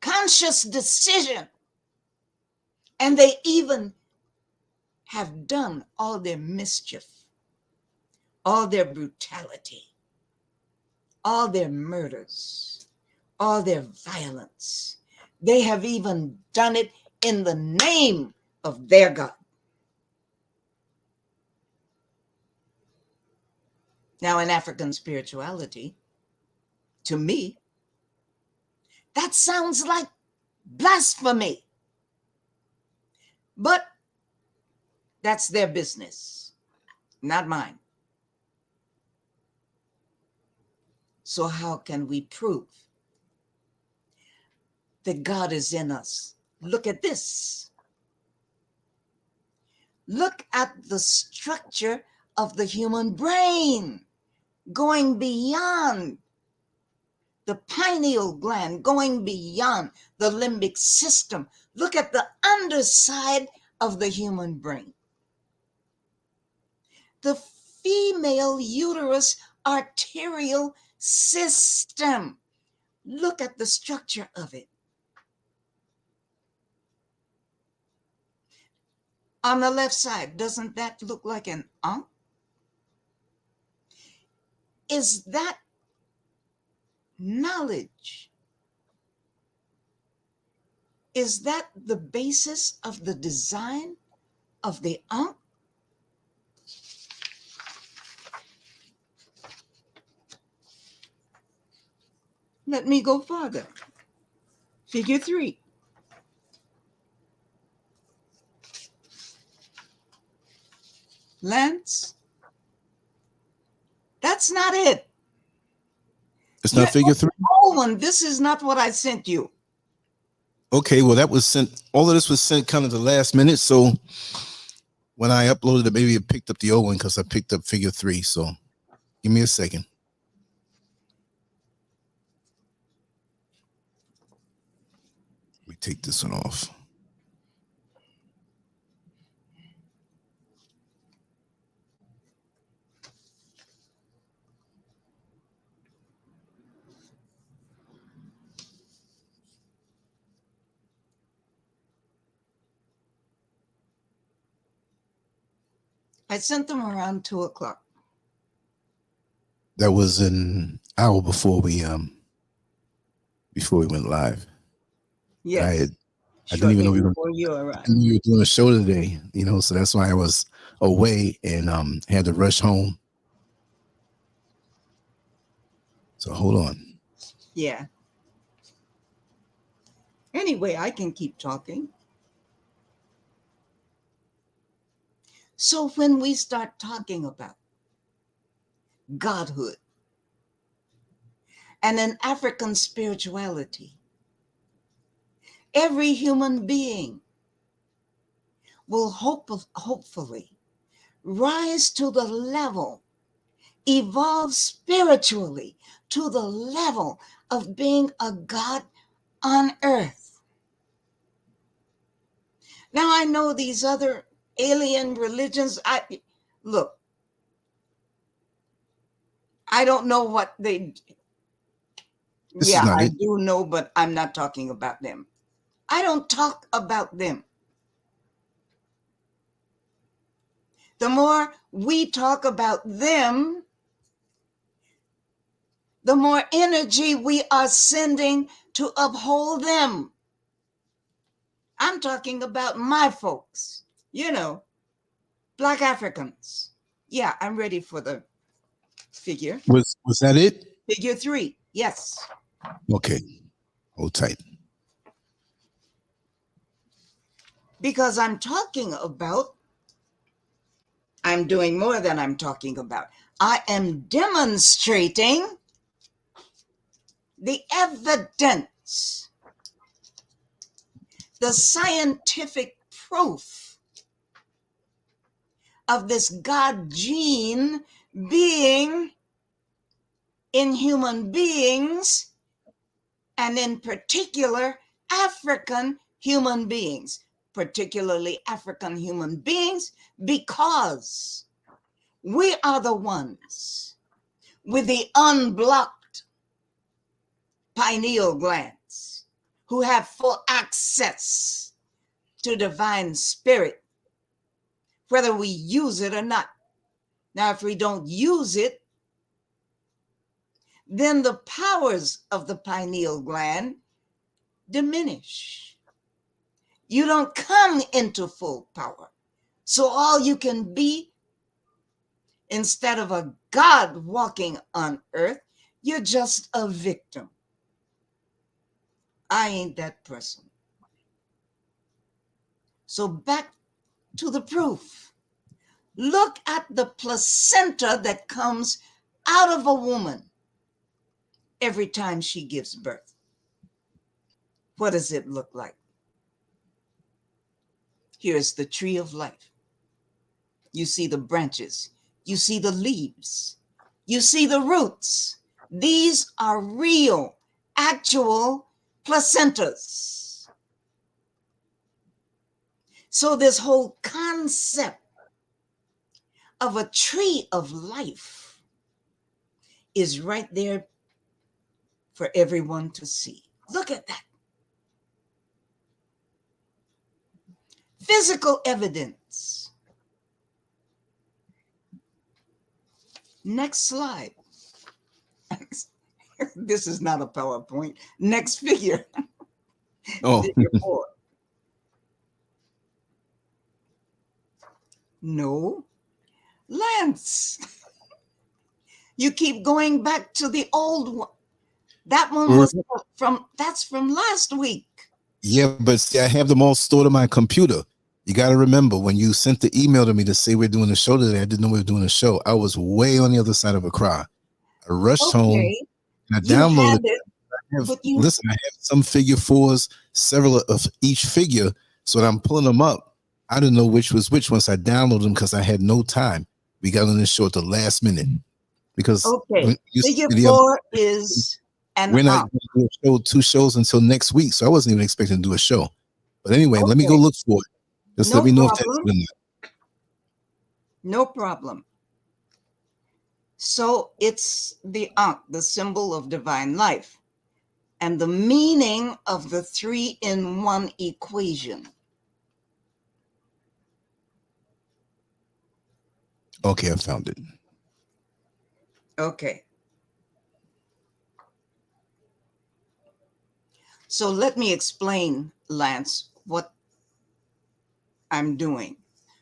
Conscious decision. And they even have done all their mischief, all their brutality, all their murders, all their violence. They have even done it in the name of their God. Now, in African spirituality, to me, that sounds like blasphemy. But that's their business, not mine. So how can we prove that God is in us? Look at this. Look at the structure of the human brain, going beyond the pineal gland, going beyond the limbic system. Look at the underside of the human brain. The female uterus arterial system. Look at the structure of it. On the left side, doesn't that look like an ankh? Is that knowledge? Is that the basis of the design of the ankh? Let me go further. Figure 3. Lance, that's not it. It's not figure 3? Oh, one. This is not what I sent you. Okay, well, that was sent. All of this was sent kind of the last minute. So when I uploaded it, maybe it picked up the old one because I picked up figure 3. So give me a second. Let me take this one off. I sent them around 2:00. That was an hour before we went live. Yes. I didn't even know Shortly before you arrived. we were doing a show today, you know, so that's why I was away and had to rush home. So hold on. Yeah. Anyway, I can keep talking. So when we start talking about godhood and an African spirituality, every human being will hopefully rise to the level, evolve spiritually to the level of being a God on earth. Now, I know these other alien religions. Look, I don't know what they. This Yeah, is not I it. do know, but I'm not talking about them. I don't talk about them. The more we talk about them, the more energy we are sending to uphold them. I'm talking about my folks, you know, Black Africans. Yeah, I'm ready for the figure. Was that it? Figure 3, yes. Okay. Hold tight. Because I'm doing more than I'm talking about. I am demonstrating the evidence, the scientific proof of this God gene being in human beings, and in particular, African human beings, particularly African human beings, because we are the ones with the unblocked pineal glands who have full access to divine spirit, whether we use it or not. Now, if we don't use it, then the powers of the pineal gland diminish. You don't come into full power. So all you can be, instead of a God walking on earth, you're just a victim. I ain't that person. So back to the proof. Look at the placenta that comes out of a woman every time she gives birth. What does it look like? Here's the tree of life. You see the branches. You see the leaves. You see the roots. These are real, actual placentas. So this whole concept of a tree of life is right there for everyone to see. Look at that. Physical evidence. Next slide. This is not a PowerPoint. Next figure. Oh. Figure 4. No. Lance. You keep going back to the old one. That one was that's from last week. Yeah, but see, I have them all stored on my computer. You got to remember, when you sent the email to me to say we're doing a show today, I didn't know we were doing a show. I was way on the other side of Accra. I rushed home and I downloaded it. Listen, I have some figure 4s, several of each figure. So when I'm pulling them up, I didn't know which was which once I downloaded them because I had no time. We got on this show at the last minute. Because figure 4 is we're not going to do a show, 2 shows until next week. So I wasn't even expecting to do a show. But anyway, let me go look for it. Just let me know if that's good enough. No problem. So it's the Ankh, the symbol of divine life, and the meaning of the 3-in-1 equation. Okay, I found it. Okay. So let me explain, Lance, what I'm doing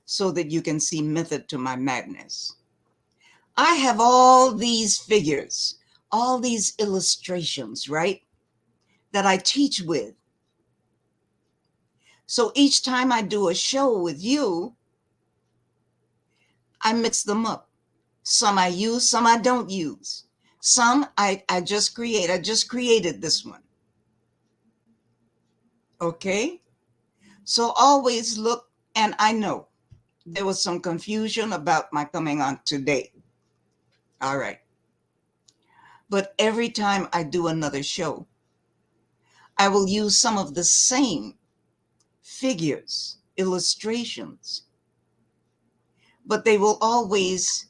so that you can see method to my madness. I have all these figures, all these illustrations, right, that I teach with. So each time I do a show with you, I mix them up. Some I use, some I don't use. Some I just create. I just created this one. Okay? So always look, and I know there was some confusion about my coming on today. All right. But every time I do another show, I will use some of the same figures, illustrations, but they will always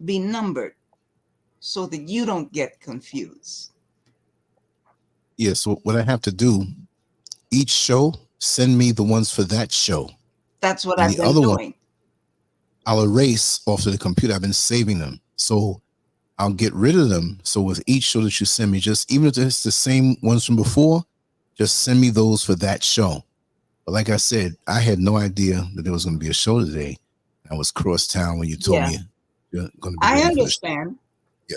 be numbered so that you don't get confused. Yeah, so what I have to do, each show, send me the ones for that show. That's what And I've the been other one, doing. I'll erase off to the computer. I've been saving them. So I'll get rid of them. So with each show that you send me, just even if it's the same ones from before, just send me those for that show. But like I said, I had no idea that there was going to be a show today. I was cross town when you told Yeah, me you're going to be I ready for the show. understand. Yeah.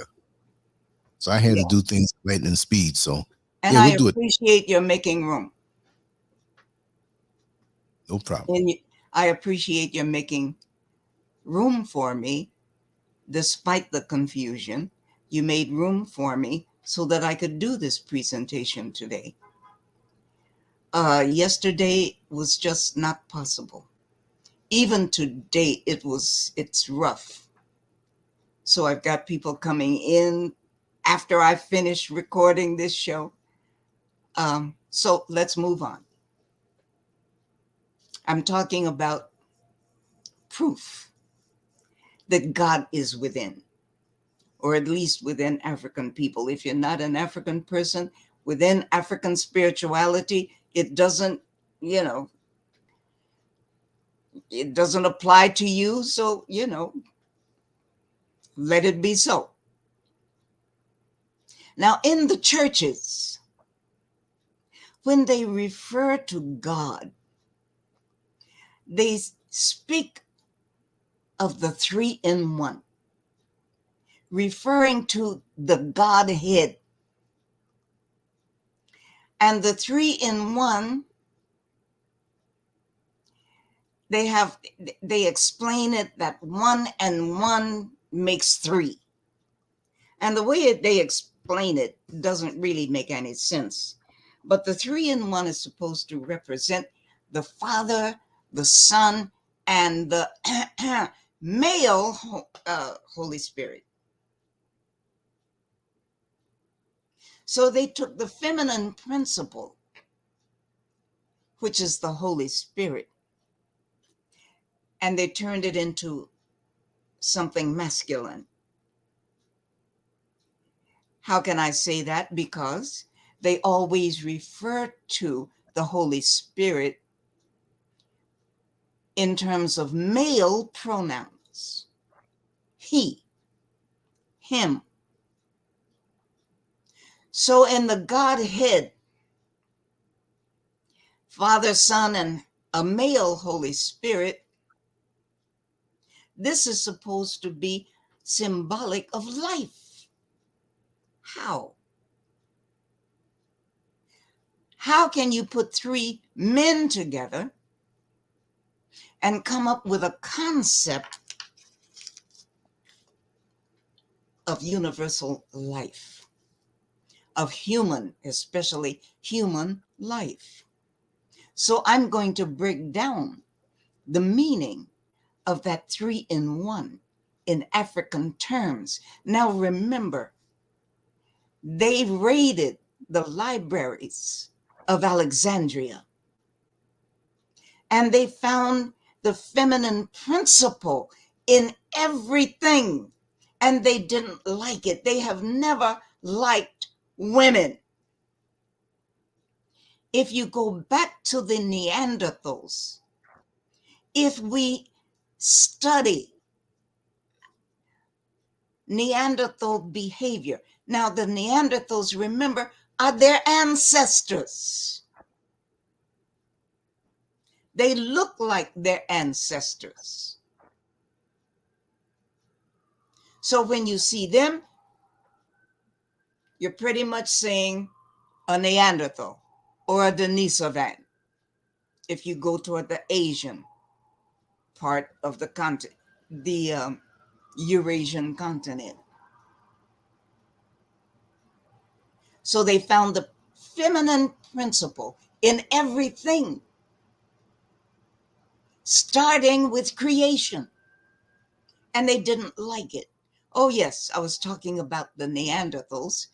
So I had Yeah. to do things lightning speed. So And yeah, I we'll do it. appreciate your making room. No problem. And I appreciate your making room for me despite the confusion. You made room for me so that I could do this presentation today. Yesterday was just not possible. Even today, it's rough. So I've got people coming in after I finish recording this show. So let's move on. I'm talking about proof that God is within, or at least within African people. If you're not an African person, within African spirituality, it doesn't, you know, it doesn't apply to you. So, let it be so. Now, in the churches, when they refer to God, they speak of the three in one, referring to the Godhead. And the three in one, they explain it that one and one makes three. And the way they explain it doesn't really make any sense. But the three in one is supposed to represent the Father, the Son, and the male Holy Spirit. So they took the feminine principle, which is the Holy Spirit, and they turned it into something masculine. How can I say that? Because they always refer to the Holy Spirit in terms of male pronouns. He, him. So in the Godhead, Father, Son, and a male Holy Spirit, this is supposed to be symbolic of life. How? How can you put three men together and come up with a concept of universal life, of human, especially human life? So I'm going to break down the meaning of that three in one in African terms. Now remember, they raided the libraries of Alexandria and they found the feminine principle in everything, and they didn't like it. They have never liked women. If you go back to the Neanderthals, if we study Neanderthal behavior. Now, the Neanderthals, remember, are their ancestors. They look like their ancestors. So when you see them, you're pretty much saying a Neanderthal or a Denisovan if you go toward the Asian part of the continent, the Eurasian continent. So they found the feminine principle in everything, starting with creation. And they didn't like it. Oh, yes, I was talking about the Neanderthals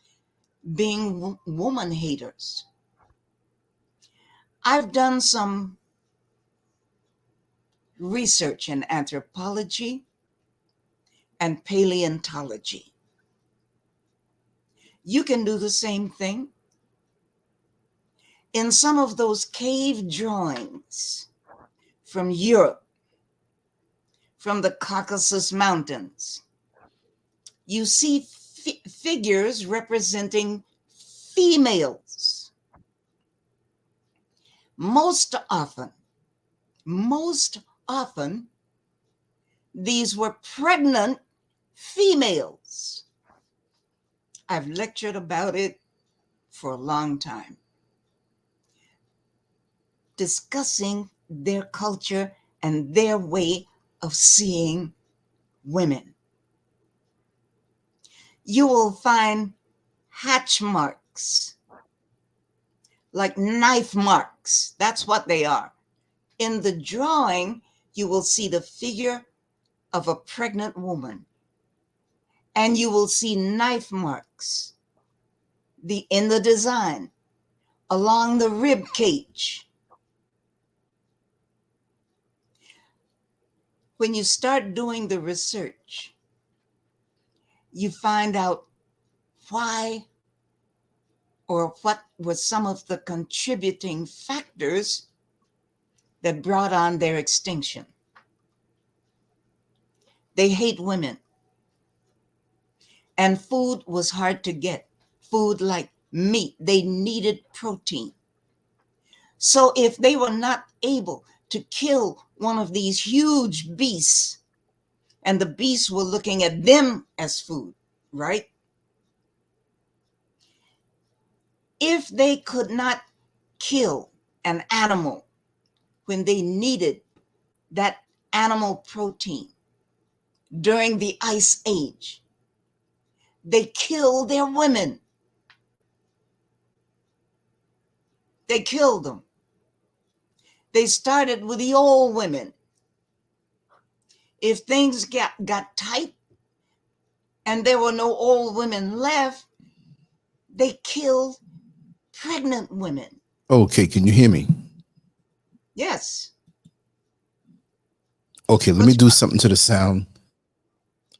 being woman haters. I've done some research in anthropology and paleontology. You can do the same thing. In some of those cave drawings from Europe, from the Caucasus Mountains, you see figures representing females. Most often, these were pregnant females. I've lectured about it for a long time, discussing their culture and their way of seeing women. You will find hatch marks, like knife marks. That's what they are. In the drawing, you will see the figure of a pregnant woman, and you will see knife marks in the design along the rib cage. When you start doing the research, you find out why or what were some of the contributing factors that brought on their extinction. They hate women. And food was hard to get. Food like meat, they needed protein. So if they were not able to kill one of these huge beasts, and the beasts were looking at them as food, right? If they could not kill an animal when they needed that animal protein during the Ice Age, they killed their women. They killed them. They started with the old women. If things got tight and there were no old women left, they killed pregnant women. Okay, can you hear me? Yes. Okay, let me do something to the sound.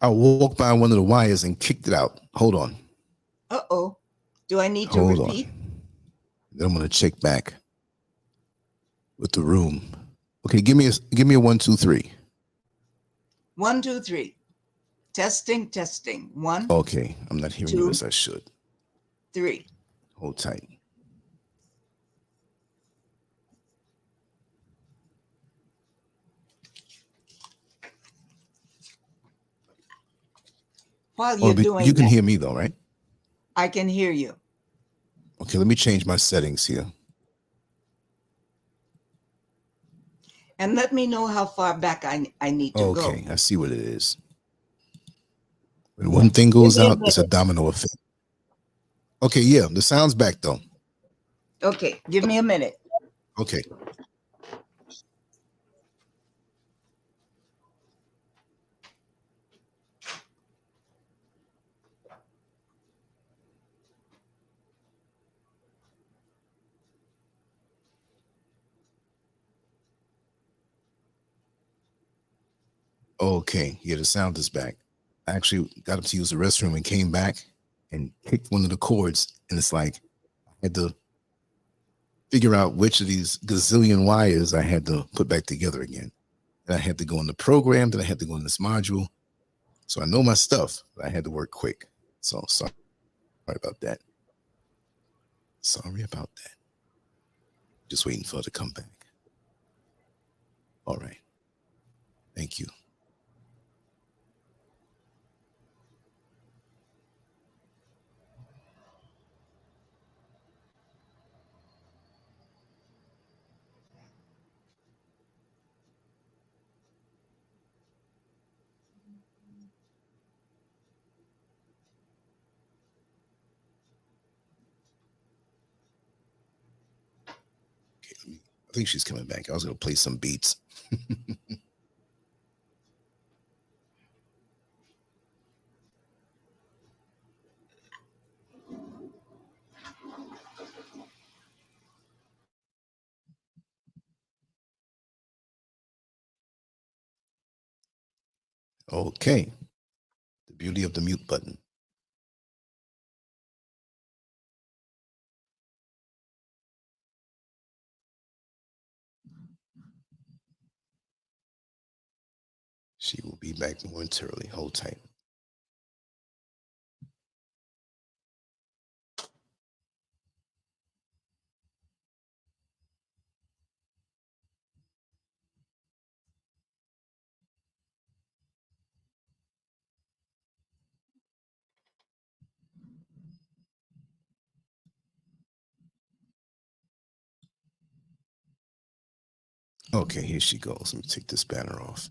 I walked by one of the wires and kicked it out. Hold on. Uh-oh. Do I need to repeat? Then I'm going to check back with the room. Okay, give me a 1, 2, 3. 1, 2, 3. Testing, testing. 1. Okay, I'm not hearing you as I should. 3. Hold tight. While you're doing you can hear me though, right? I can hear you. Okay, let me change my settings here. And let me know how far back I need to go. Okay, I see what it is. When one thing goes out, it's a domino effect. Okay, yeah, the sound's back though. Okay, give me a minute. Okay. Okay, yeah, the sound is back. I actually got up to use the restroom and came back and kicked one of the cords, and it's like I had to figure out which of these gazillion wires I had to put back together again. And I had to go in the program, then I had to go in this module. So I know my stuff, but I had to work quick. So sorry about that. Sorry about that. Just waiting for her to come back. All right. Thank you. Okay, I think she's coming back. I was going to play some beats. Okay. The beauty of the mute button. She will be back momentarily. Hold tight. Okay, here she goes. Let me take this banner off.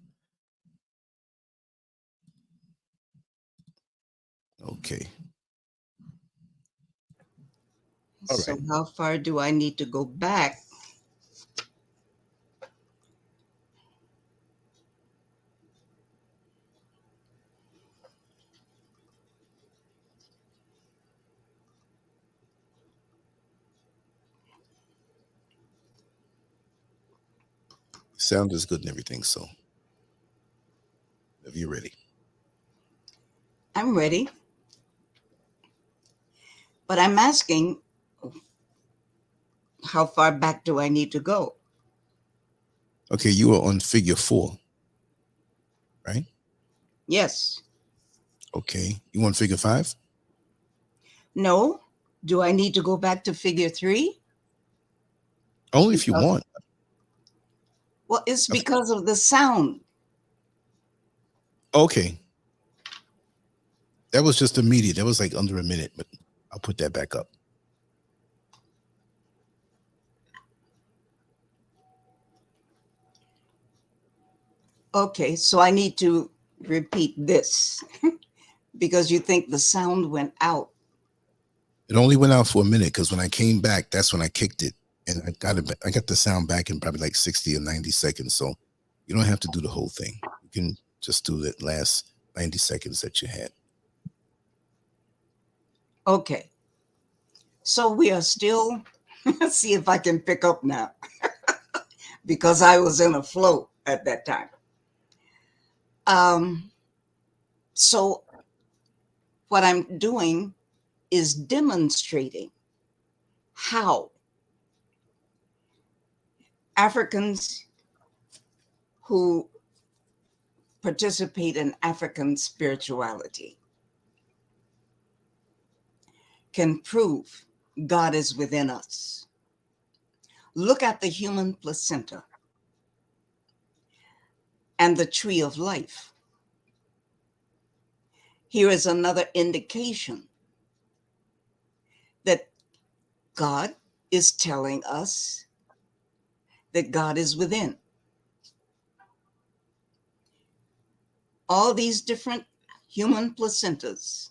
Okay. All So right. how far do I need to go back? Sound is good and everything, so if you're ready. I'm ready. But I'm asking, how far back do I need to go? Okay, you are on figure 4, right? Yes. Okay, you want figure 5? No. Do I need to go back to figure 3? Only if you want. Well, it's because of the sound. Okay. That was just immediate. That was like under a minute, but I'll put that back up. Okay, so I need to repeat this because you think the sound went out. It only went out for a minute because when I came back, that's when I kicked it. And I got the sound back in probably like 60 or 90 seconds. So you don't have to do the whole thing. You can just do that last 90 seconds that you had. Okay. So we are still, see if I can pick up now because I was in a flow at that time. So what I'm doing is demonstrating how Africans who participate in African spirituality can prove God is within us. Look at the human placenta and the tree of life. Here is another indication that God is telling us that God is within. All these different human placentas,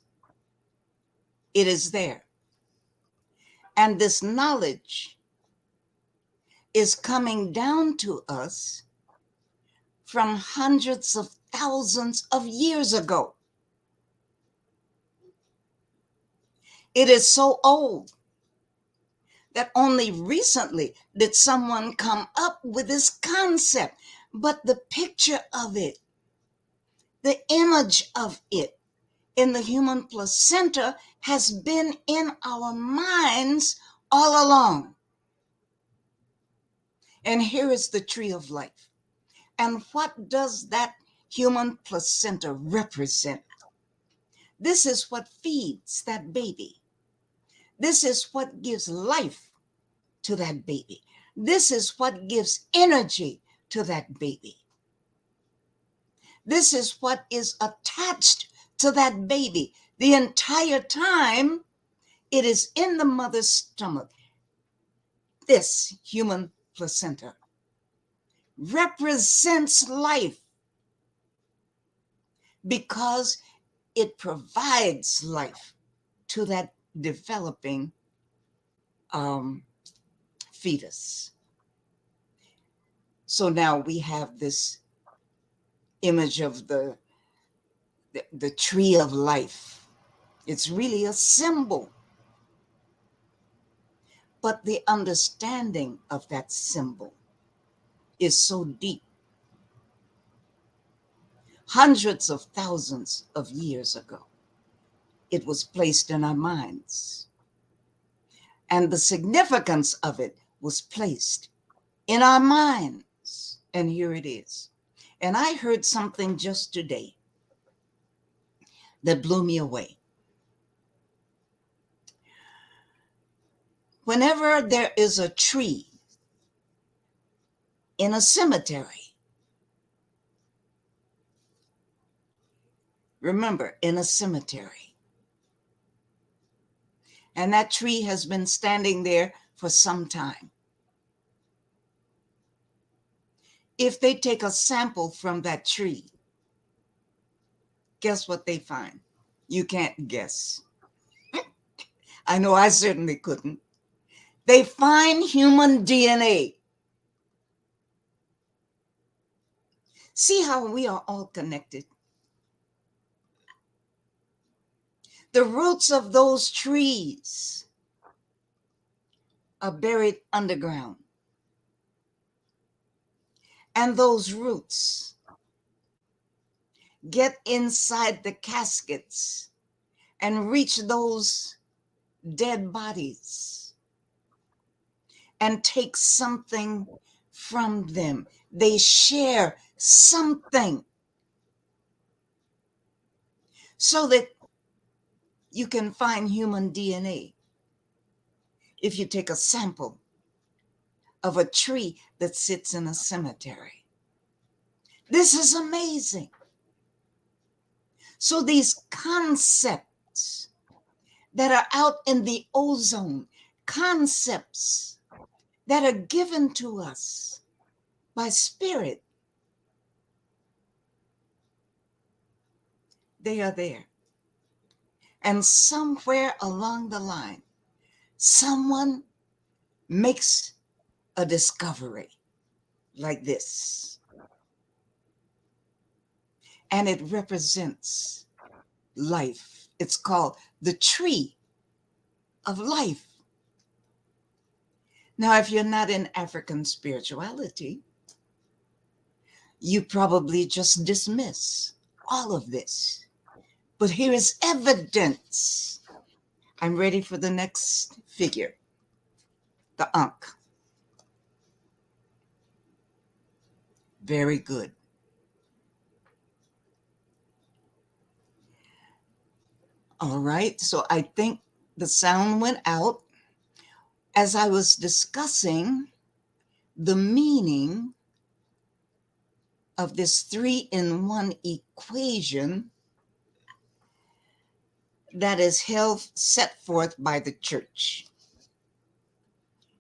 it is there. And this knowledge is coming down to us from hundreds of thousands of years ago. It is so old that only recently did someone come up with this concept. But the picture of it, the image of it in the human placenta has been in our minds all along. And here is the tree of life. And what does that human placenta represent? This is what feeds that baby. This is what gives life to that baby. This is what gives energy to that baby. This is what is attached to that baby the entire time it is in the mother's stomach. This human placenta represents life because it provides life to that developing fetus. So now we have this image of the tree of life. It's really a symbol. But the understanding of that symbol is so deep. Hundreds of thousands of years ago, it was placed in our minds. And the significance of it was placed in our minds. And here it is. And I heard something just today that blew me away. Whenever there is a tree in a cemetery, remember, in a cemetery, and that tree has been standing there for some time. If they take a sample from that tree, guess what they find? You can't guess. I know I certainly couldn't. They find human DNA. See how we are all connected? The roots of those trees are buried underground. And those roots get inside the caskets and reach those dead bodies and take something from them. They share something so that you can find human DNA if you take a sample of a tree that sits in a cemetery. This is amazing. So these concepts that are out in the ozone, concepts that are given to us by spirit, they are there. And somewhere along the line, someone makes a discovery like this. And it represents life. It's called the tree of life. Now, if you're not in African spirituality, you probably just dismiss all of this. But here is evidence. I'm ready for the next figure, the Ankh. Very good. All right, so I think the sound went out as I was discussing the meaning of this 3-in-1 equation that is set forth by the church.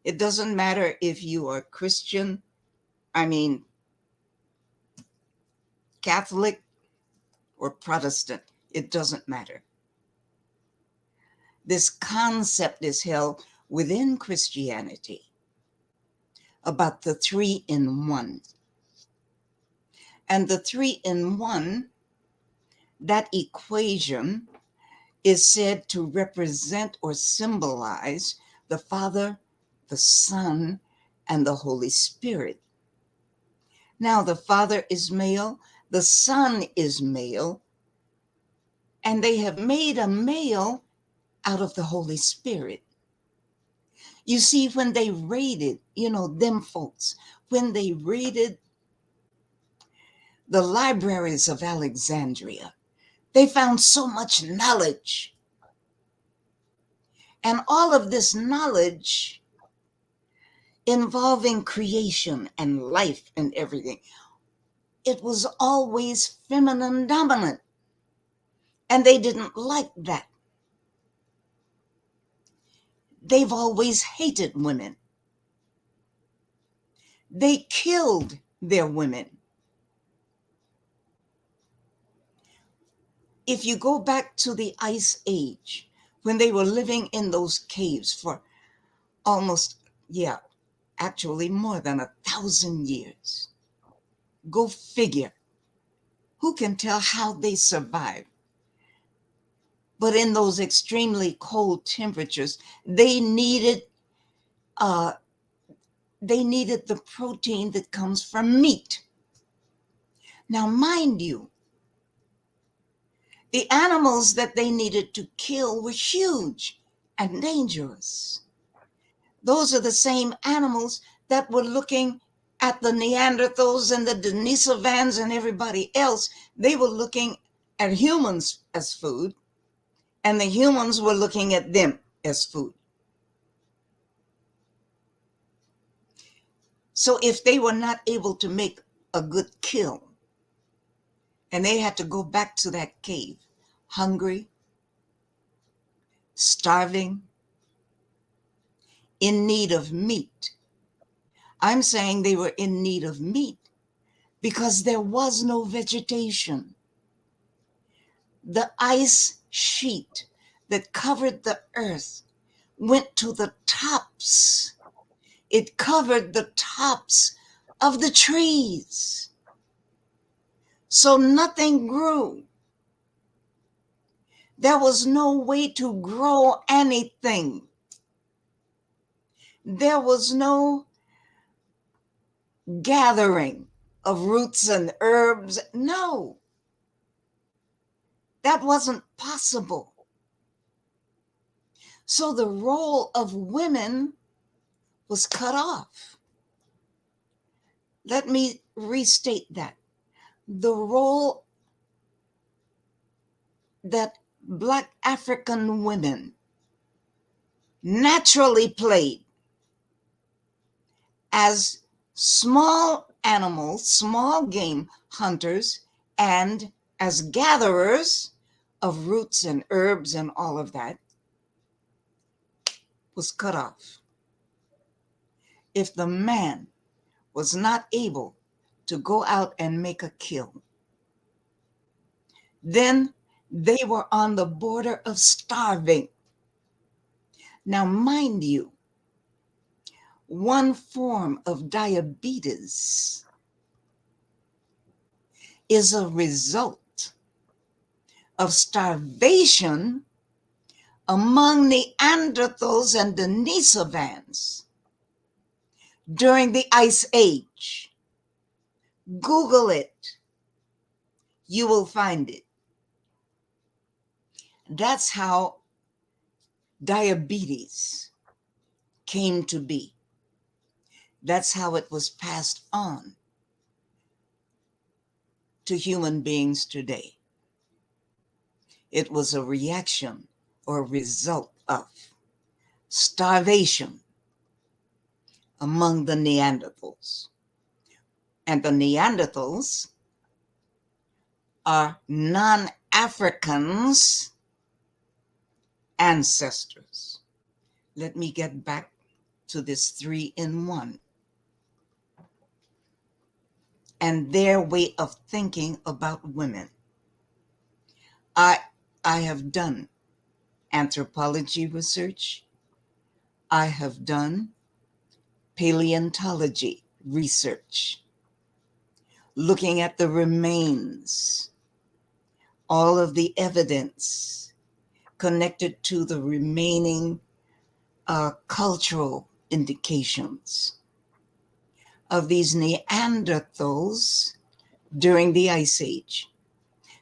It doesn't matter if you are Christian, Catholic or Protestant, it doesn't matter. This concept is held within Christianity about the 3-in-1. And the 3-in-1, that equation is said to represent or symbolize the Father, the Son, and the Holy Spirit. Now, the Father is male, the Son is male, and they have made a male out of the Holy Spirit. You see, when they raided, them folks, when they raided the libraries of Alexandria. They found so much knowledge. And all of this knowledge involving creation and life and everything, it was always feminine dominant. And they didn't like that. They've always hated women. They killed their women. If you go back to the Ice Age, when they were living in those caves for almost, actually more than 1,000 years. Go figure. Who can tell how they survived? But in those extremely cold temperatures, they needed the protein that comes from meat. Now, mind you, the animals that they needed to kill were huge and dangerous. Those are the same animals that were looking at the Neanderthals and the Denisovans and everybody else. They were looking at humans as food, and the humans were looking at them as food. So if they were not able to make a good kill, and they had to go back to that cave, hungry, starving, in need of meat. I'm saying they were in need of meat because there was no vegetation. The ice sheet that covered the earth went to the tops. It covered the tops of the trees. So nothing grew. There was no way to grow anything. There was no gathering of roots and herbs. No, that wasn't possible. So the role of women was cut off. Let me restate that. The role that Black African women naturally played as small animals, small game hunters, and as gatherers of roots and herbs and all of that was cut off. If the man was not able to go out and make a kill, then they were on the border of starving. Now, mind you, one form of diabetes is a result of starvation among Neanderthals and Denisovans during the Ice Age. Google it. You will find it. That's how diabetes came to be. That's how it was passed on to human beings today. It was a reaction or a result of starvation among the Neanderthals. And the Neanderthals are non-Africans' ancestors. Let me get back to this 3-in-1 and their way of thinking about women. I have done anthropology research. I have done paleontology research, looking at the remains, all of the evidence connected to the remaining cultural indications of these Neanderthals during the Ice Age.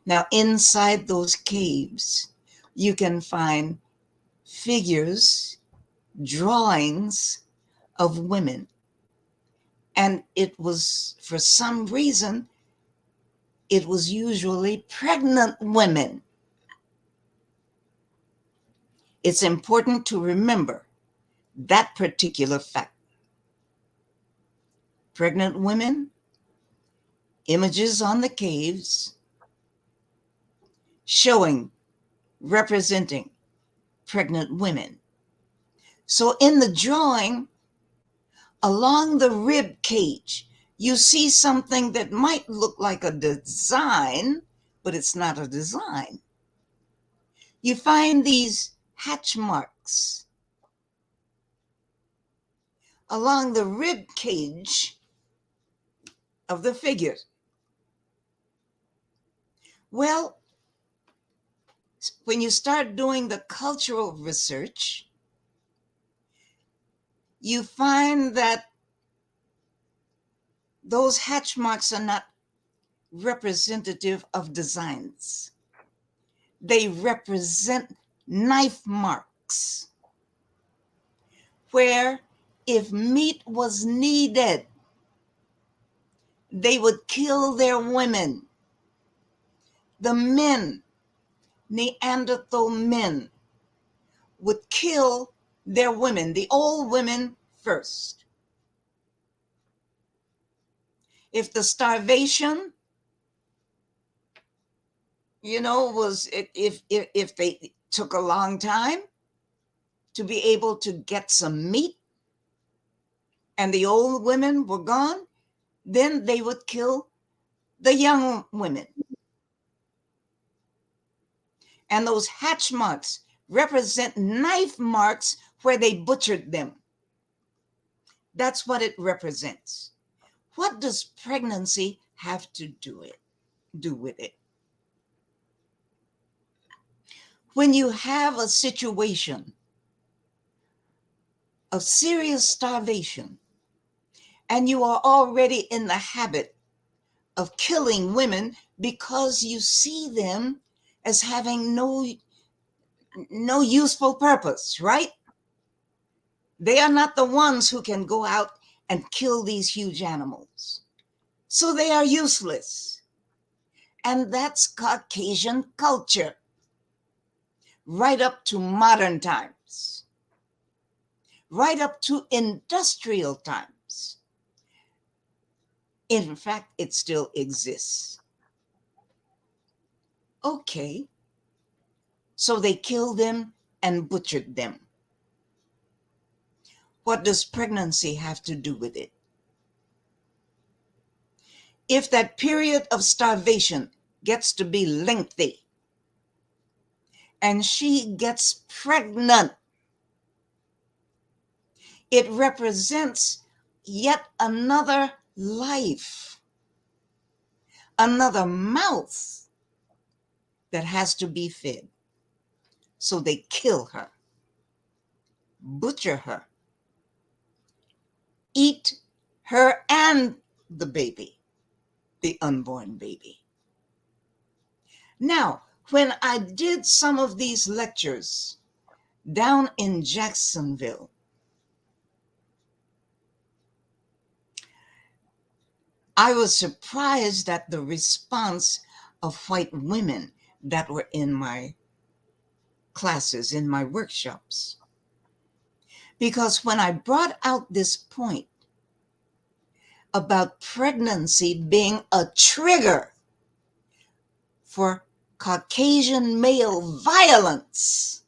Now, inside those caves, you can find figures, drawings of women. And it was, for some reason, it was usually pregnant women. It's important to remember that particular fact. Pregnant women, images on the caves representing pregnant women. So in the drawing, along the rib cage, you see something that might look like a design, but it's not a design. You find these hatch marks along the rib cage of the figure. Well, when you start doing the cultural research, you find that those hatch marks are not representative of designs. They represent knife marks, where if meat was needed, they would kill their women. The men, Neanderthal men, would kill their women, the old women first. If the starvation, was if they took a long time to be able to get some meat and the old women were gone, then they would kill the young women. And those hatch marks represent knife marks where they butchered them. That's what it represents. What does pregnancy have to do with it? When you have a situation of serious starvation and you are already in the habit of killing women because you see them as having no useful purpose, right? They are not the ones who can go out and kill these huge animals. So they are useless. And that's Caucasian culture, right up to modern times, right up to industrial times. In fact, it still exists. Okay, so they killed them and butchered them. What does pregnancy have to do with it? If that period of starvation gets to be lengthy and she gets pregnant, it represents yet another life, another mouth that has to be fed. So they kill her, butcher her, eat her and the baby, the unborn baby. Now, when I did some of these lectures down in Jacksonville, I was surprised at the response of white women that were in my classes, in my workshops. Because when I brought out this point about pregnancy being a trigger for Caucasian male violence,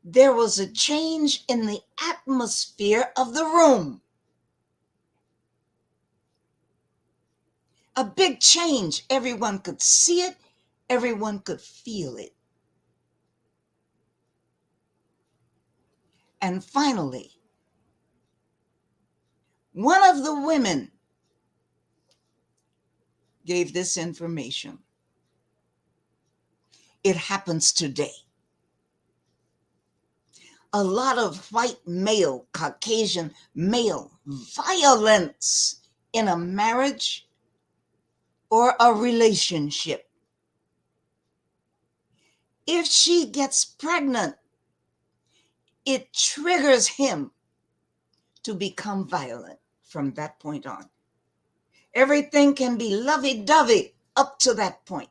there was a change in the atmosphere of the room. A big change. Everyone could see it. Everyone could feel it. And finally, one of the women gave this information. It happens today. A lot of white male, Caucasian male violence in a marriage or a relationship. If she gets pregnant, it triggers him to become violent from that point on. Everything can be lovey-dovey up to that point.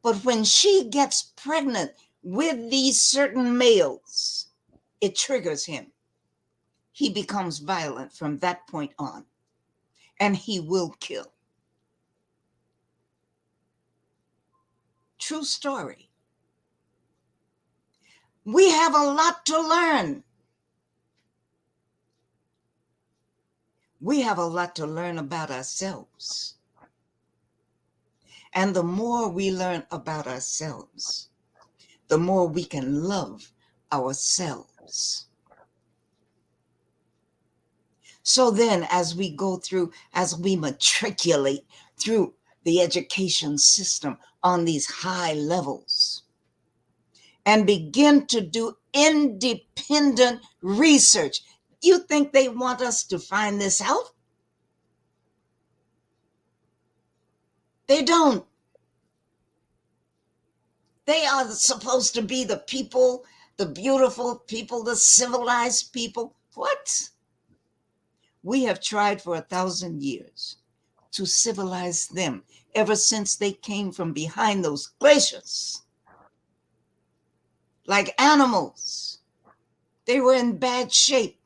But when she gets pregnant with these certain males, it triggers him. He becomes violent from that point on, and he will kill. True story. We have a lot to learn. We have a lot to learn about ourselves. And the more we learn about ourselves, the more we can love ourselves. So then, as we go through, as we matriculate through the education system on these high levels and begin to do independent research, you think they want us to find this out? They don't. They are supposed to be the people, the beautiful people, the civilized people. What? We have tried for 1,000 years to civilize them ever since they came from behind those glaciers. Like animals, they were in bad shape.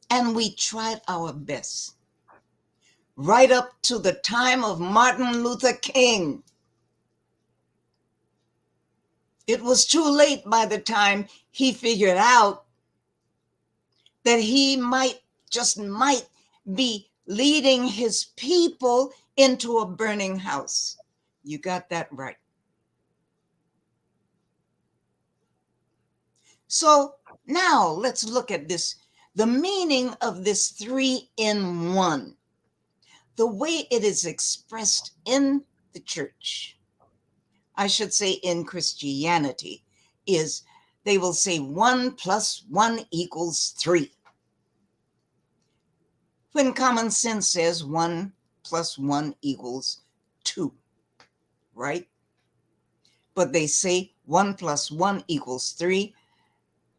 And we tried our best. Right up to the time of Martin Luther King. It was too late by the time he figured out that he just might be leading his people into a burning house. You got that right. So now let's look at this, the meaning of this 3 in 1, the way it is expressed in the church. I should say in Christianity, is they will say 1 + 1 = 3. When common sense says 1 + 1 = 2, right? But they say 1 + 1 = 3,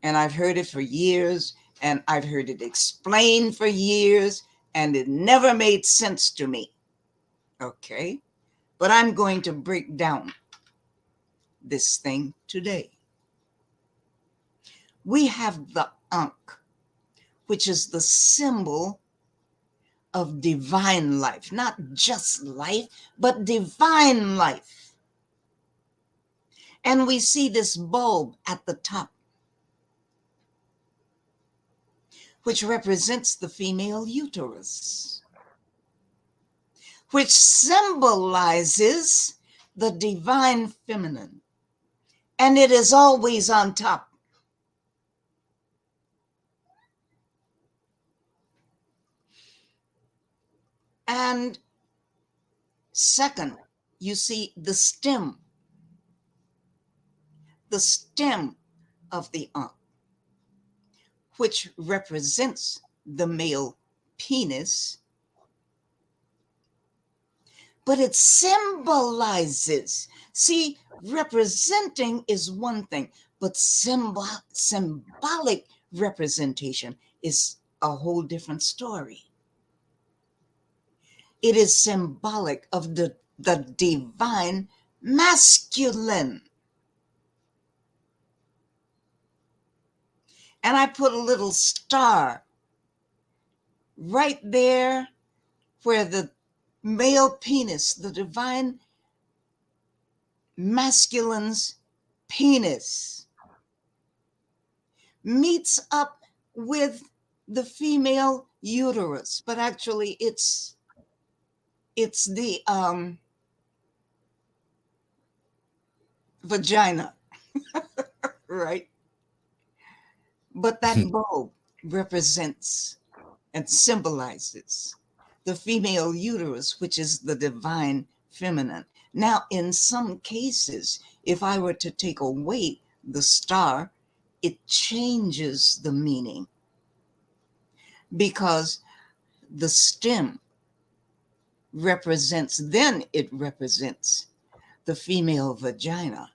and I've heard it for years, and I've heard it explained for years, and it never made sense to me. Okay, but I'm going to break down this thing today. We have the Ankh, which is the symbol of divine life, not just life, but divine life. And we see this bulb at the top, which represents the female uterus, which symbolizes the divine feminine. And it is always on top. And second, you see the stem of the Ankh, which represents the male penis, but it symbolizes. See, representing is one thing, but symbolic representation is a whole different story. It is symbolic of the divine masculine. And I put a little star right there where the male penis, the divine masculine's penis, meets up with the female uterus, but actually it's the vagina, right? But that bulb represents and symbolizes the female uterus, which is the divine feminine. Now, in some cases, if I were to take away the star, it changes the meaning, because the stem represents the female vagina.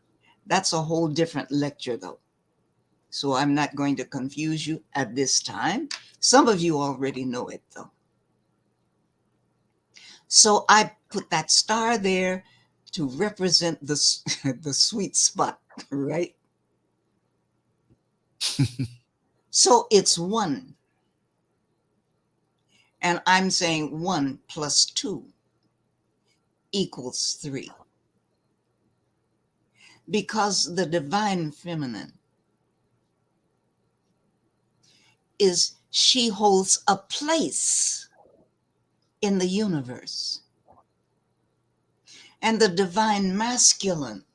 That's a whole different lecture, though. So I'm not going to confuse you at this time. Some of you already know it though. So I put that star there to represent the, the sweet spot, right? So it's 1. And I'm saying 1 plus 2 equals 3. Because the divine feminine she holds a place in the universe. And the divine masculine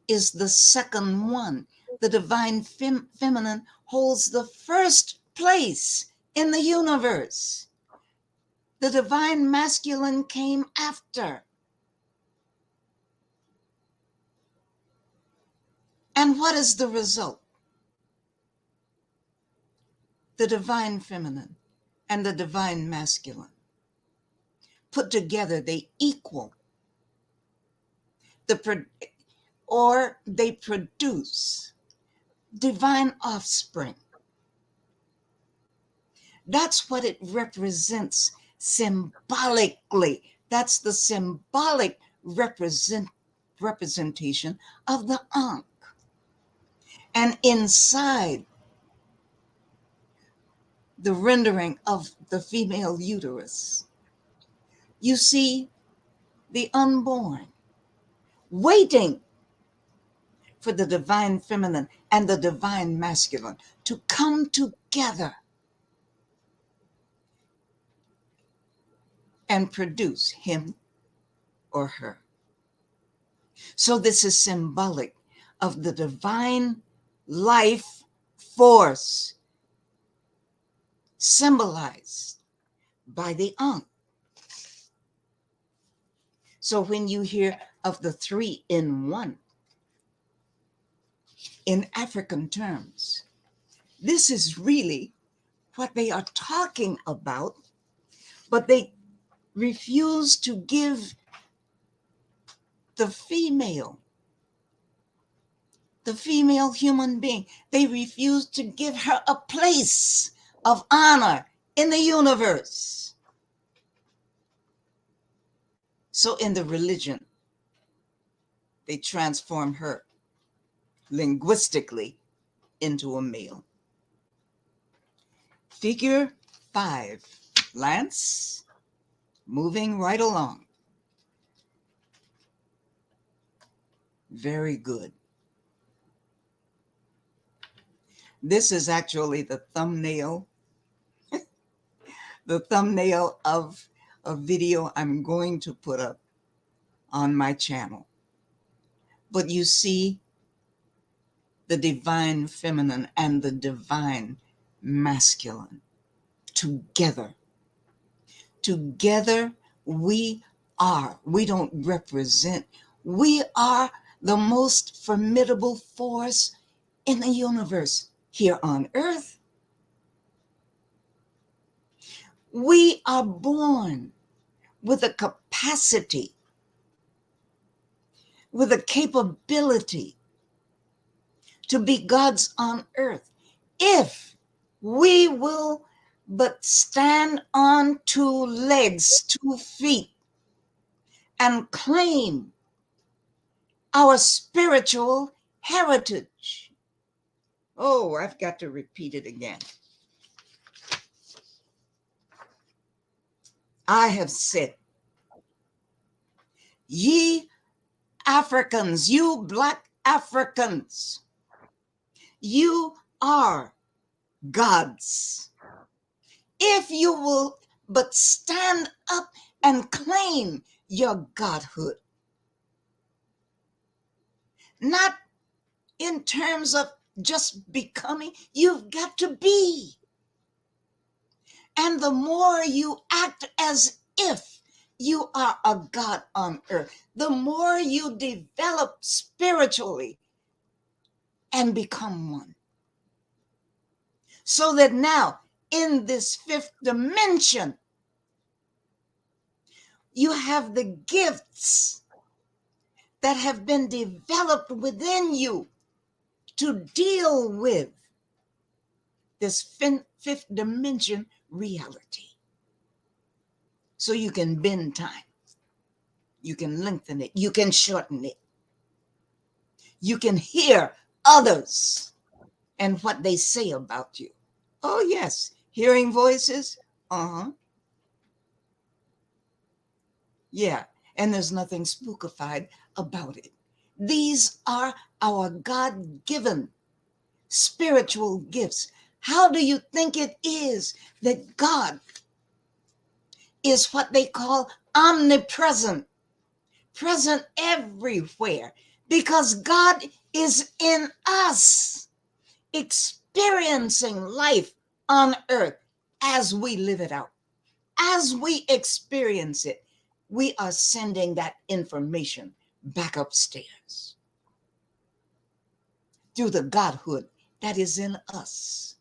is the second one. The divine feminine holds the first place in the universe. The divine masculine came after. And what is the result? The divine feminine and the divine masculine put together, they equal they produce divine offspring. That's what it represents symbolically. That's the symbolic representation of the Ankh. And inside the rendering of the female uterus, you see the unborn waiting for the divine feminine and the divine masculine to come together and produce him or her. So this is symbolic of the divine life force symbolized by the Ankh. So when you hear of the 3 in 1, in African terms, this is really what they are talking about, but they refuse to give the female human being, they refuse to give her a place of honor in the universe. So in the religion, they transform her linguistically into a male. Figure 5, Lance, moving right along. Very good. This is actually the thumbnail, of a video I'm going to put up on my channel. But you see the divine feminine and the divine masculine together. Together we don't represent, we are the most formidable force in the universe here on earth. We are born with a capacity, with a capability to be gods on earth if we will but stand on 2 legs, 2 feet, and claim our spiritual heritage. Oh, I've got to repeat it again. I have said, ye Africans, you Black Africans, you are gods. If you will but stand up and claim your godhood. Not in terms of just becoming, you've got to be. And the more you act as if you are a god on earth, the more you develop spiritually and become one. So that now, in this 5th dimension, you have the gifts that have been developed within you to deal with this fifth dimension reality. So you can bend time. You can lengthen it. You can shorten it. You can hear others and what they say about you. Oh, yes. Hearing voices. Yeah. And there's nothing spookified about it. These are our God-given spiritual gifts. How do you think it is that God is what they call omnipresent, present everywhere? Because God is in us, experiencing life on earth as we live it out. As we experience it, we are sending that information back upstairs through the Godhood that is in us.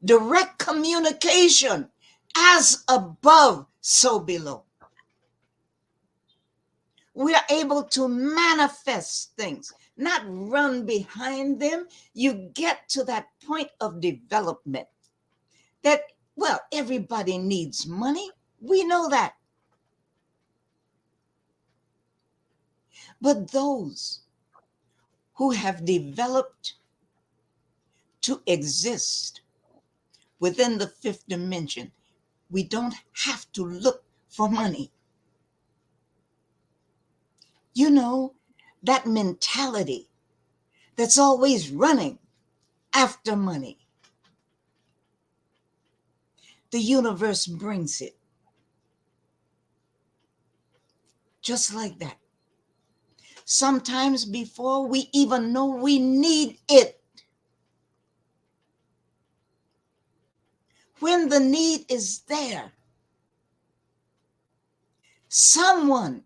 Direct communication, as above, so below. We are able to manifest things, not run behind them. You get to that point of development that, well, everybody needs money. We know that. But those who have developed to exist within the fifth dimension, we don't have to look for money. You know, that mentality that's always running after money. The universe brings it. Just like that. Sometimes before we even know we need it. When the need is there, someone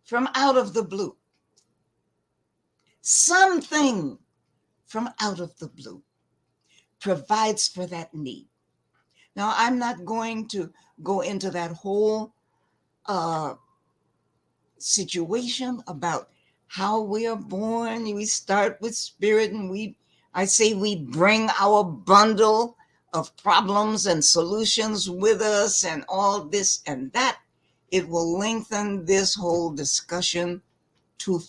from out of the blue, something from out of the blue provides for that need. Now, I'm not going to go into that whole situation about how we are born. We start with spirit, and I say we bring our bundle of problems and solutions with us and all this and that. It will lengthen this whole discussion too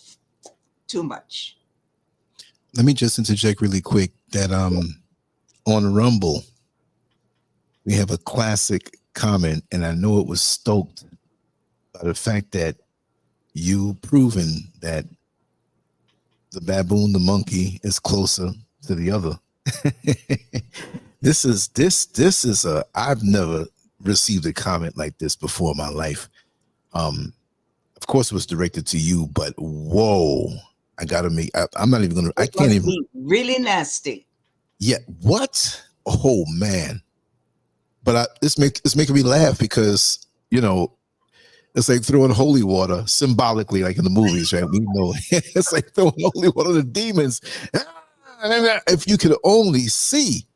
much. Let me just interject really quick that on Rumble, we have a classic comment, and I know it was stoked by the fact that you proven that the baboon, the monkey, is closer to the other. This is I've never received a comment like this before in my life. Of course it was directed to you, but whoa, I gotta make, I'm not even gonna, I can't even. Be really nasty. Yeah, what? Oh man. But it's making me laugh because, you know, it's like throwing holy water symbolically, like in the movies, right? We know it's like throwing holy water to the demons. If you could only see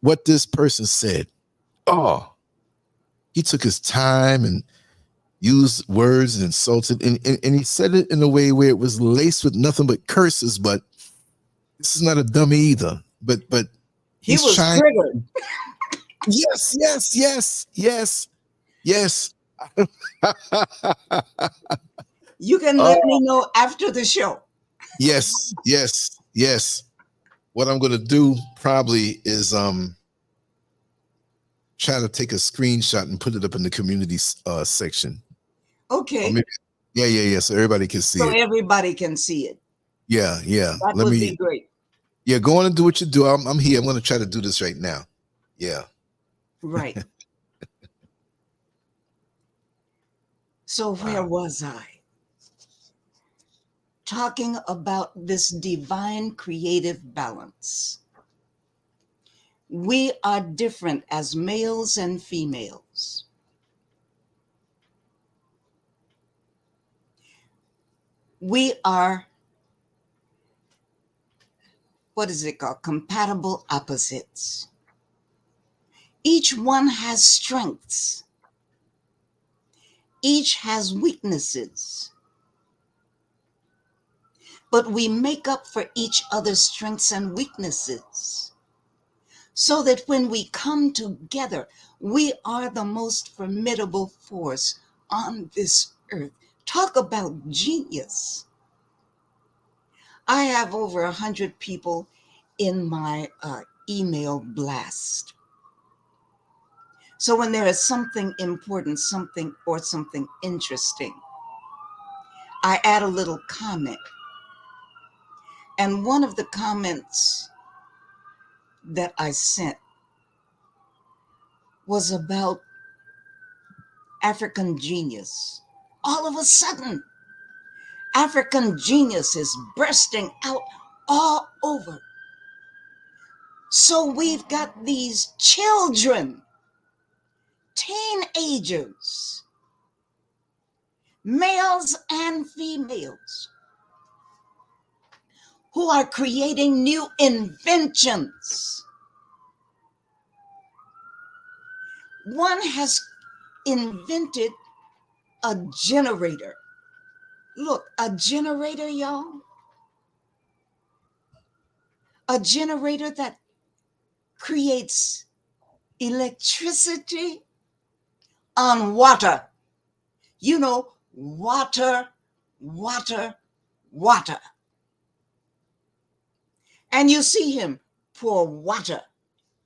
what this person said. Oh, he took his time and used words and insulted, and he said it in a way where it was laced with nothing but curses. But this is not a dummy either. But he was triggered. Yes. You can let me know after the show. Yes. What I'm gonna do probably is try to take a screenshot and put it up in the community section. Okay. Maybe, yeah. So everybody can see it. So everybody can see it. Yeah. That would be great. Yeah, go on and do what you do. I'm here. I'm going to try to do this right now. Yeah. Right. So where was I? Talking about this divine creative balance. We are different as males and females. We are, what is it called? Compatible opposites. Each one has strengths. Each has weaknesses. but we make up for each other's strengths and weaknesses, so that when we come together, we are the most formidable force on this earth. Talk about genius. I have over 100 people in my email blast. So when there is something important, something interesting, I add a little comment. And one of the comments that I sent was about African genius. All of a sudden, African genius is bursting out all over. So we've got these children, teenagers, males and females, who are creating new inventions. One has invented a generator. Look, a generator, y'all. A generator that creates electricity on water. You know, water, water, water. And you see him pour water,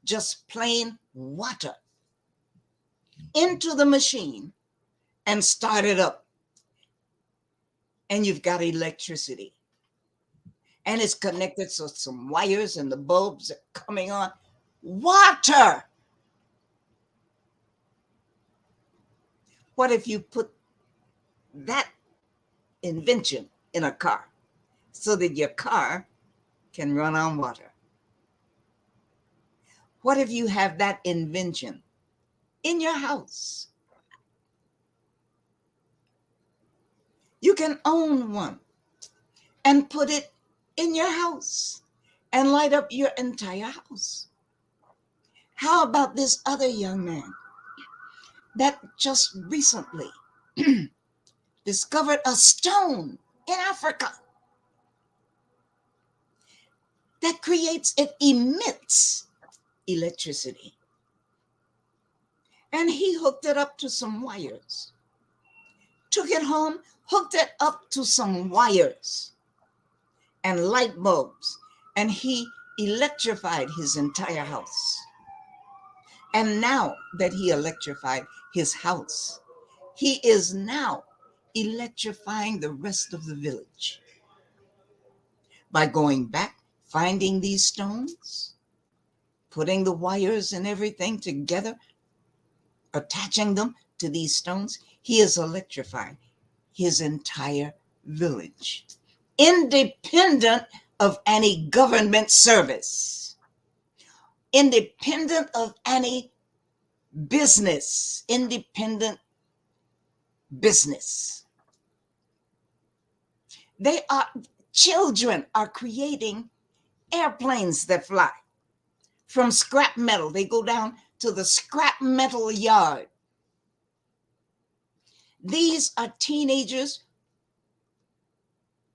just plain water, into the machine and start it up. And you've got electricity. And it's connected to some wires and the bulbs are coming on. Water. What if you put that invention in a car so that your car can run on water? What if you have that invention in your house? You can own one and put it in your house and light up your entire house. How about this other young man that just recently discovered a stone in Africa that emits electricity? And he hooked it up to some wires, took it home, hooked it up to some wires and light bulbs, and he electrified his entire house. And now that he electrified his house, he is now electrifying the rest of the village by going back, finding these stones, putting the wires and everything together, attaching them to these stones. He is electrifying his entire village, independent of any government service, independent of any business, independent business. Children are creating airplanes that fly from scrap metal. They go down to the scrap metal yard. These are teenagers.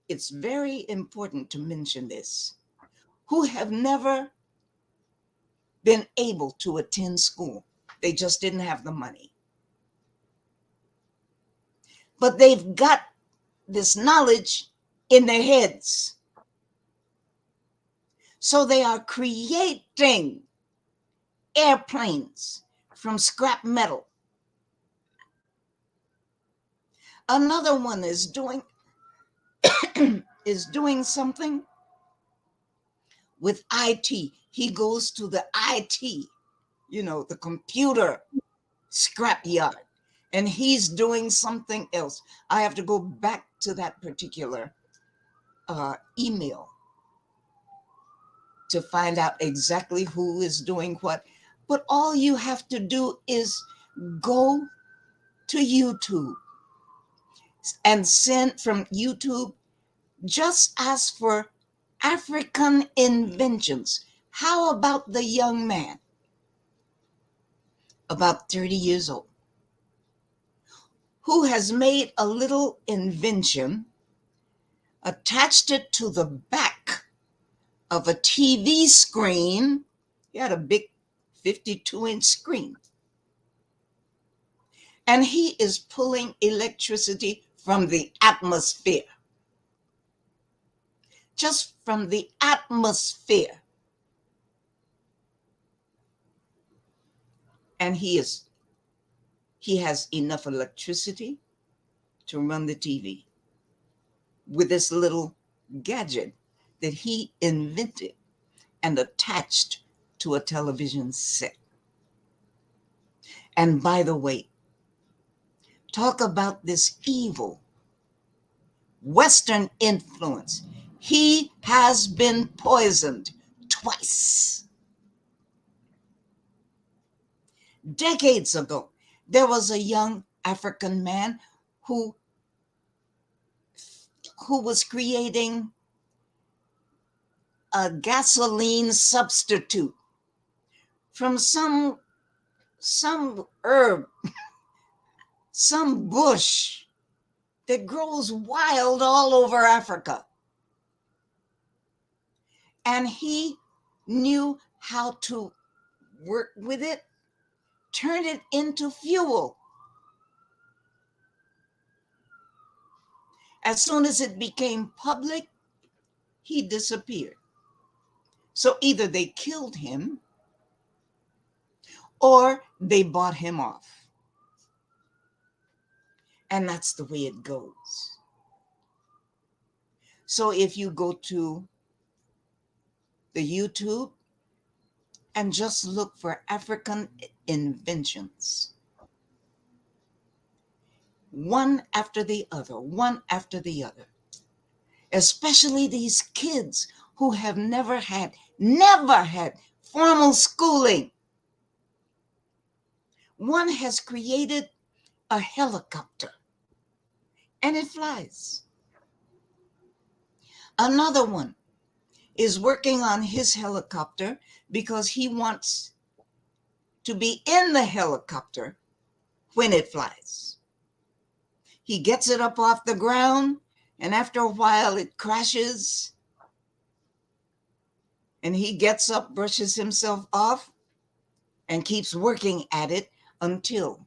It's very important to mention this, who have never been able to attend school. They just didn't have the money. But they've got this knowledge in their heads. So they are creating airplanes from scrap metal. Another one is doing something with IT. He goes to the IT, the computer scrapyard, and he's doing something else. I have to go back to that particular email to find out exactly who is doing what. But all you have to do is go to YouTube and send from YouTube, just ask for African inventions. How about the young man, about 30 years old, who has made a little invention, attached it to the back of a TV screen. He had a big 52-inch screen. And he is pulling electricity from the atmosphere. Just from the atmosphere. And he has enough electricity to run the TV with this little gadget that he invented and attached to a television set. And by the way, talk about this evil Western influence. He has been poisoned twice. Decades ago, there was a young African man who was creating a gasoline substitute from some herb, some bush that grows wild all over Africa. And he knew how to work with it, turn it into fuel. As soon as it became public, he disappeared. So either they killed him or they bought him off. And that's the way it goes. So if you go to the YouTube and just look for African inventions, one after the other, one after the other, especially these kids who have never had formal schooling. One has created a helicopter and it flies. Another one is working on his helicopter because he wants to be in the helicopter when it flies. He gets it up off the ground, and after a while it crashes, and he gets up, brushes himself off, and keeps working at it until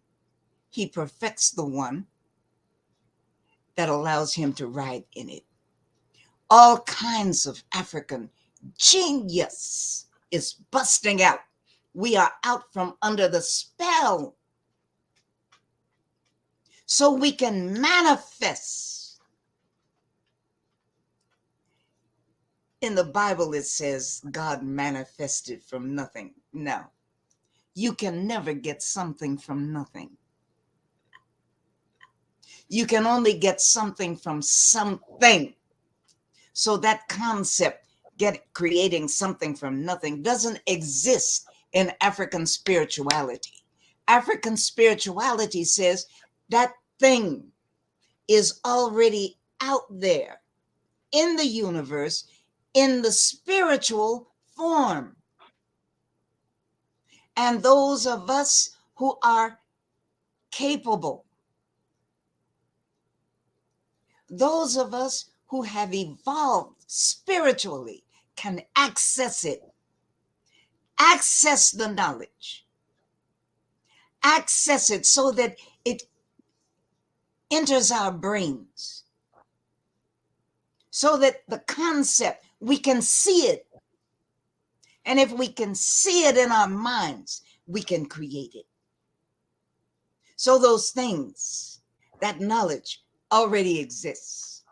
he perfects the one that allows him to ride in it. All kinds of African genius is busting out. We are out from under the spell. So we can manifest. In the Bible, it says God manifested from nothing. No, you can never get something from nothing. You can only get something from something. So that concept, creating something from nothing, doesn't exist in African spirituality. African spirituality says that thing is already out there in the universe in the spiritual form. And those of us who are capable, those of us who have evolved spiritually, can access it, access the knowledge, access it so that it enters our brains, so that the concept, we can see it. And if we can see it in our minds, we can create it. So those things, that knowledge already exists.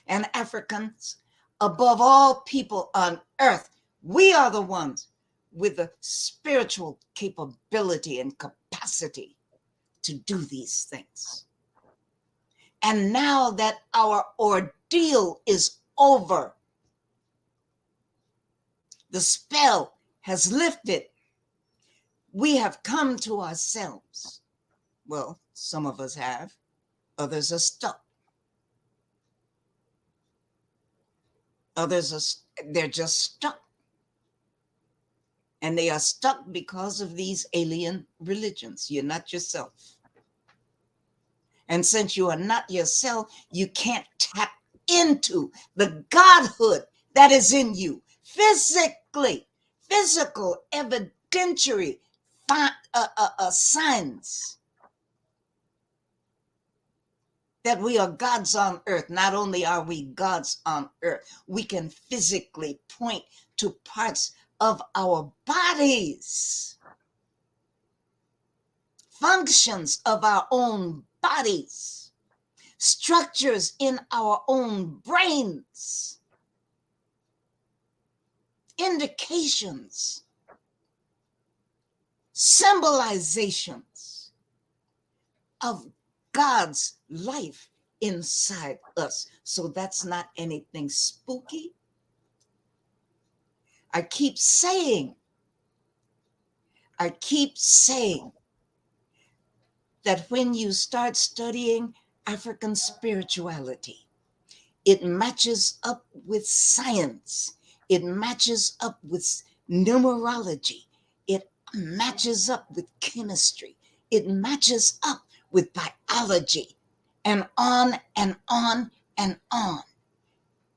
And Africans, above all people on earth, we are the ones with the spiritual capability and capacity to do these things. And now that our ordeal is over, the spell has lifted, we have come to ourselves. Well, some of us have, others are stuck. Others they're just stuck. And they are stuck because of these alien religions. You're not yourself. And since you are not yourself, you can't tap into the godhood that is in you physically, physical, evidentiary signs that we are gods on earth. Not only are we gods on earth, we can physically point to parts of our bodies, functions of our own bodies, structures in our own brains, indications, symbolizations of God's life inside us. So that's not anything spooky. I keep saying that when you start studying African spirituality, it matches up with science. It matches up with numerology. It matches up with chemistry. It matches up with biology, and on and on and on.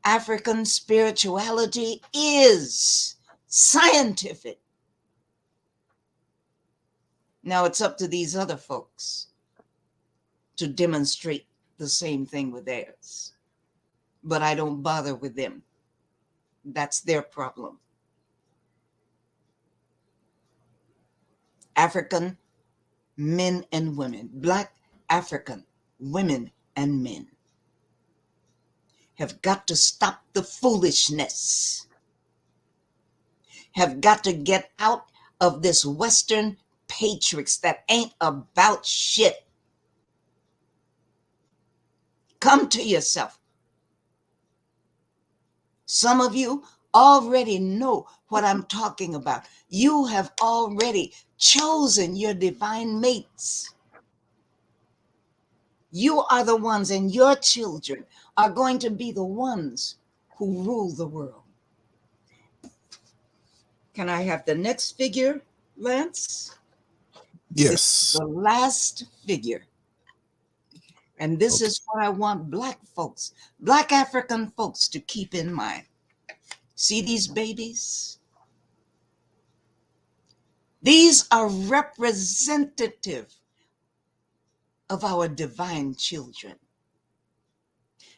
African spirituality is scientific. Now it's up to these other folks to demonstrate the same thing with theirs. But I don't bother with them. That's their problem. African men and women, Black African women and men, have got to stop the foolishness, have got to get out of this Western matrix that ain't about shit. Come to yourself. Some of you already know what I'm talking about. You have already chosen your divine mates. You are the ones, and your children are going to be the ones who rule the world. Can I have the next figure, Lance? Yes. The last figure. And this is what I want Black folks, Black African folks, to keep in mind. See these babies? These are representative of our divine children.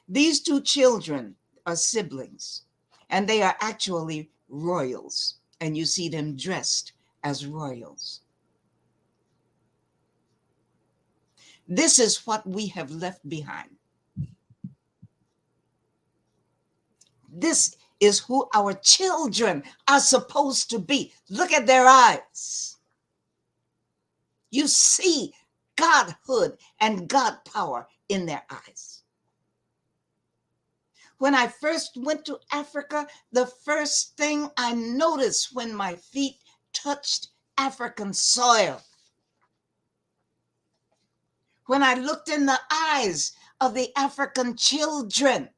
These two children are siblings, and they are actually royals, and you see them dressed as royals. This is what we have left behind. This is who our children are supposed to be. Look at their eyes. You see godhood and God power in their eyes. When I first went to Africa, the first thing I noticed when my feet touched African soil, when I looked in the eyes of the African children,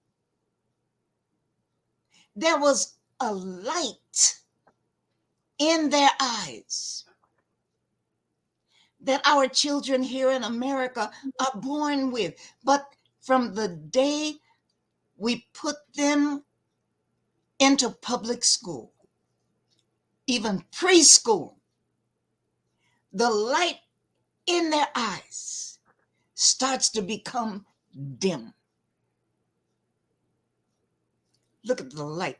there was a light in their eyes that our children here in America are born with. But from the day we put them into public school, even preschool, the light in their eyes starts to become dim. Look at the light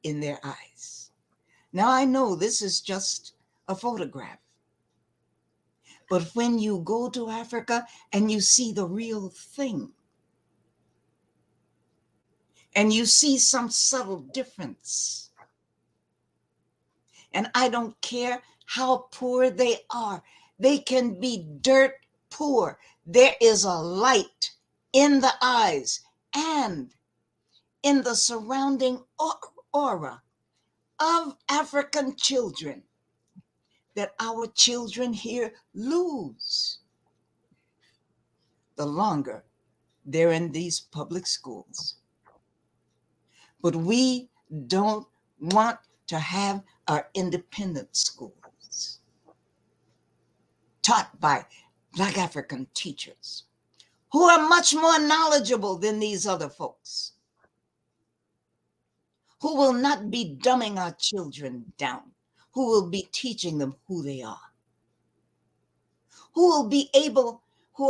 in their eyes. Now I know this is just a photograph, but when you go to Africa and you see the real thing, and you see some subtle difference, and I don't care how poor they are, they can be dirt poor. There is a light in the eyes and in the surrounding aura of African children that our children here lose the longer they're in these public schools. But we don't want to have our independent schools taught by Black African teachers who are much more knowledgeable than these other folks, who will not be dumbing our children down, who will be teaching them who they are, who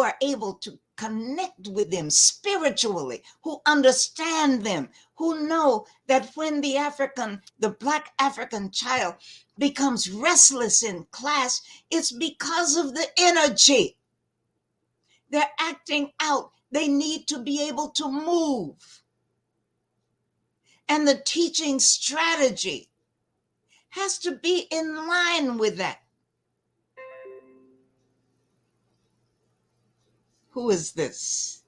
are able to connect with them spiritually, who understand them, who know that when the Black African child becomes restless in class, it's because of the energy. They're acting out. They need to be able to move. And the teaching strategy has to be in line with that. Who is this?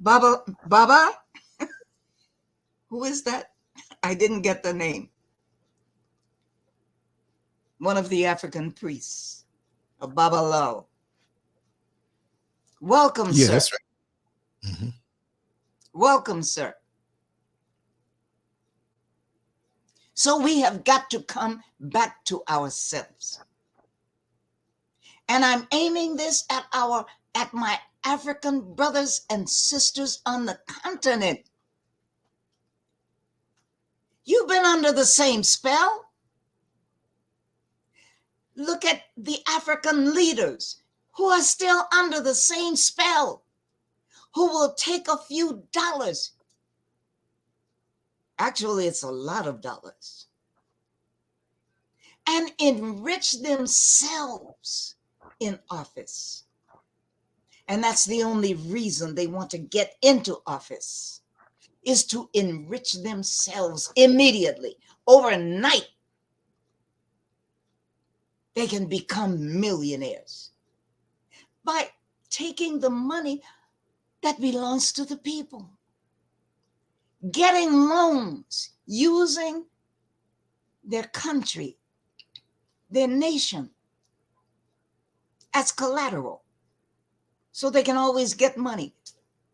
Baba? Who is that? I didn't get the name. One of the African priests, a Babalawo. Welcome, Yeah, sir. that's right. Mm-hmm. Welcome, sir. So we have got to come back to ourselves. And I'm aiming this at my African brothers and sisters on the continent. You've been under the same spell. Look at the African leaders who are still under the same spell, who will take a few dollars. Actually, it's a lot of dollars. And enrich themselves in office. And that's the only reason they want to get into office, is to enrich themselves immediately. Overnight, they can become millionaires by taking the money that belongs to the people, getting loans, using their country, their nation as collateral, so they can always get money,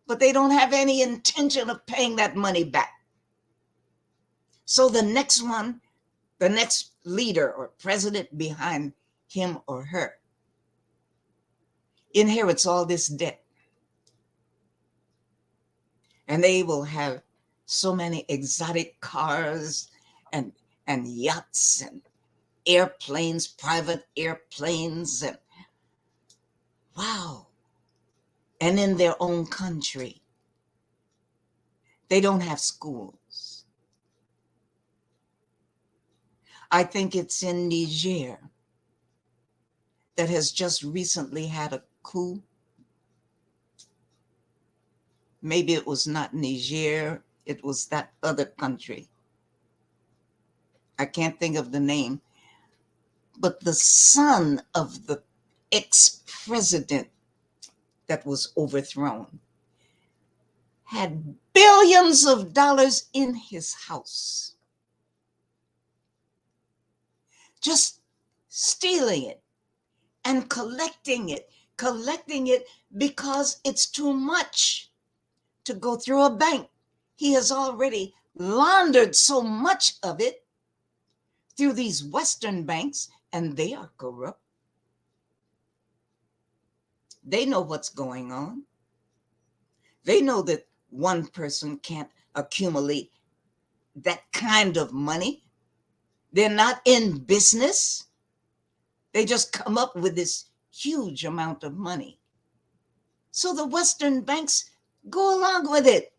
but they don't have any intention of paying that money back. So the next leader or president behind him or her inherits all this debt. And they will have so many exotic cars and yachts and airplanes, private airplanes, and wow. And in their own country, they don't have schools. I think it's in Niger that has just recently had a coup. Maybe it was not Niger, it was that other country. I can't think of the name. But the son of the ex-president that was overthrown had billions of dollars in his house, just stealing it and collecting it because it's too much to go through a bank. He has already laundered so much of it through these Western banks, and they are corrupt. They know what's going on. They know that one person can't accumulate that kind of money. They're not in business. They just come up with this huge amount of money. So the Western banks go along with it.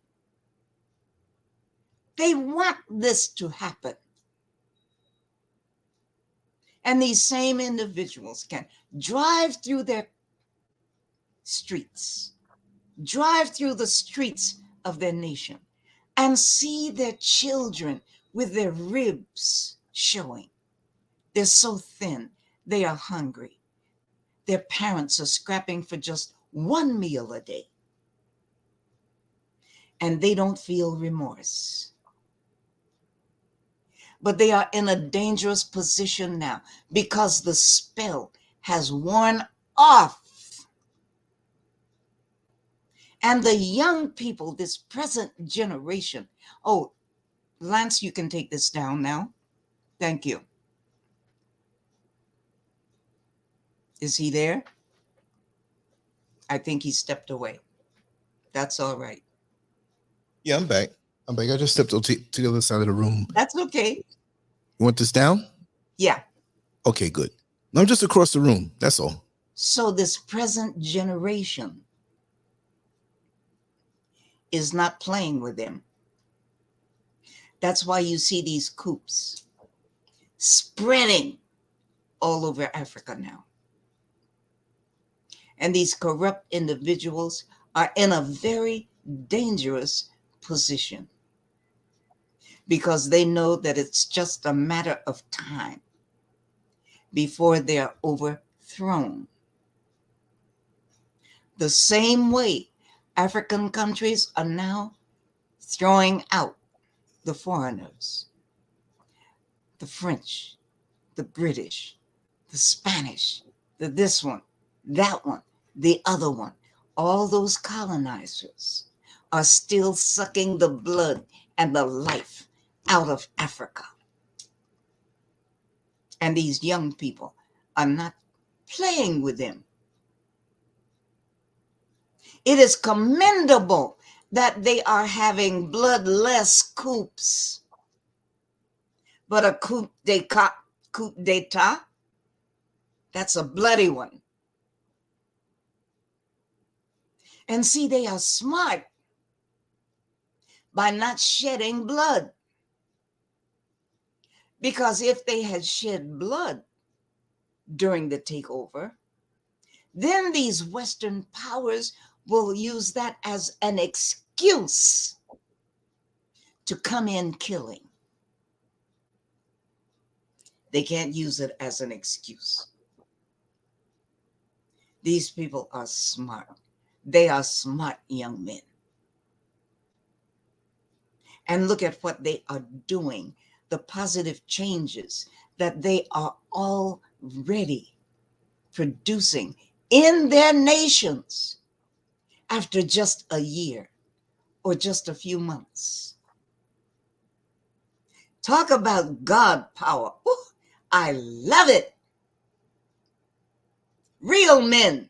They want this to happen. And these same individuals can drive through their streets, drive through the streets of their nation and see their children with their ribs showing. They're so thin, they are hungry. Their parents are scrapping for just one meal a day. And they don't feel remorse. But they are in a dangerous position now because the spell has worn off. And the young people, this present generation, oh, Lance, you can take this down now. Thank you. Is he there? I think he stepped away. That's all right. Yeah, I'm back. I just stepped to the other side of the room. That's okay. You want this down? Yeah. Okay, good. No, I'm just across the room. That's all. So this present generation is not playing with them. That's why you see these coups spreading all over Africa now. And these corrupt individuals are in a very dangerous position because they know that it's just a matter of time before they're overthrown. The same way African countries are now throwing out the foreigners, the French, the British, the Spanish, the this one, that one, the other one. All those colonizers are still sucking the blood and the life out of Africa. And these young people are not playing with them. It is commendable that they are having bloodless coups. But a coup d'etat, that's a bloody one. And see, they are smart by not shedding blood. Because if they had shed blood during the takeover, then these Western powers will use that as an excuse to come in killing. They can't use it as an excuse. These people are smart. They are smart young men. And look at what they are doing, the positive changes that they are already producing in their nations after just a year or just a few months. Talk about God power. Ooh, I love it. Real men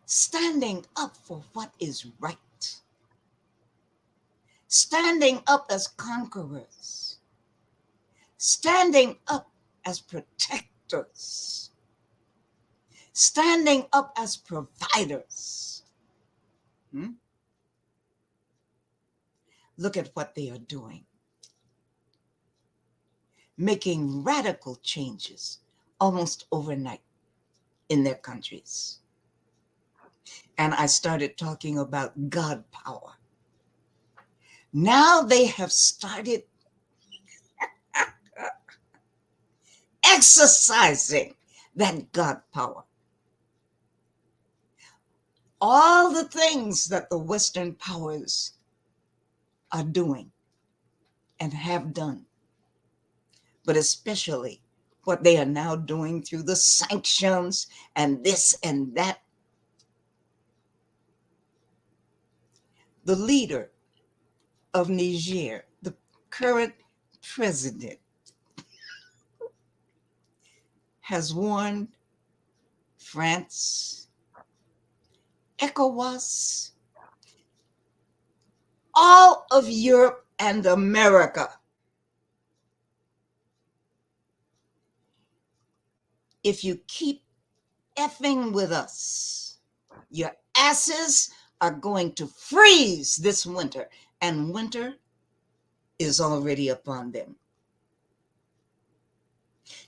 standing up for what is right. Standing up as conquerors. Standing up as protectors. Standing up as providers. Look at what they are doing. Making radical changes almost overnight in their countries. And I started talking about God power. Now they have started exercising that God power. All the things that the Western powers are doing and have done, but especially what they are now doing through the sanctions and this and that. The leader of Niger, the current president, has warned France, ECOWAS, all of Europe and America. If you keep effing with us, your asses are going to freeze this winter, and winter is already upon them.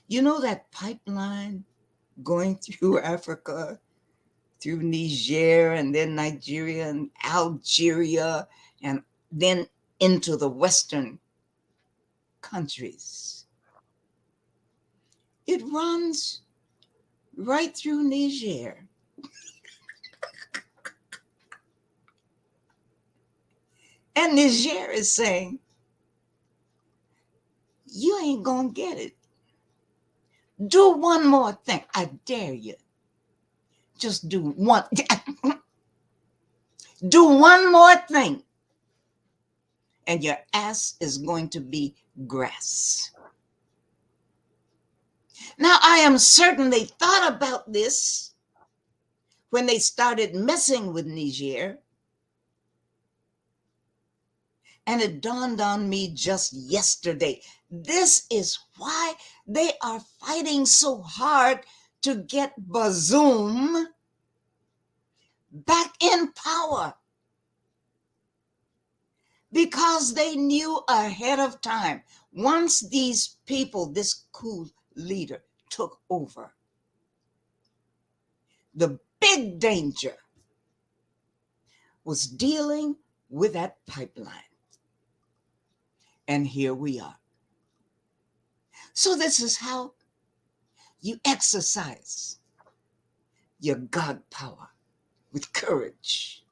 You know that pipeline going through Africa, through Niger, and then Nigeria and Algeria, and then into the Western countries? It runs right through Niger. And Niger is saying, you ain't gonna get it. Do one more thing. I dare you. Just do one. Do one more thing. And your ass is going to be grass. Now, I am certainly thought about this when they started messing with Niger. And it dawned on me just yesterday. This is why they are fighting so hard to get Bazoum back in power. Because they knew ahead of time, once these people, this coup leader, took over, the big danger was dealing with that pipeline. And here we are. So this is how you exercise your God power with courage.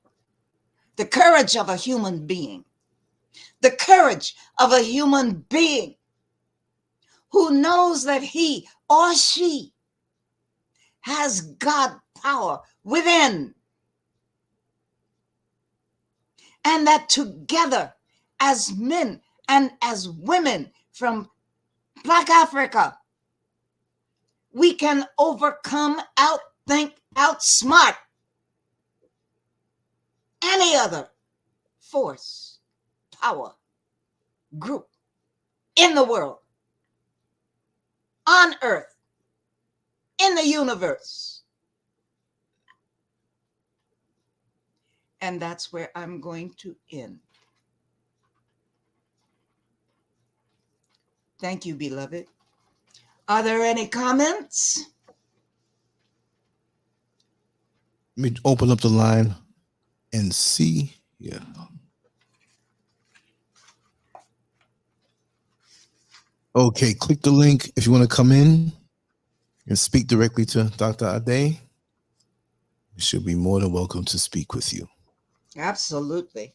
The courage of a human being. The courage of a human being who knows that he or she has God power within. And that together as men and as women from Black Africa, we can overcome, outthink, outsmart any other force, power, group in the world, on earth, in the universe. And that's where I'm going to end. Thank you, beloved. Are there any comments? Let me open up the line and see. Yeah. Okay, click the link if you want to come in and speak directly to Dr. Ade. We should be more than welcome to speak with you. Absolutely.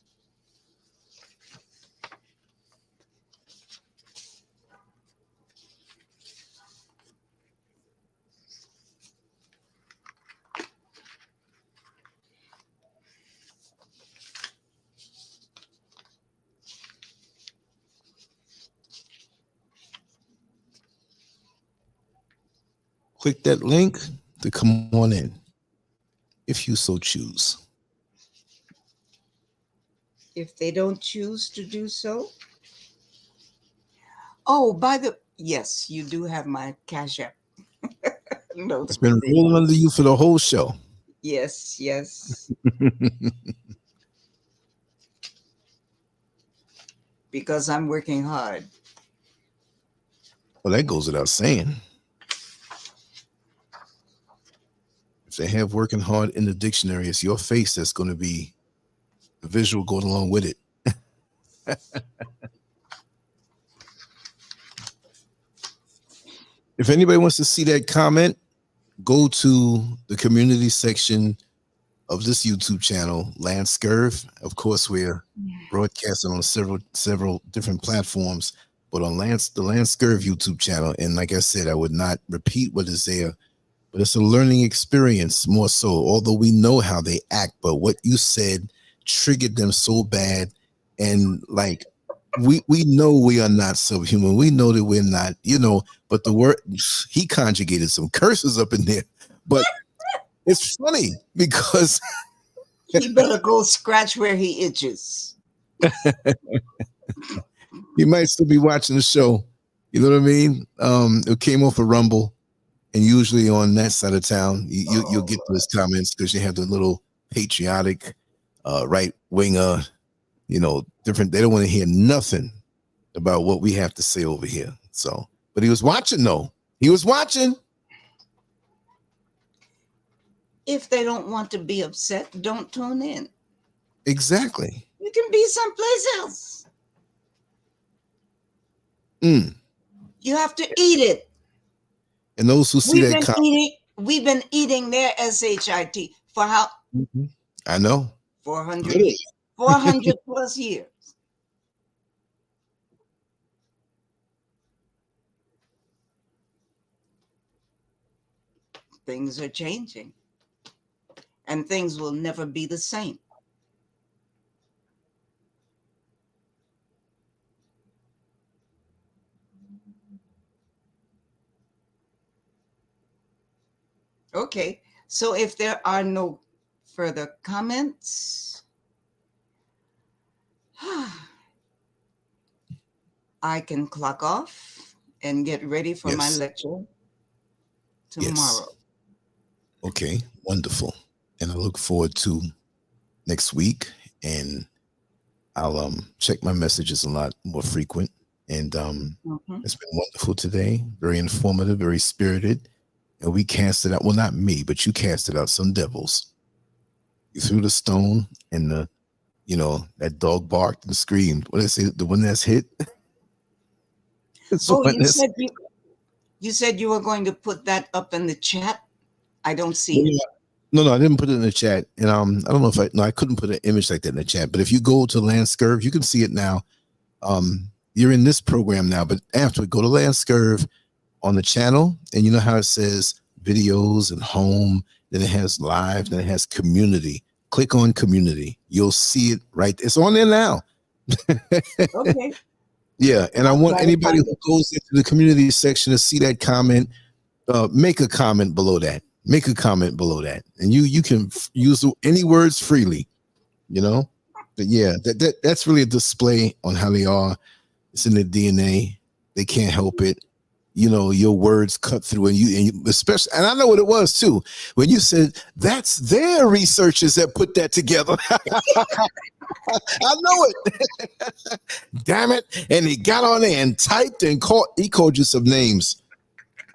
Click that link to come on in, if you so choose. If they don't choose to do so. Oh, yes, you do have my Cash App. No, It's been rolling under you for the whole show. yes, yes. Because I'm working hard. Well, that goes without saying. If they have working hard in the dictionary, it's your face that's going to be the visual going along with it. If anybody wants to see that comment, go to the community section of this YouTube channel, LANCESCURV. Of course, we're broadcasting on several different platforms, but on the LANCESCURV YouTube channel. And like I said, I would not repeat what is there, but it's a learning experience more so. Although we know how they act, but what you said triggered them so bad, and like we know we are not subhuman. We know that we're not, but the word, he conjugated some curses up in there, but it's funny because he better go scratch where he itches. He might still be watching the show. You know what I mean? It came off a Rumble, and usually on that side of town, you'll get those comments because you have the little patriotic right winger, different. They don't want to hear nothing about what we have to say over here. So, but he was watching though. He was watching. If they don't want to be upset, don't tune in. Exactly. You can be someplace else. You have to eat it. And those who see we've been eating their SHIT for how? I know. 400 plus years. Things are changing. And things will never be the same. Okay, So if there are no further comments, I can clock off and get ready for my Yes. lecture Yes. tomorrow. Okay. Wonderful. And I look forward to next week, and I'll check my messages a lot more frequent. And it's been wonderful today. Very informative, very spirited. And we casted out, well, not me, but you casted out some devils. You threw the stone, and that dog barked and screamed. What did I say? The one that's hit? Oh, you said you were going to put that up in the chat. I don't see it. No, I didn't put it in the chat. And I don't know if I couldn't put an image like that in the chat. But if you go to LANCESCURV, you can see it now. You're in this program now, but after go to LANCESCURV on the channel, and you know how it says videos and home, then it has live, then it has community. Click on community. You'll see it right. It's on there now. Okay. Yeah, and I want anybody who goes into the community section to see that comment. Make a comment below that. Make a comment below that, and you can use any words freely. But yeah, that's really a display on how they are. It's in their DNA. They can't help it. Your words cut through, and you especially, and I know what it was too when you said that's their researchers that put that together. I know it. Damn it! And he got on there and typed and called you some names.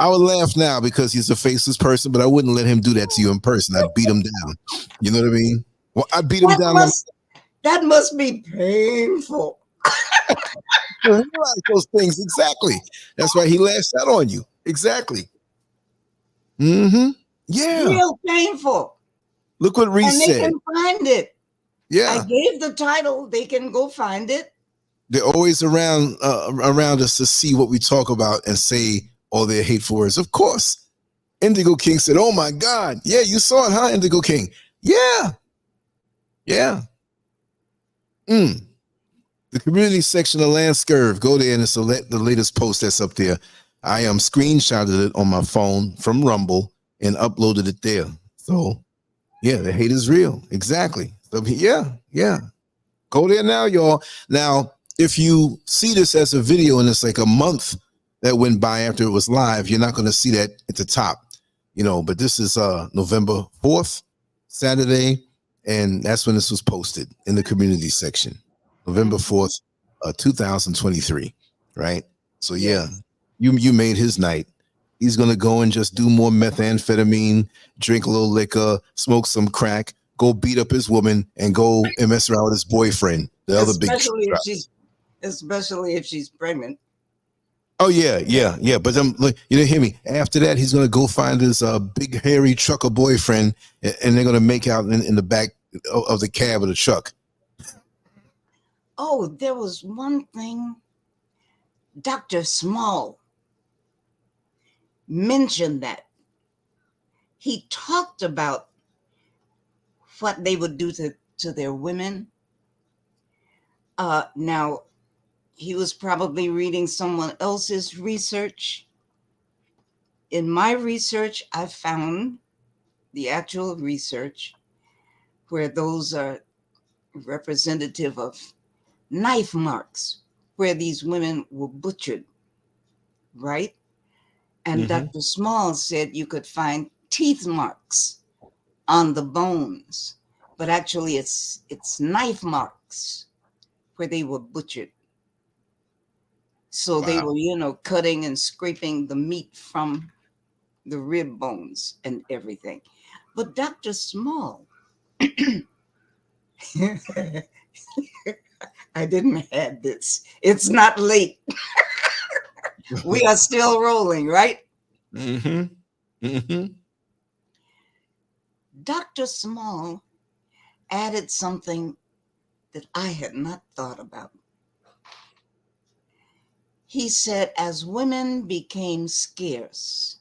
I would laugh now because he's a faceless person, but I wouldn't let him do that to you in person. I'd beat him down. You know what I mean? Well, I beat him down. That must be painful. Those things, exactly. That's why he lashed out on you. Exactly. Yeah. Real painful. Look what Reese said. And they can find it. Yeah. I gave the title. They can go find it. They're always around us to see what we talk about and say all their hateful words. Of course. Indigo King said, "Oh my God. Yeah, you saw it, huh, Indigo King?" Yeah. Yeah. The community section of LANCESCURV. Go there, and it's the latest post that's up there. I screenshotted it on my phone from Rumble and uploaded it there. So, yeah, the hate is real. Exactly. So, yeah. Go there now, y'all. Now, if you see this as a video and it's like a month that went by after it was live, you're not going to see that at the top, But this is November 4th, Saturday, and that's when this was posted in the community section. November 4th, 2023, right? So yeah, you made his night. He's gonna go and just do more methamphetamine, drink a little liquor, smoke some crack, go beat up his woman, and go and mess around with his boyfriend. The other big, especially if she's pregnant. Oh yeah. But you didn't hear me. After that, he's gonna go find his big hairy trucker boyfriend, and they're gonna make out in the back of the cab of the truck. Oh, there was one thing. Dr. Small mentioned that. He talked about what they would do to their women. Now, he was probably reading someone else's research. In my research, I found the actual research where those are representative of knife marks where these women were butchered, right? And Dr. Small said you could find teeth marks on the bones, but actually it's knife marks where they were butchered. So they were, cutting and scraping the meat from the rib bones and everything. But Dr. Small, I didn't have this. It's not late. We are still rolling, right? Dr. Small added something that I had not thought about. He said, as women became scarce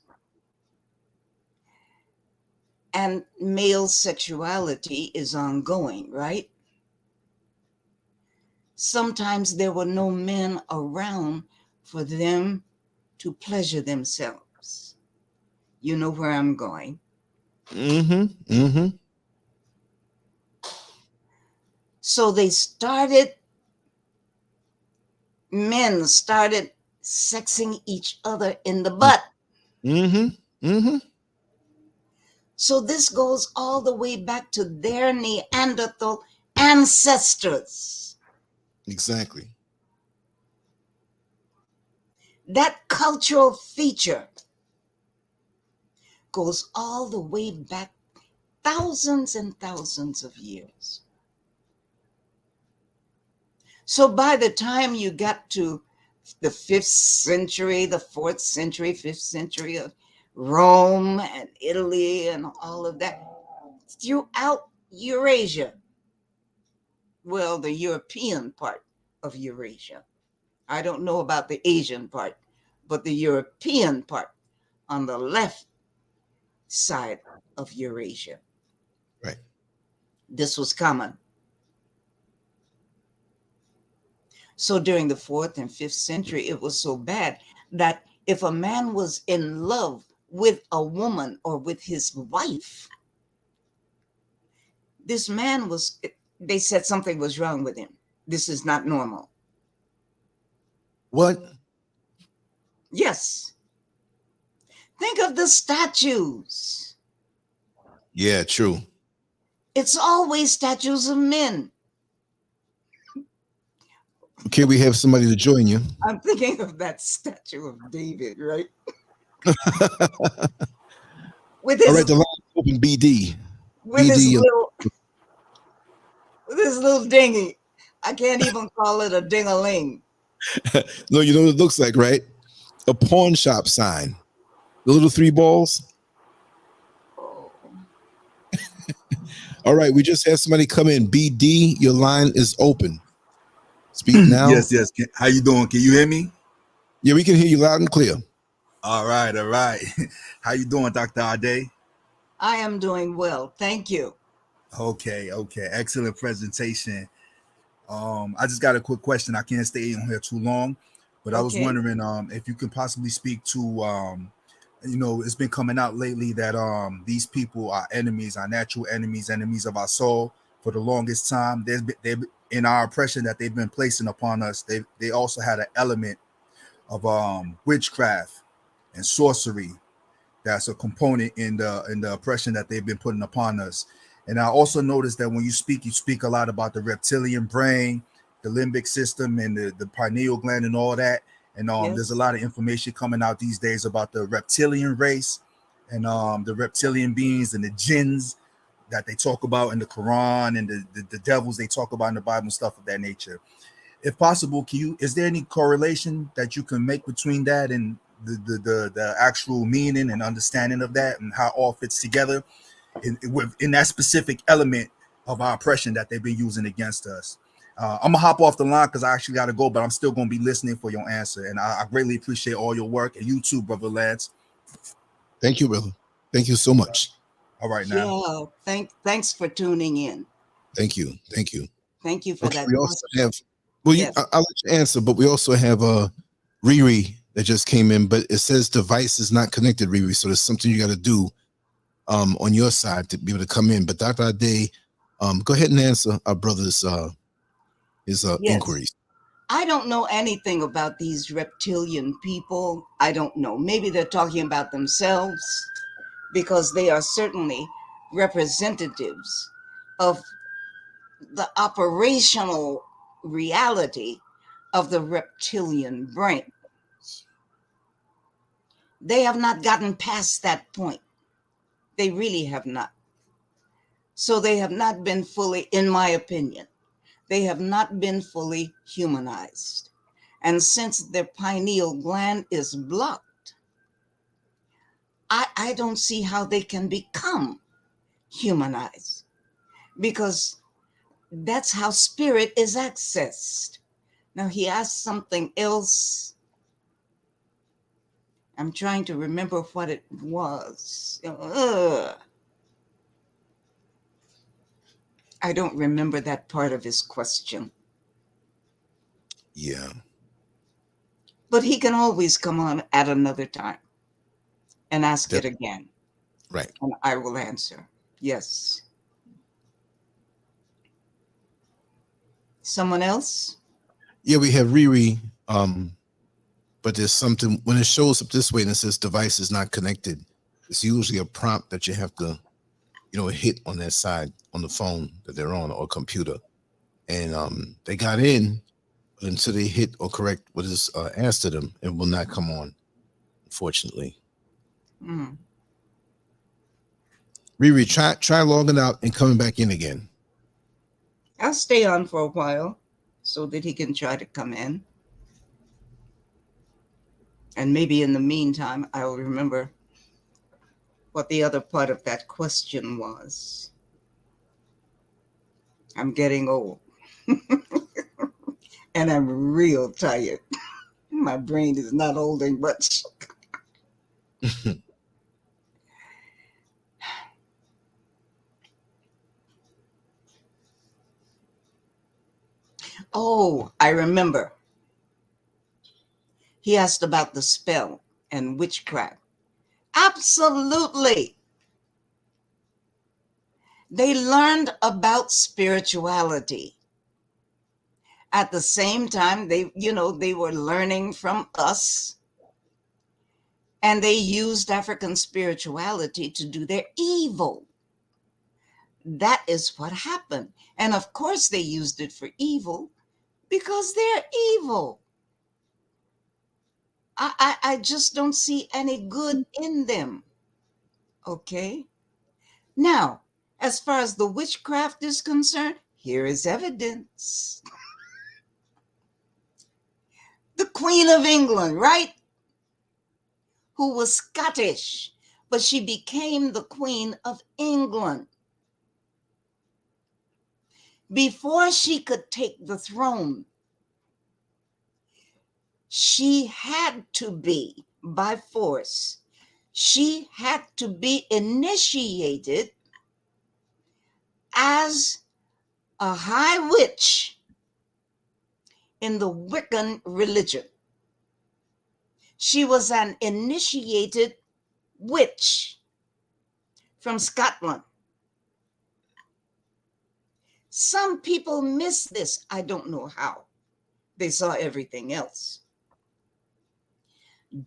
and male sexuality is ongoing, right? Sometimes there were no men around for them to pleasure themselves. You know where I'm going. So men started sexing each other in the butt. So this goes all the way back to their Neanderthal ancestors. Exactly. That cultural feature goes all the way back thousands and thousands of years. So by the time you got to the 5th century, the 4th century, 5th century of Rome and Italy and all of that, throughout Eurasia, well, the European part of Eurasia, I don't know about the Asian part, but the European part on the left side of Eurasia, Right. this was common. So during the 4th and 5th century, it was so bad that if a man was in love with a woman or with his wife, this man was, they said something was wrong with him. This is not normal. What? Yes. Think of the statues. Yeah, true. It's always statues of men. Okay, we have somebody to join you. I'm thinking of that statue of David, right? With his, all right, the line open, BD. with BD, his little dinghy. I can't even call it a ding-a-ling. no, you know what it looks like, right? A pawn shop sign. The little 3 balls. Oh. All right, we just had somebody come in. BD, your line is open. Speak now. Yes. How you doing? Can you hear me? Yeah, we can hear you loud and clear. All right. How you doing, Dr. Ade? I am doing well. Thank you. Okay. Excellent presentation. I just got a quick question. I can't stay on here too long, but I was wondering if you can possibly speak to it's been coming out lately that these people are enemies, our natural enemies of our soul for the longest time. They've in our oppression that they've been placing upon us. They also had an element of witchcraft and sorcery that's a component in the oppression that they've been putting upon us. And I also noticed that when you speak a lot about the reptilian brain, the limbic system, and the pineal gland and all that. And there's a lot of information coming out these days about the reptilian race and the reptilian beings and the jinns that they talk about in the Quran and the devils they talk about in the Bible and stuff of that nature. If possible, is there any correlation that you can make between that and the actual meaning and understanding of that and how it all fits together in that specific element of our oppression that they've been using against us? I'm gonna hop off the line because I actually got to go, but I'm still gonna be listening for your answer, and I greatly appreciate all your work, and you too, brother Lance. Thank you, brother. Thank you so much. All right, now. Yeah, thanks for tuning in. Thank you. Thank you for that. We also have, well, yes. I'll let you answer, but we also have Riri that just came in, but it says device is not connected, Riri, so there's something you got to do on your side to be able to come in. But Dr. Ade, go ahead and answer our brother's his inquiries. I don't know anything about these reptilian people. I don't know. Maybe they're talking about themselves, because they are certainly representatives of the operational reality of the reptilian brain. They have not gotten past that point. They really have not. So they have not been fully, in my opinion, they have not been fully humanized. And since their pineal gland is blocked, I don't see how they can become humanized, because that's how spirit is accessed. Now, he asked something else. I'm trying to remember what it was. I don't remember that part of his question. Yeah. But he can always come on at another time and ask it again. Right. And I will answer. Yes. Someone else? Yeah, we have Riri. But there's something when it shows up this way and it says device is not connected. It's usually a prompt that you have to, hit on that side on the phone that they're on or computer. And they got in, but until they hit or correct what is asked of them, it will not come on, unfortunately. Mm. Riri, try logging out and coming back in again. I'll stay on for a while so that he can try to come in. And maybe in the meantime, I'll remember what the other part of that question was. I'm getting old. And I'm real tired. My brain is not holding much. Oh, I remember. He asked about the spell and witchcraft. Absolutely. They learned about spirituality. At the same time, they were learning from us. And they used African spirituality to do their evil. That is what happened. And of course, they used it for evil because they're evil. I just don't see any good in them. Okay. Now, as far as the witchcraft is concerned, here is evidence. The Queen of England, right? Who was Scottish, but she became the Queen of England. Before she could take the throne, she had to be, by force, she had to be initiated as a high witch in the Wiccan religion. She was an initiated witch from Scotland. Some people miss this. I don't know how. They saw everything else.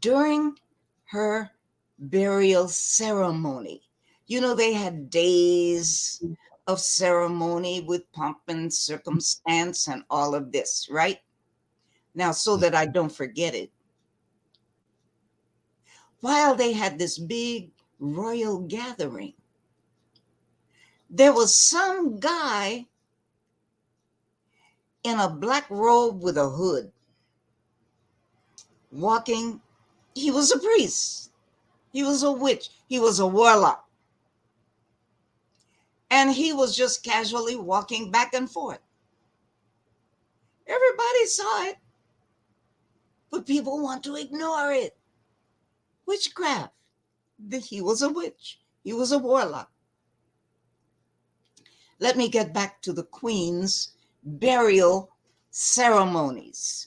During her burial ceremony, they had days of ceremony with pomp and circumstance and all of this, right? Now, so that I don't forget it. While they had this big royal gathering, there was some guy in a black robe with a hood walking. He was a priest. He was a witch. He was a warlock. And he was just casually walking back and forth. Everybody saw it, but people want to ignore it. Witchcraft. He was a witch. He was a warlock. Let me get back to the Queen's burial ceremonies.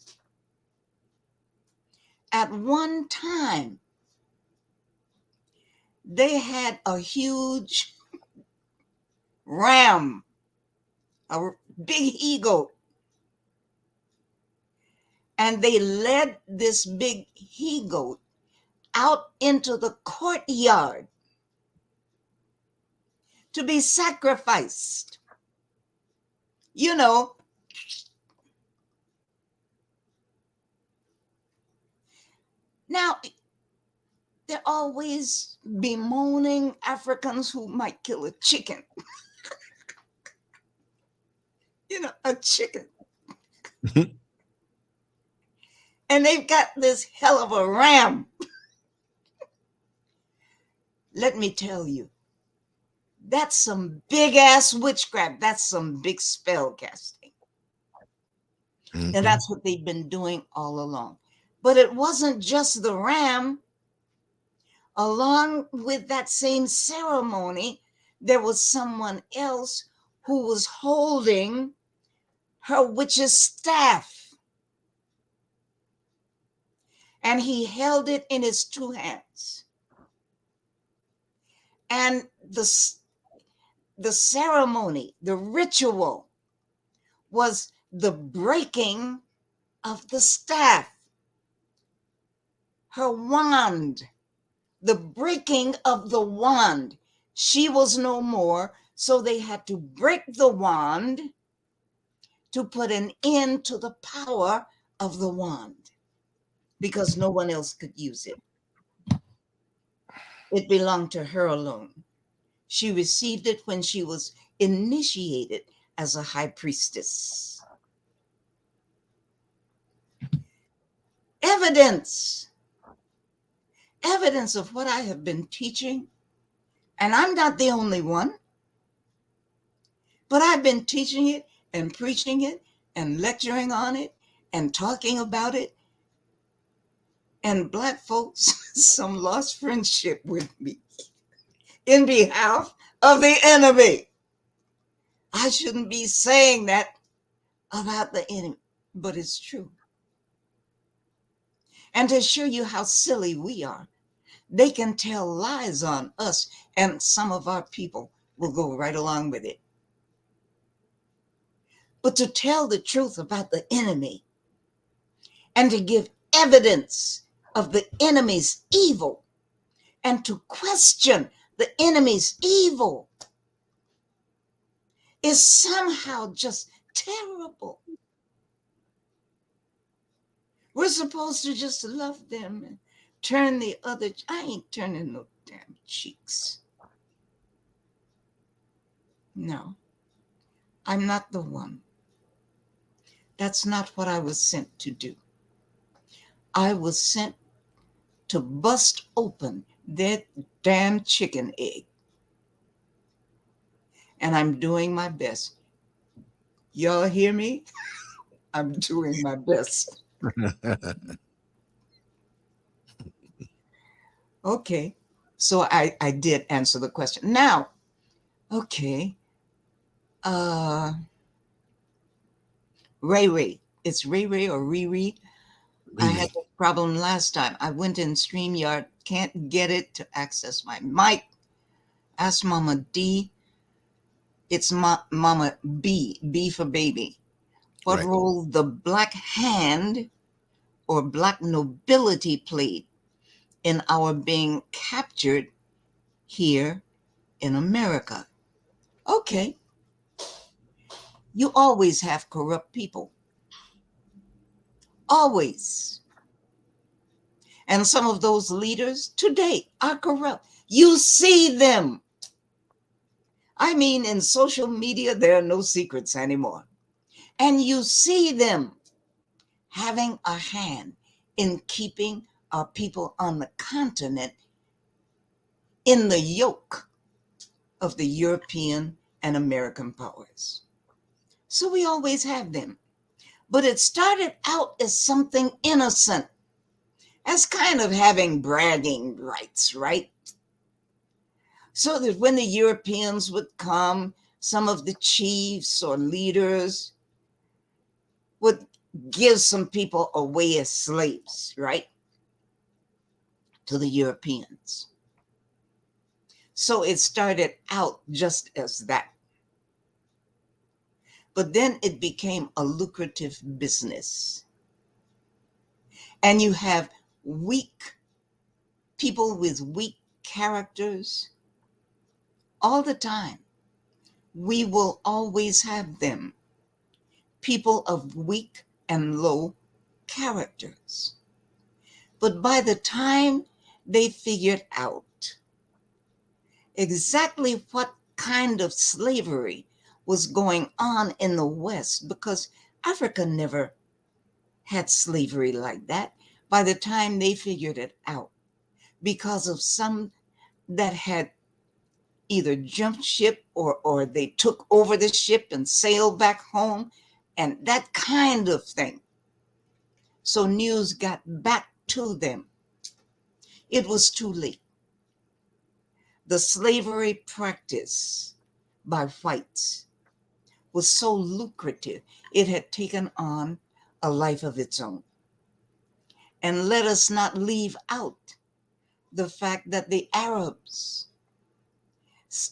At one time, they had a huge ram, a big he-goat. And they led this big he-goat out into the courtyard to be sacrificed. Now, they're always bemoaning Africans who might kill a chicken. A chicken. And they've got this hell of a ram. Let me tell you, that's some big ass witchcraft. That's some big spell casting. Mm-hmm. And that's what they've been doing all along. But it wasn't just the ram. Along with that same ceremony, there was someone else who was holding her witch's staff. And he held it in his two hands. And the ceremony, the ritual, was the breaking of the staff, her wand, the breaking of the wand. She was no more, so they had to break the wand to put an end to the power of the wand, because no one else could use it. It belonged to her alone. She received it when she was initiated as a high priestess. Evidence of what I have been teaching, and I'm not the only one, but I've been teaching it and preaching it and lecturing on it and talking about it. And Black folks, some lost friendship with me in behalf of the enemy. I shouldn't be saying that about the enemy, but it's true. And to show you how silly we are, they can tell lies on us, and some of our people will go right along with it. But to tell the truth about the enemy and to give evidence of the enemy's evil and to question the enemy's evil is somehow just terrible. We're supposed to just love them and turn the other. I ain't turning no damn cheeks. No, I'm not the one. That's not what I was sent to do. I was sent to bust open that damn chicken egg. And I'm doing my best. Y'all hear me? I'm doing my best. Okay. So I did answer the question. Now, okay. Ray Ray. It's Ray Ray or Riri. I had a problem last time. I went in StreamYard, can't get it to access my mic. Ask Mama D. It's Mama B, B for baby. What role the Black hand or Black nobility played in our being captured here in America? Okay. You always have corrupt people. Always. And some of those leaders today are corrupt. You see them. I mean, in social media, there are no secrets anymore. And you see them having a hand in keeping our people on the continent in the yoke of the European and American powers. So we always have them. But it started out as something innocent, as kind of having bragging rights, right? So that when the Europeans would come, some of the chiefs or leaders would give some people away as slaves, right? To the Europeans. So it started out just as that. But then it became a lucrative business. And you have weak people with weak characters all the time. We will always have them. People of weak and low characters. But by the time they figured out exactly what kind of slavery was going on in the West, because Africa never had slavery like that, by the time they figured it out, because of some that had either jumped ship or they took over the ship and sailed back home and that kind of thing. So news got back to them. It was too late. The slavery practice by whites was so lucrative, it had taken on a life of its own. And let us not leave out the fact that the Arabs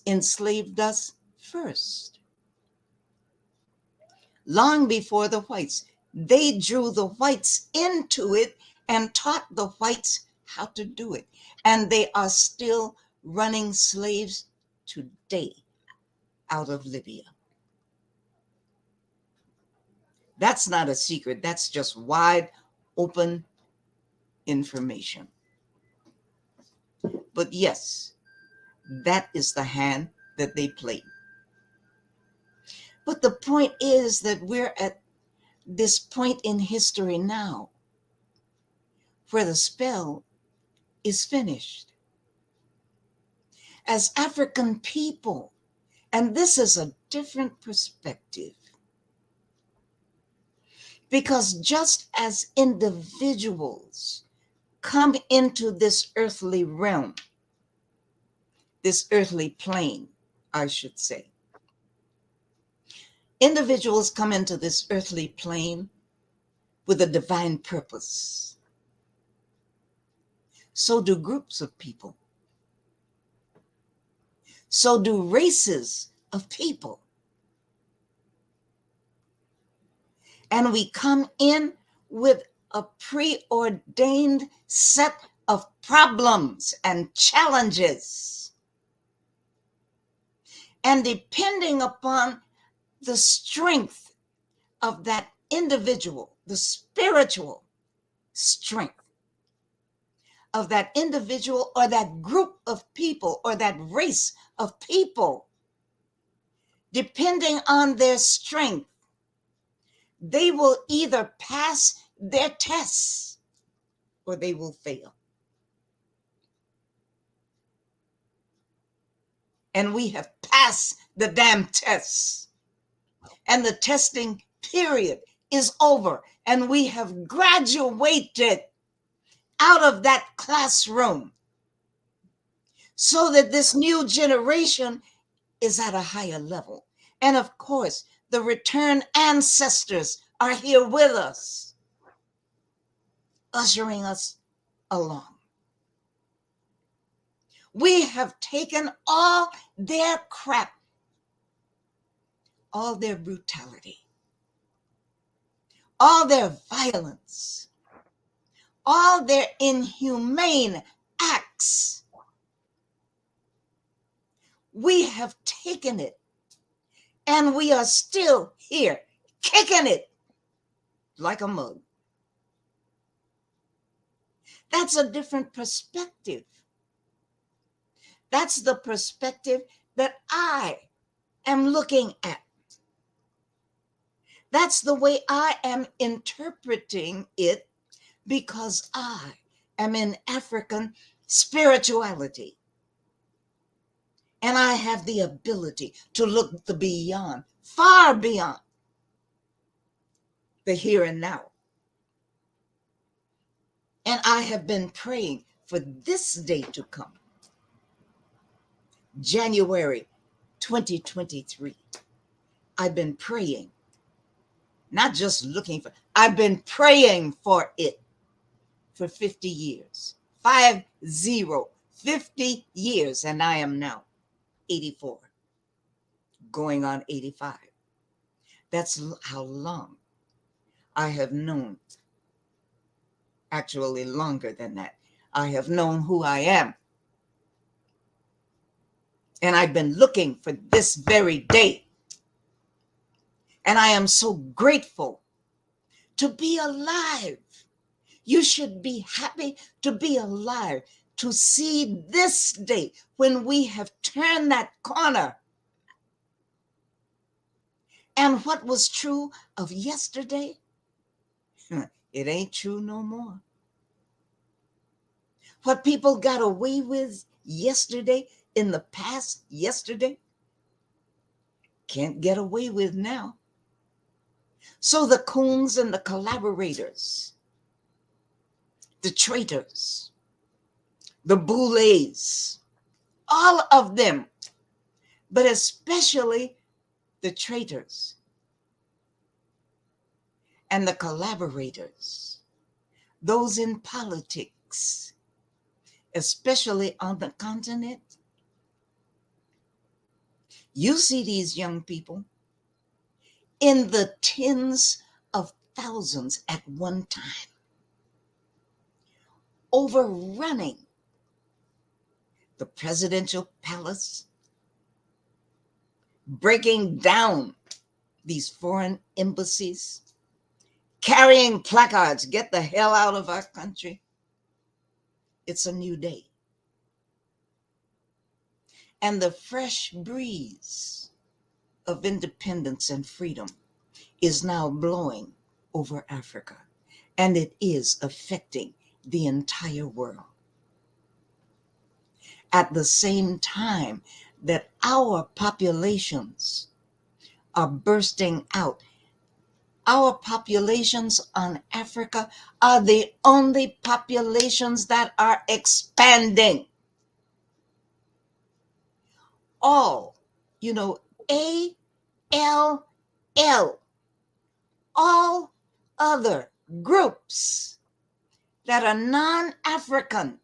enslaved us first. Long before the whites, they drew the whites into it and taught the whites how to do it. And they are still running slaves today out of Libya. That's not a secret. That's just wide open information. But yes, that is the hand that they played. But the point is that we're at this point in history now where the spell is finished. As African people, and this is a different perspective, because just as individuals come into this earthly realm, this earthly plane, I should say, individuals come into this earthly plane with a divine purpose. So do groups of people. So do races of people. And we come in with a preordained set of problems and challenges. And depending upon the strength of that individual, the spiritual strength of that individual or that group of people or that race of people, depending on their strength, they will either pass their tests or they will fail. And we have passed the damn tests. And the testing period is over. And we have graduated out of that classroom so that this new generation is at a higher level. And of course, the returned ancestors are here with us, ushering us along. We have taken all their crap, all their brutality, all their violence, all their inhumane acts. We have taken it, and we are still here, kicking it like a mug. That's a different perspective. That's the perspective that I am looking at. That's the way I am interpreting it, because I am in African spirituality. And I have the ability to look the beyond, far beyond the here and now. And I have been praying for this day to come. January 2023. I've been praying, not just looking for, I've been praying for it for 50 years. 50 years, and I am now 84, going on 85. That's how long I have known, actually longer than that. I have known who I am. And I've been looking for this very day. And I am so grateful to be alive. You should be happy to be alive, to see this day when we have turned that corner. And what was true of yesterday, it ain't true no more. What people got away with yesterday, in the past, yesterday, can't get away with now. So the coons and the collaborators, the traitors, the boulets, all of them, but especially the traitors and the collaborators, those in politics, especially on the continent, You see these young people in the tens of thousands at one time, overrunning the presidential palace, breaking down these foreign embassies, carrying placards, "Get the hell out of our country." It's a new day. And the fresh breeze of independence and freedom is now blowing over Africa, and it is affecting the entire world. At the same time that our populations are bursting out, our populations on Africa are the only populations that are expanding. All, ALL, all other groups that are non-African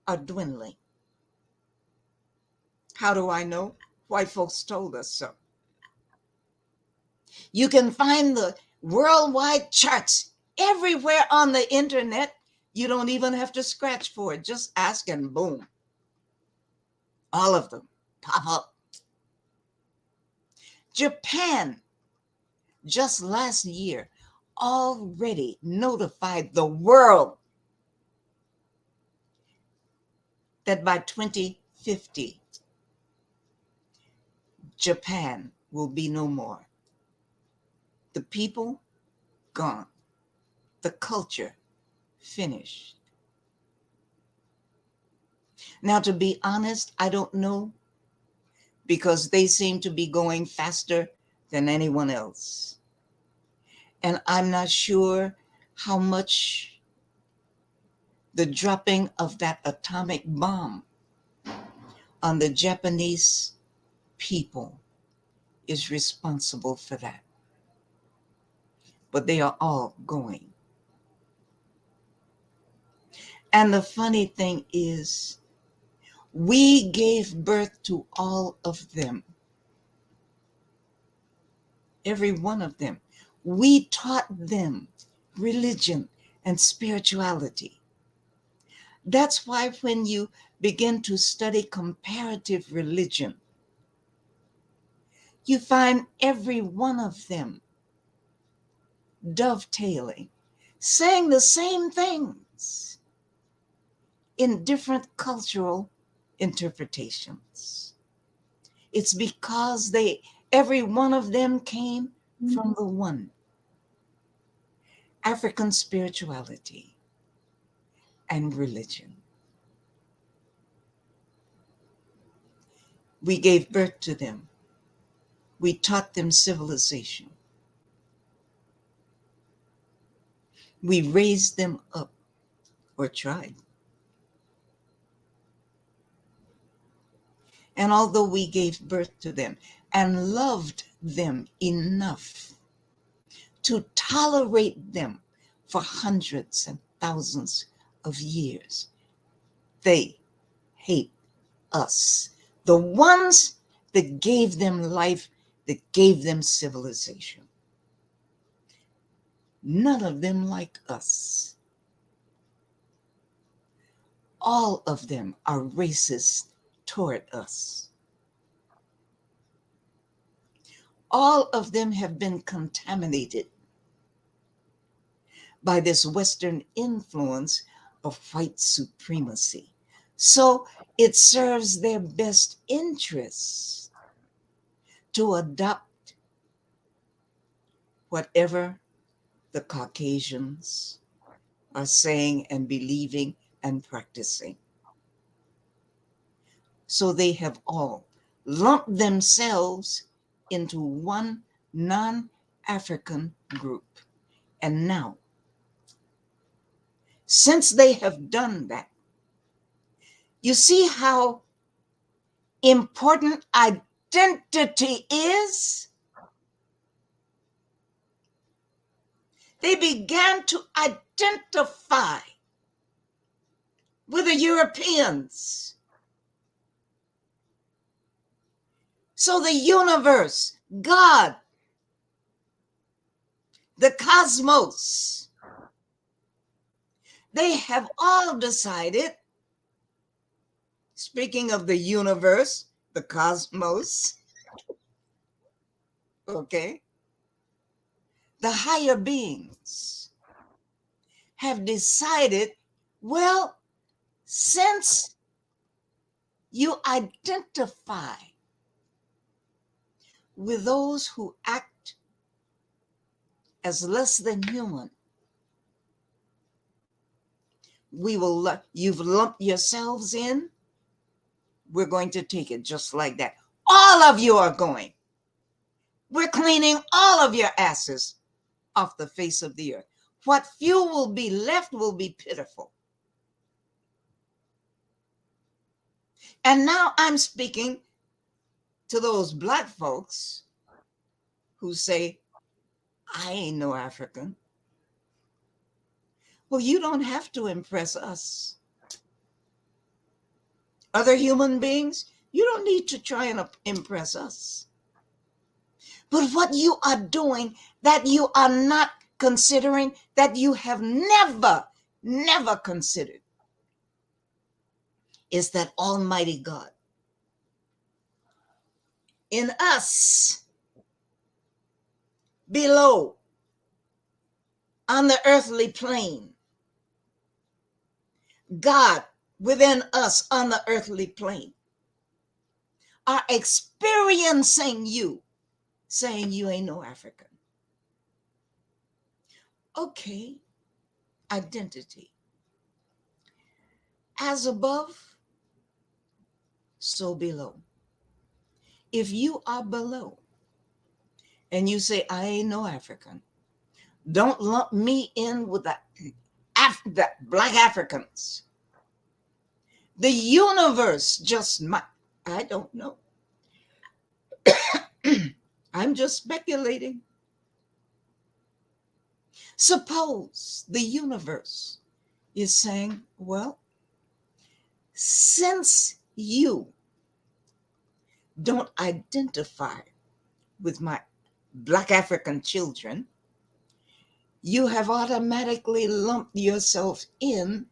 are dwindling. How do I know? White folks told us so. You can find the worldwide charts everywhere on the internet. You don't even have to scratch for it. Just ask and boom. All of them pop up. Japan, just last year, already notified the world that by 2050, Japan will be no more. The people, gone. The culture, finished. Now, to be honest, I don't know, because they seem to be going faster than anyone else. And I'm not sure how much the dropping of that atomic bomb on the Japanese people is responsible for that. But they are all going. And the funny thing is, we gave birth to all of them. Every one of them. We taught them religion and spirituality. That's why when you begin to study comparative religion, you find every one of them dovetailing, saying the same things in different cultural interpretations. It's because every one of them came from the one. African spirituality and religion. We gave birth to them. We taught them civilization. We raised them up, or tried. And although we gave birth to them and loved them enough to tolerate them for hundreds and thousands of years, they hate us. The ones that gave them life, that gave them civilization. None of them like us. All of them are racist toward us. All of them have been contaminated by this Western influence of white supremacy. So it serves their best interests to adopt whatever the Caucasians are saying and believing and practicing. So they have all lumped themselves into one non-African group. And now, since they have done that, you see how important identity is? They began to identify with the Europeans. So the universe, God, the cosmos, they have all decided, speaking of the universe, the cosmos, okay, the higher beings have decided, well, since you identify with those who act as less than human, you've lumped yourselves in, we're going to take it just like that. All of you are going. We're cleaning all of your asses off the face of the earth. What few will be left will be pitiful. And now I'm speaking to those black folks who say, I ain't no African. Well, you don't have to impress us. Other human beings, you don't need to try and impress us. But what you are doing that you are not considering, that you have never considered, is that Almighty God in us, below, on the earthly plane, God within us on the earthly plane, are experiencing you, saying you ain't no African. Okay, identity. As above, so below. If you are below and you say, I ain't no African, don't lump me in with the black Africans. The universe just might, I don't know. I'm just speculating. Suppose the universe is saying, well, since you don't identify with my black African children, you have automatically lumped yourself in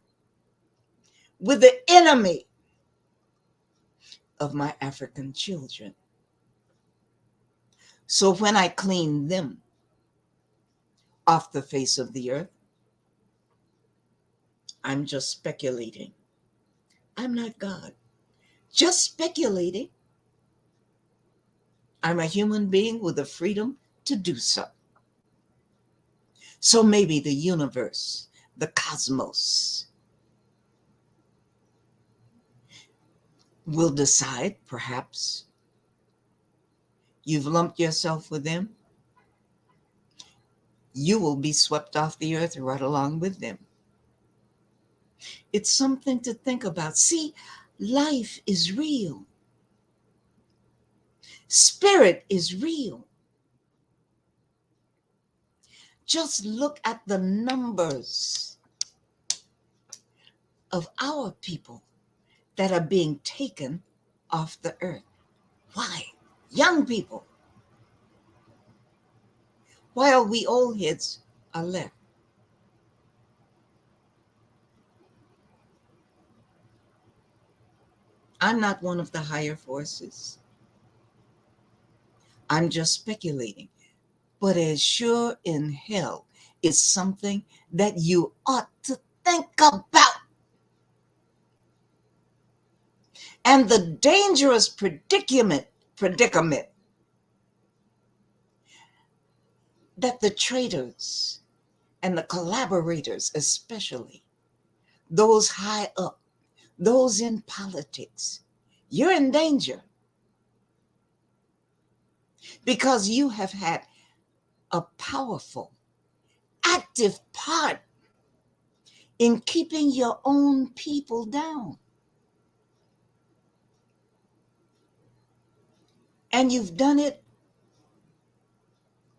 with the enemy of my African children. So when I clean them off the face of the earth, I'm just speculating. I'm not God. Just speculating. I'm a human being with the freedom to do so. So maybe the universe, the cosmos, will decide, perhaps, you've lumped yourself with them, you will be swept off the earth right along with them. It's something to think about. See, life is real. Spirit is real. Just look at the numbers of our people that are being taken off the earth. Why? Young people. While we old heads are left. I'm not one of the higher forces. I'm just speculating. But as sure in hell is something that you ought to think about. And the dangerous predicament that the traitors and the collaborators, especially those high up, those in politics, you're in danger because you have had a powerful, active part in keeping your own people down. And you've done it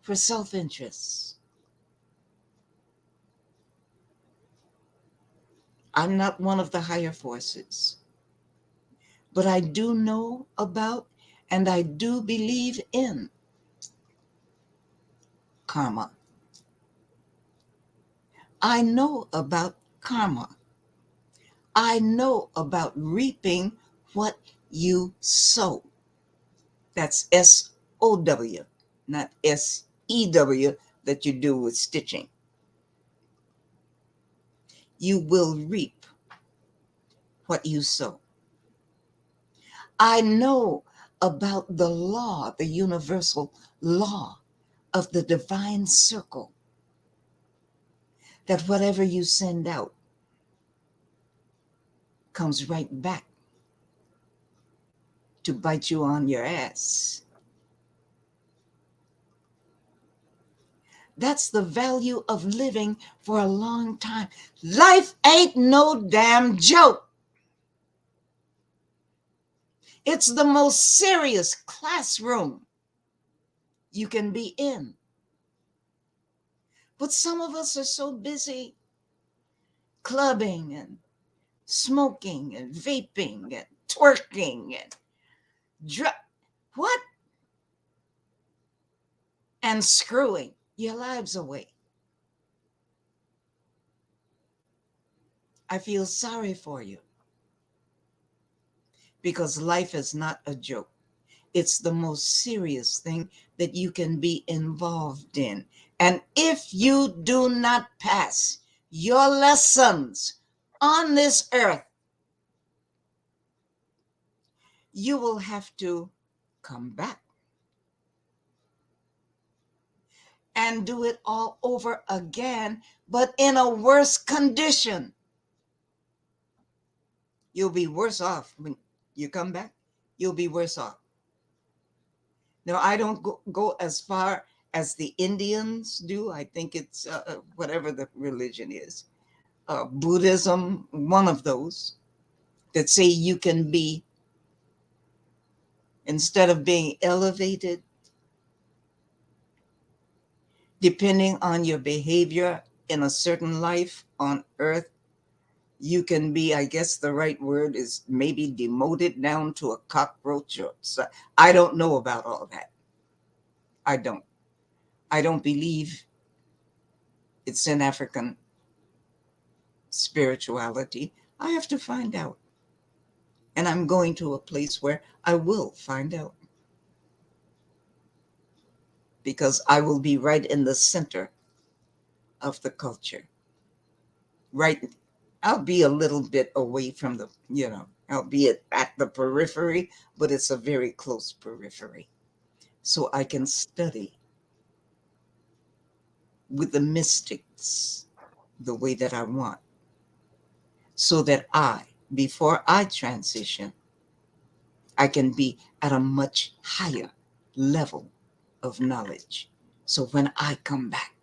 for self-interest. I'm not one of the higher forces, but I do know about And I do believe in karma. I know about karma. I know about reaping what you sow. That's SOW, not SEW that you do with stitching. You will reap what you sow. I know about the law, the universal law of the divine circle, that whatever you send out comes right back to bite you on your ass. That's the value of living for a long time. Life ain't no damn joke. It's the most serious classroom you can be in. But some of us are so busy clubbing and smoking and vaping and twerking and what? And screwing your lives away. I feel sorry for you because life is not a joke. It's the most serious thing that you can be involved in. And if you do not pass your lessons on this earth, you will have to come back and do it all over again, but in a worse condition. You'll be worse off when you come back. You'll be worse off. Now, I don't go as far as the Indians do. I think it's whatever the religion is. Buddhism, one of those, that say you can be, instead of being elevated, depending on your behavior in a certain life on earth, you can be, I guess the right word is maybe demoted down to a cockroach. Or so. I don't know about all that. I don't believe it's in African spirituality. I have to find out. And I'm going to a place where I will find out. Because I will be right in the center of the culture. Right. I'll be a little bit away from the, I'll be at the periphery, but it's a very close periphery. So I can study with the mystics the way that I want. So that before I transition, I can be at a much higher level of knowledge. So when I come back,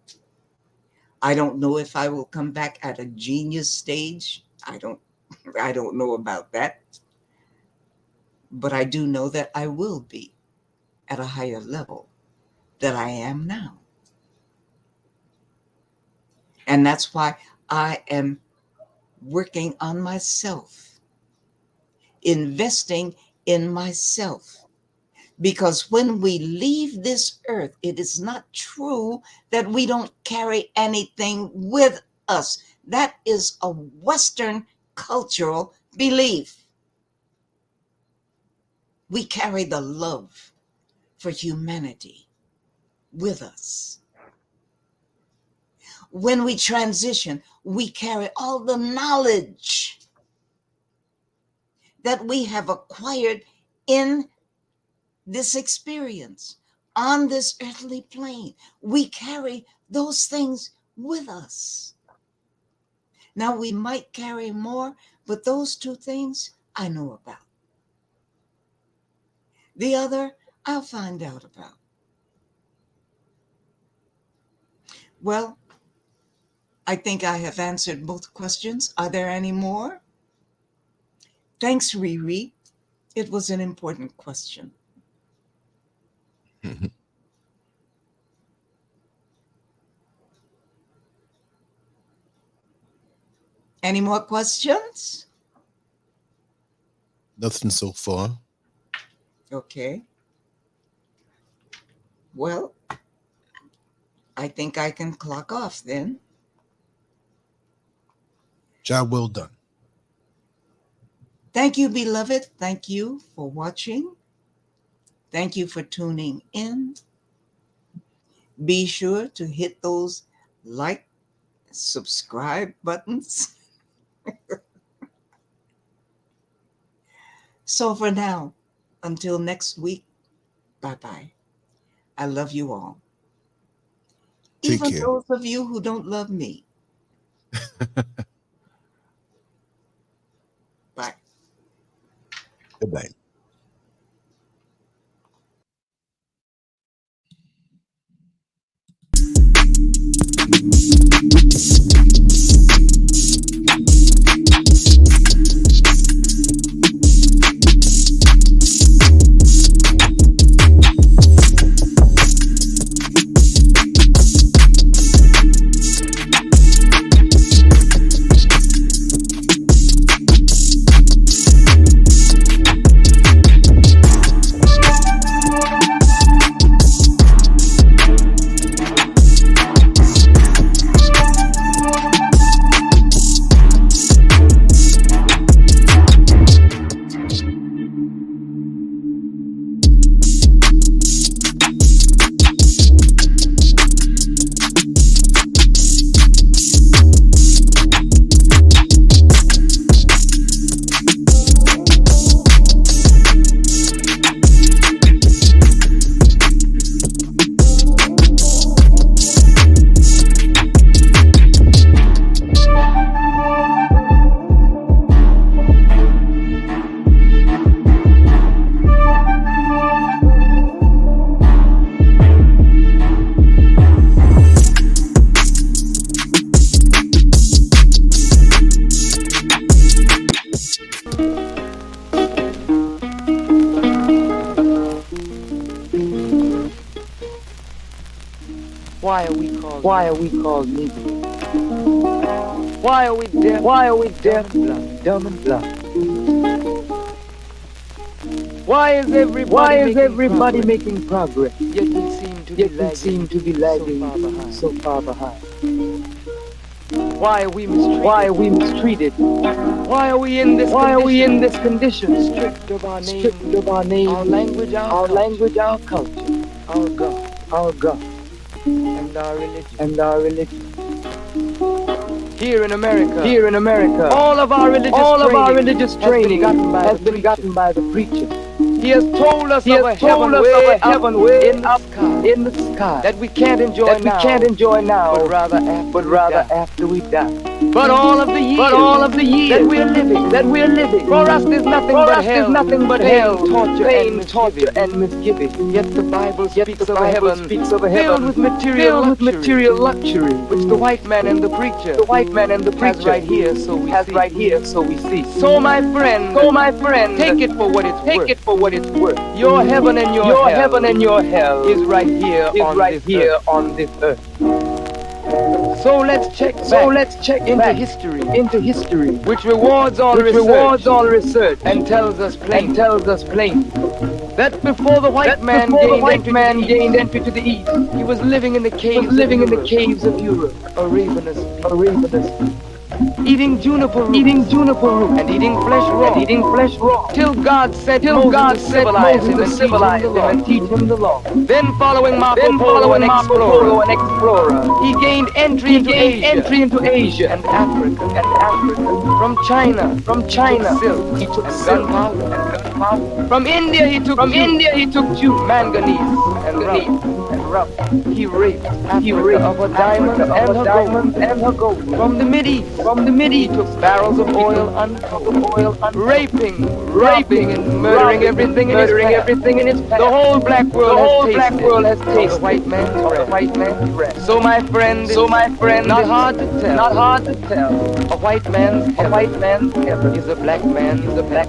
I don't know if I will come back at a genius stage. I don't know about that. But I do know that I will be at a higher level than I am now. And that's why I am working on myself, investing in myself. Because when we leave this earth, it is not true that we don't carry anything with us. That is a Western cultural belief. We carry the love for humanity with us. When we transition, we carry all the knowledge that we have acquired in this experience on this earthly plane. We carry those things with us. Now, we might carry more, but those two things I know about. The other, I'll find out about. Well, I think I have answered both questions. Are there any more? Thanks, Riri. It was an important question. Any more questions? Nothing so far. Okay. Well, I think I can clock off then. Job well done. Thank you, beloved. Thank you for watching. Thank you for tuning in. Be sure to hit those like, subscribe buttons. So for now, until next week, bye-bye. I love you all. Take Even care. those of you who don't love me. Bye. Good night. Why are we called Negro? Why are we deaf? Why are we deaf, dumb and blind? Why is everybody making progress? Yet we seem to be lagging so far behind. Why are we mistreated? Why are we in this condition? Stripped of our name, our language, our culture, our God, and our religion. Here in America, all of our religious training has been gotten by the preacher. He has told us of a heaven way in the sky that we can't enjoy now, but rather after we die. But all of the years that we are living, for us there's nothing but hell, torture and misgiving. Yet the Bible speaks of a heaven filled with material luxury, which the white man and the preacher has right here, so we see. So my friend, take it for what it's worth. Your heaven and your hell is right here on this earth. So let's check into history, which rewards all research and tells us plainly that before the white man gained entry to the east, he was living in the caves of Europe, a ravenous beast. Eating juniper root and eating flesh raw, till God sent Moses to civilize him and teach him the law. Then following Marco Polo, an explorer, he gained entry into Asia and Africa. From China, silk, he took gunpowder. From India he took jute, manganese and rubber. He raped Africa of her diamonds and her gold. From the Mideast, he took barrels of oil untold, raping and murdering everything in its path. The whole black world has tasted the white man's breath. So my friend, not hard to tell. A white man's heaven is a black man's heaven.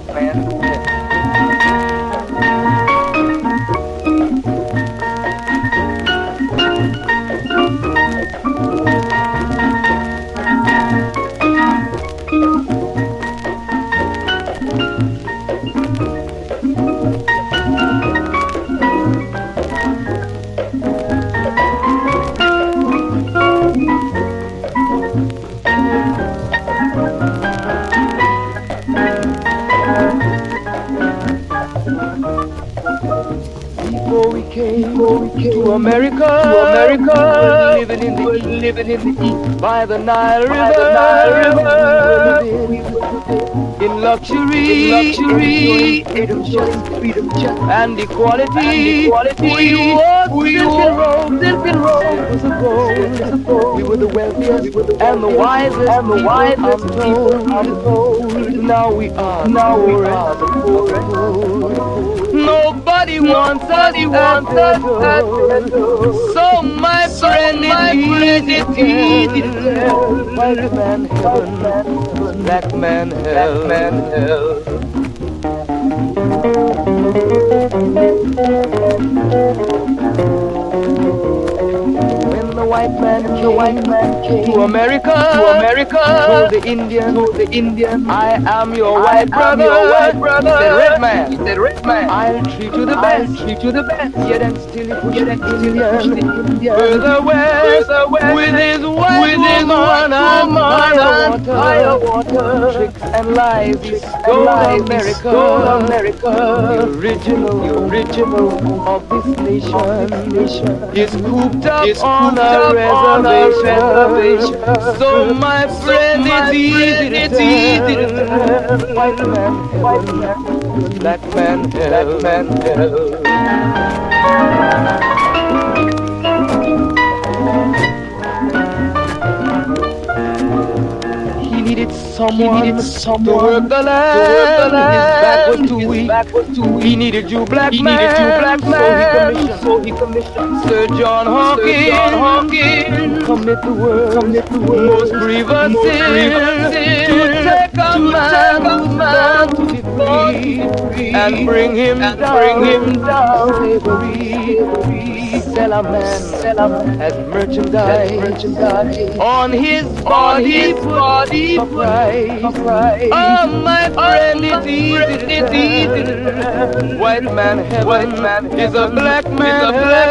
came to America, living in the east by the Nile River, in luxury, freedom, and equality. We wore silken robes of gold. We were the wealthiest and the wisest I'm told. Now we are the poor. Nobody wants us at the door. So my friend, it's easy to tell. White man heaven, black man hell. When the white man came to America, told the Indian, I am your white brother. He said, red man, I'll treat you the best. Yet and still he pushed the Indian further west with his white woman and fire water. Tricks and lies, he stole America. The original of this nation is cooped up on a reservation. So my friend, it's easy to tell. White man heaven, black man hell. He needed someone to work the land. His back was too weak. He needed you, black man. So he commissioned Sir John Hawkins. Commit the world, most grievous sin, to take a man to be free and bring him down slavery. Sell a man as merchandise on his body a price. Oh my friend, it's easy to tell. White man heaven is a black man hell.